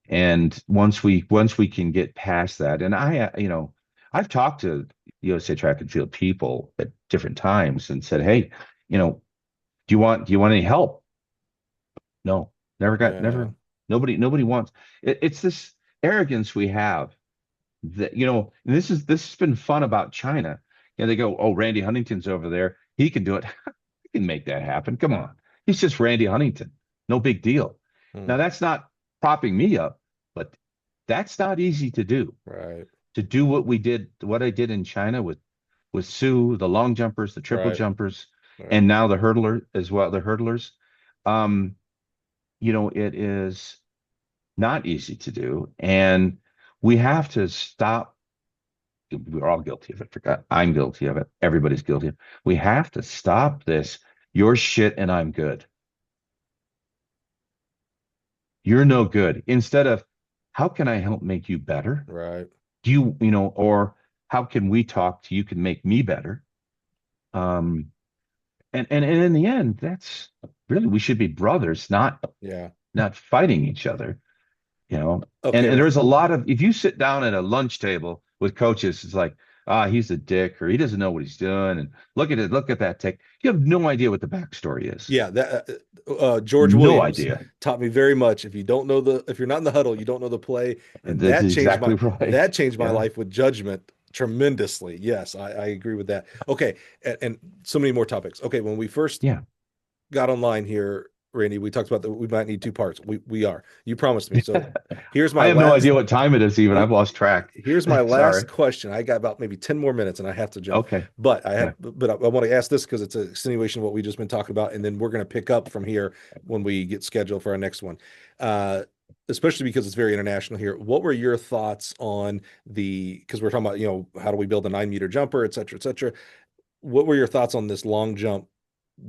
and once we can get past that, and I've talked to USA Track and Field people at different times and said, hey, you know, do you want any help? No, Yeah. never. Nobody wants. It's this arrogance we have that, and this has been fun about China. They go, oh, Randy Huntington's over there. He can do it. He can make that happen. Come on. He's just Randy Huntington. No big deal. Now, Mm. that's not propping me up, but that's not easy to do. Right. To do what I did in China with Sue, the long jumpers, the triple Right. jumpers, Right. and now the hurdler as well, the hurdlers. Um, it is not easy to do. And we have to stop. We're all guilty of it. Forgot. I'm guilty of it. Everybody's guilty of it. We have to stop this. You're shit and I'm good. You're no good. Instead of, how can I help make you better? Right. Or how can we talk to you can make me better? Um, and in the end, that's really, we should be brothers, Yeah. not fighting each other. you know Okay. and Well, there's a lot of, if you sit down at a lunch table with coaches, it's like, he's a dick, or he doesn't know what he's doing, and look at that take. You have no idea what the backstory is. yeah, that George No Williams idea. taught me very much. If you're not in the huddle, you don't know the play, And and that's exactly right. that changed my Yeah. life with judgment tremendously. Yes, I agree with that. Okay, and so many more topics. Okay, when we first Yeah. got online here, Randy, we talked about that we might need two parts. We are. You promised me. So here's I my have no last idea what time it is even. I've lost track. here's my Sorry. last question. I got about maybe 10 more minutes and I have to jump. Okay. But I Yeah. have but I want to ask this because it's a continuation of what we just been talking about, and then we're going to pick up from here when we get scheduled for our next one. Uh Especially because it's very international here. What were your thoughts on because we're talking about, how do we build a 9 meter jumper, et cetera, et cetera. What were your thoughts on this long jump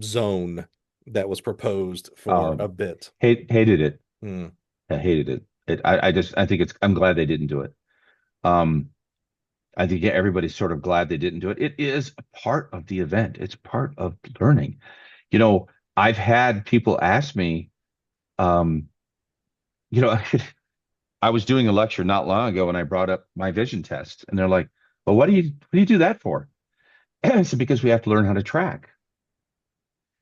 zone that was proposed for a Um, bit? hated it. Hmm. I hated it. I think I'm glad they didn't do it. Um, I think, yeah, everybody's sort of glad they didn't do it. It is a part of the event. It's part of learning. You know, I've had people ask me, um, you know, I was doing a lecture not long ago and I brought up my vision test, and they're like, "Well, what do you do that for?" And I said, "Because we have to learn how to track,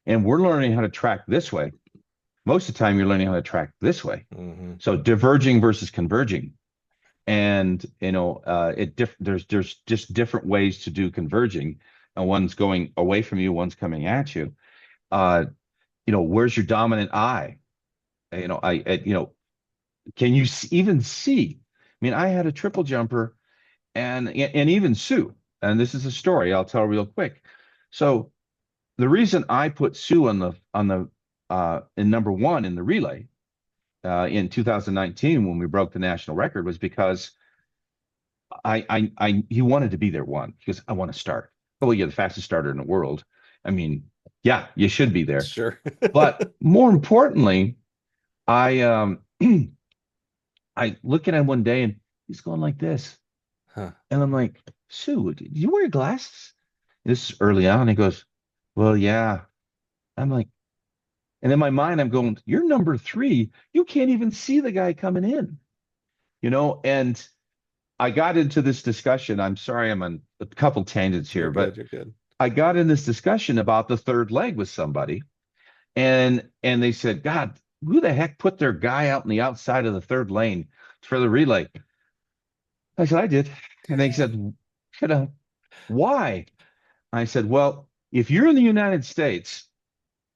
and we're learning how to track this way. Most of the time, you're learning how to track this way. Hmm. So diverging versus converging, and there's just different ways to do converging, and one's going away from you, one's coming at you. Uh, where's your dominant eye? Can you even see? I mean, I had a triple jumper, and even Sue, and this is a story I'll tell real quick. So the reason I put Sue in number one in the relay in 2019 when we broke the national record was because he wanted to be there one, because I want to start. Oh, well, you're the fastest starter in the world. I mean, yeah, you should be there. Sure. But more importantly, I I look at him one day and he's going like this. Huh. And I'm like, Sue, do you wear glasses? This is early on. He goes, well, yeah. I'm like, and in my mind, I'm going, you're number three. You can't even see the guy coming in, and I got into this discussion. I'm sorry, I'm on a couple tangents You're here, good. but You're good. I got in this discussion about the third leg with somebody, and they said, God, who the heck put their guy out in the outside of the third lane for the relay? I said, I did. And they said, why? I said, well, if you're in the United States,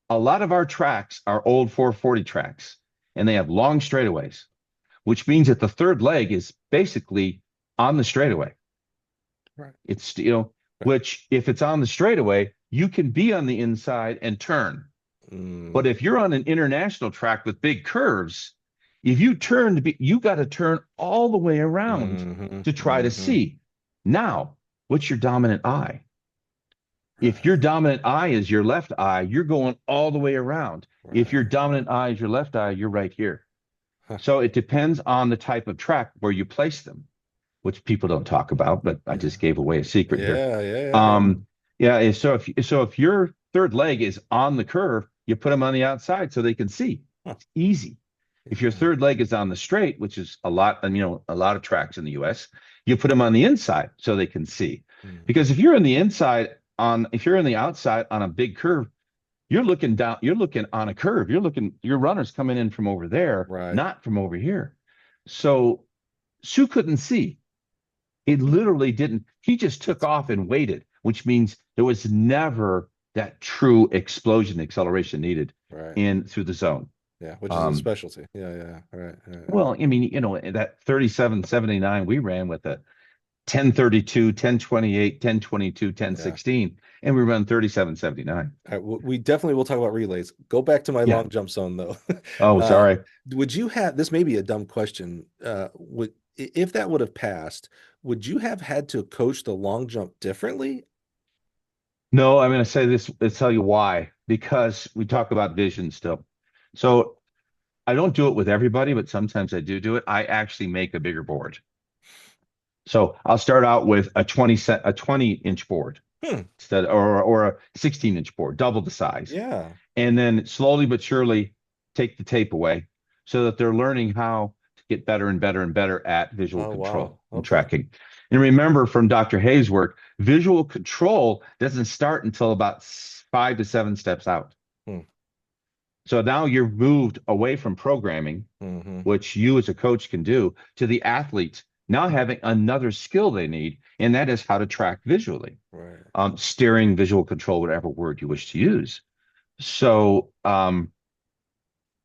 a lot of our tracks are old 440 tracks, and they have long straightaways, which means that the third leg is basically on the straightaway. Right. It's, Right. which if it's on the straightaway, you can be on the inside and turn. But Mm, if you're on an international track with big curves, if you turn you got to turn all the way around hmm to try to hmm see. Now, what's your dominant eye? If your Right. dominant eye is your left eye, you're going all the way around. If your Right. dominant eye is your left eye, you're right here. Huh. So it depends on the type of track where you place them, which people don't talk about, but I Yeah. just gave away a secret here. Yeah. Yeah. Yeah. Yeah. Yeah, so if your third leg is on the curve, you put them on the outside so they can see. Huh. It's easy. If your Yeah. third leg is on the straight, which is a lot, a lot of tracks in the US, you put them on the inside so they can see. Mm, Because if you're on the outside on a big curve, you're looking down, you're looking on a curve, your runner's coming in from over there, right. not from over here. So Sue couldn't see. It Hmm. literally didn't. He just took That's off and waited, which means there was never that true explosion acceleration needed right. in through the zone. Yeah. Which is a Um, specialty. Yeah. Yeah. Right. Yeah. Yeah. well, I mean, that 37.79 we ran with a 10:32, 10:28, 10:22, Yeah. 10:16, and we run 37.79. All right, we definitely will talk about relays. Go back to my Yeah. long jump zone though. Oh, Uh, sorry. would you have this may be a dumb question. If that would have passed, would you have had to coach the long jump differently? No, I'm going to say this. Let's tell you why. Because we talk about vision still. So I don't do it with everybody, but sometimes I do it. I actually make a bigger board. So I'll start out with a 20-inch board Hmm. instead, or a 16-inch board, double the size. Yeah. And then slowly but surely take the tape away so that they're learning how to get better and better and better at visual Oh wow. control and Okay. tracking. And remember from Dr. Hayes' work, visual control doesn't start until about 5 to 7 steps out. Hmm. So now you're moved away from programming, hmm which you as a coach can do, to the athletes now having another skill they need, and that is how to track visually, Right. steering, visual control, whatever word you wish to use. So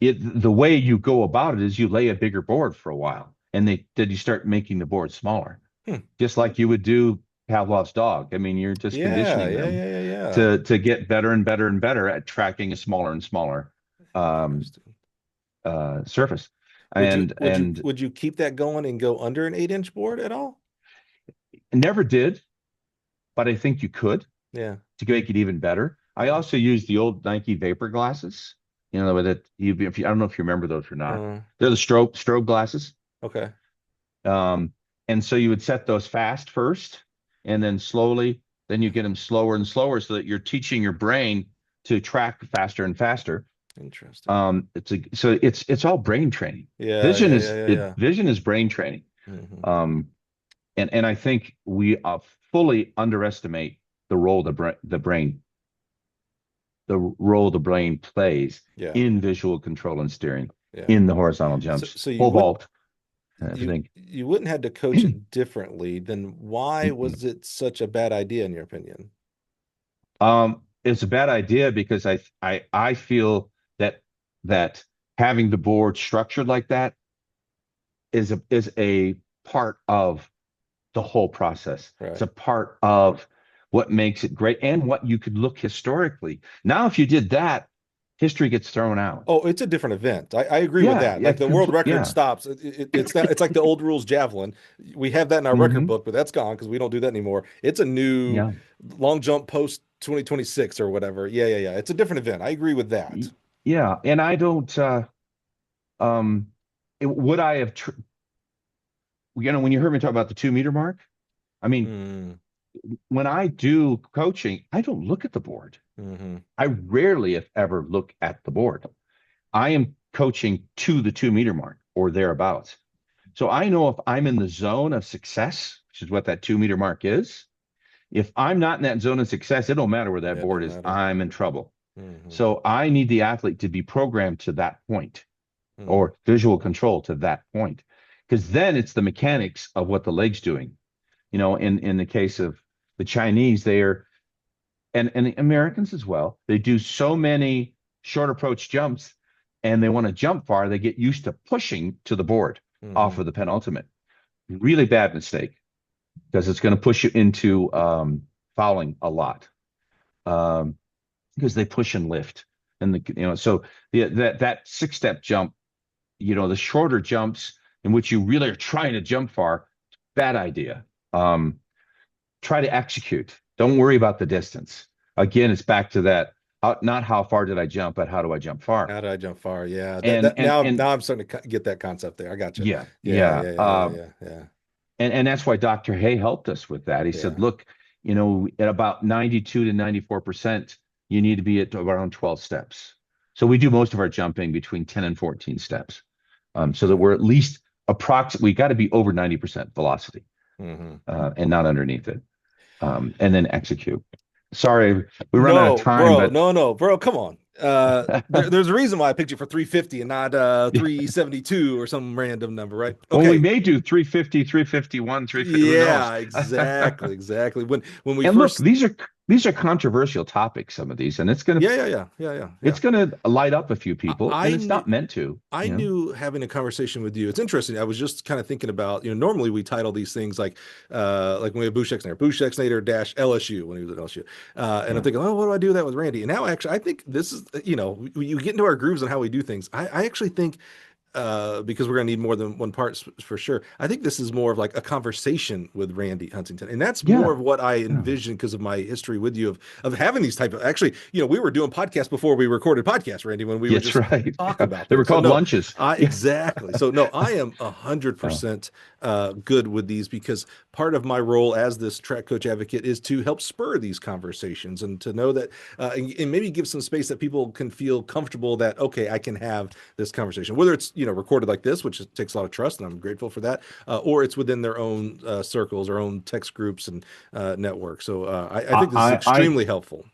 the way you go about it is you lay a bigger board for a while, and then you start making the board smaller, Hmm. just like you would do Pavlov's dog. I mean, you're just Yeah. conditioning Yeah. them Yeah. Yeah. Yeah. to get better and better and better at tracking a smaller and smaller um, Interesting. surface. Would you would you And would you keep that going and go under an 8-inch board at all? never did, but I think you could Yeah. to make it even better. I Okay. also use the old Nike Vapor glasses. That I don't know if you remember those or not. Uh, They're the strobe glasses. okay. Um, and so you would set those fast first, and then slowly, then you get them slower and slower, so that you're teaching your brain to track faster and faster. Interesting. It's all brain training. Yeah. Yeah. Yeah. Yeah. Yeah. Vision is brain training. hmm Um, and I think we fully underestimate the role the brain plays Yeah. in visual control and steering Yeah. in the horizontal So, jumps, so you pole would vault, everything. you wouldn't have to coach it differently. Then why Mm-mm. was it such a bad idea in your opinion? It's a bad idea because I feel that having the board structured like that is a part of the whole process. It's Right. a part of what makes it great and what you could look historically. Now, if you did that, history gets thrown out. Oh, it's a different event. I agree with Yeah, that. yeah, Like the world record yeah. stops. It's not. It's like the old rules javelin. We have that in our record hmm book, but that's gone because we don't do that anymore. It's a new Yeah. long jump post 2026 or whatever. Yeah, yeah, yeah. It's a different event. I agree with that. Yeah. And I don't, would I have, when you heard me talk about the 2 meter mark, I mean, Mm, when I do coaching, I don't look at the board. mm-hmm. I rarely, if ever, look at the board. I am coaching to the 2 meter mark or thereabouts. So I know if I'm in the zone of success, which is what that 2 meter mark is. If I'm not in that zone of success, it don't matter where that Yeah, it board doesn't is. matter. I'm in trouble. Mm-hmm. So I need the athlete to be programmed to that point Mm-hmm. or visual control to that point. Because then it's the mechanics of what the leg's doing. In the case of the Chinese, they are and the Americans as well, they do so many short approach jumps and they want to jump far, they get used to pushing to the board Mm-hmm. off of the penultimate. Really bad mistake because it's going to push you into fouling a lot because they push and lift. And so that 6-step jump, the shorter jumps in which you really are trying to jump far, bad idea. Try to execute. Don't worry about the distance. Again, it's back to that. Not how far did I jump, but how do I jump far? How did I jump far? Yeah, that And that and now and I'm starting to get that concept there. I got you. yeah, Yeah, yeah. yeah, yeah, yeah, yeah, yeah, And that's why Dr. Hay helped us with that. He yeah. said, look, at about 92 to 94%, you need to be at around 12 steps. So we do most of our jumping between 10 and 14 steps. So that we're at least we got to be over 90% velocity Mm-hmm. and not underneath it. And then execute. Sorry, we run out of No, time, bro, but no, bro, come on. There's a reason why I picked you for 350 and not 372 or some random number, right? well, we Okay. may do 350, 351, 350, who knows? Yeah, exactly, exactly. When we And look, first, these are controversial topics, some of these, and yeah, yeah, yeah, yeah, yeah, yeah. it's gonna light up a few I, people, and I it's knew not meant to, I knew having a conversation with you. It's interesting. I was just kind of thinking about, normally we title these things like when we have Bushexnator dash LSU when he was at LSU. And I'm Yeah. thinking, oh, what do I do with that with Randy? And now actually I think this is, you get into our grooves on how we do things. I actually think because we're going to need more than one part for sure. I think this is more of like a conversation with Randy Huntington, and that's more Yeah. of what I Yeah. envision because of my history with you of having these type of actually, we were doing podcasts before we recorded podcasts, Randy, when we would That's just right. talk Yeah. about They were things. So called no, lunches. I Yeah. exactly. So no, I am a hundred Oh, percent good with these because part of my role as this track coach advocate is to help spur these conversations and to know that and maybe give some space that people can feel comfortable that okay, I can have this conversation, whether it's recorded like this, which takes a lot of trust, and I'm grateful for that, or it's within their own circles, or own text groups and networks. So I think this is I extremely helpful.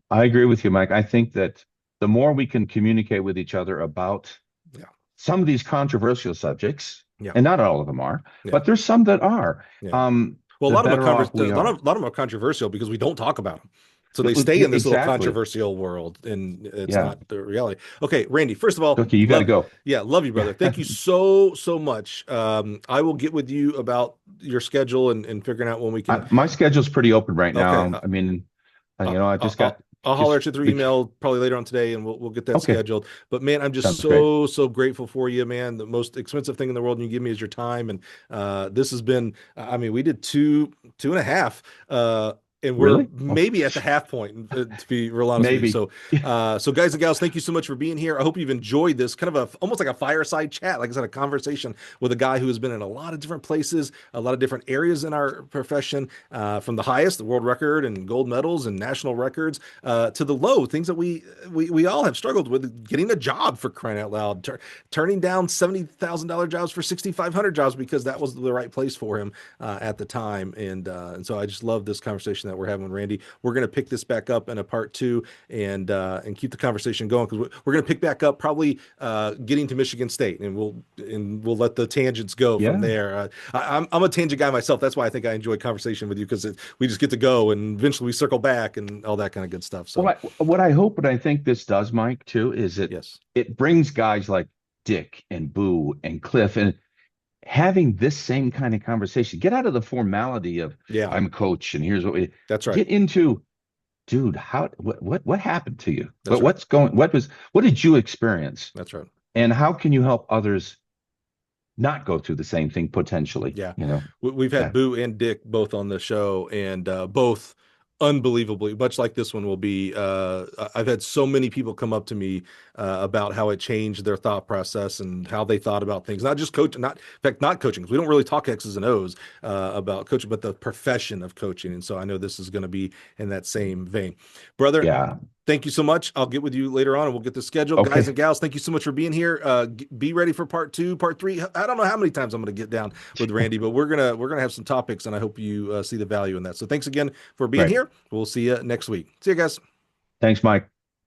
I agree with you, Mike. I think that the more we can communicate with each other about Yeah, some of these controversial subjects, yeah, and not all of them are, yeah, but there's some that are, yeah. Well, a the lot of them better off a we lot are. of, a lot of them are controversial because we don't talk about them. So they stay in this little Exactly. controversial world, and it's Yeah. not the reality. Okay, Randy. First of all, Okay, you got to love, go. yeah, love you, brother. Thank you so much. I will get with you about your schedule and figuring out when we can. My schedule's pretty open right Okay, now. I mean, I just got I'll holler just at you through email probably later on today, and we'll get that okay. scheduled. But man, I'm just Sounds great. so grateful for you, man. The most expensive thing in the world you give me is your time, and this has been. I mean, we did two and a half. And we're Really? Oh, maybe at the half point, to be real honest with you. maybe. So, so guys and gals, thank you so much for being here. I hope you've enjoyed this kind of almost like a fireside chat, like I said, a conversation with a guy who has been in a lot of different places, a lot of different areas in our profession, from the highest, the world record and gold medals and national records, to the low things that we all have struggled with, getting a job for crying out loud, turning down $70,000 jobs for 6,500 jobs because that was the right place for him at the time. And so I just love this conversation that we're having with Randy. We're going to pick this back up in a part two and keep the conversation going because we're going to pick back up probably getting to Michigan State, and we'll let the tangents go from Yeah. there. I'm a tangent guy myself. That's why I think I enjoy conversation with you because we just get to go and eventually we circle back and all that kind of good stuff. So What I hope and I think this does, Mike, too, is yes, it brings guys like Dick and Boo and Cliff and having this same kind of conversation. Get out of the formality of yeah, I'm a coach and here's what we that's right. get into. Dude, what happened to you? That's right. What did you experience? That's right. And how can you help others not go through the same thing potentially? Yeah. You know? We've had Yeah. Boo and Dick both on the show, and both unbelievably much like this one will be. I've had so many people come up to me about how it changed their thought process and how they thought about things, not just coaching, not in fact not coaching, because we don't really talk X's and O's about coaching, but the profession of coaching. And so I know this is going to be in that same vein. Brother, Yeah. thank you so much. I'll get with you later on and we'll get the schedule. Guys Okay. and gals, thank you so much for being here. Be ready for part 2, part 3. I don't know how many times I'm going to get down with Randy, but we're gonna have some topics, and I hope you see the value in that. So thanks again for being Great. here. We'll see you next week. See you guys. Thanks, Mike.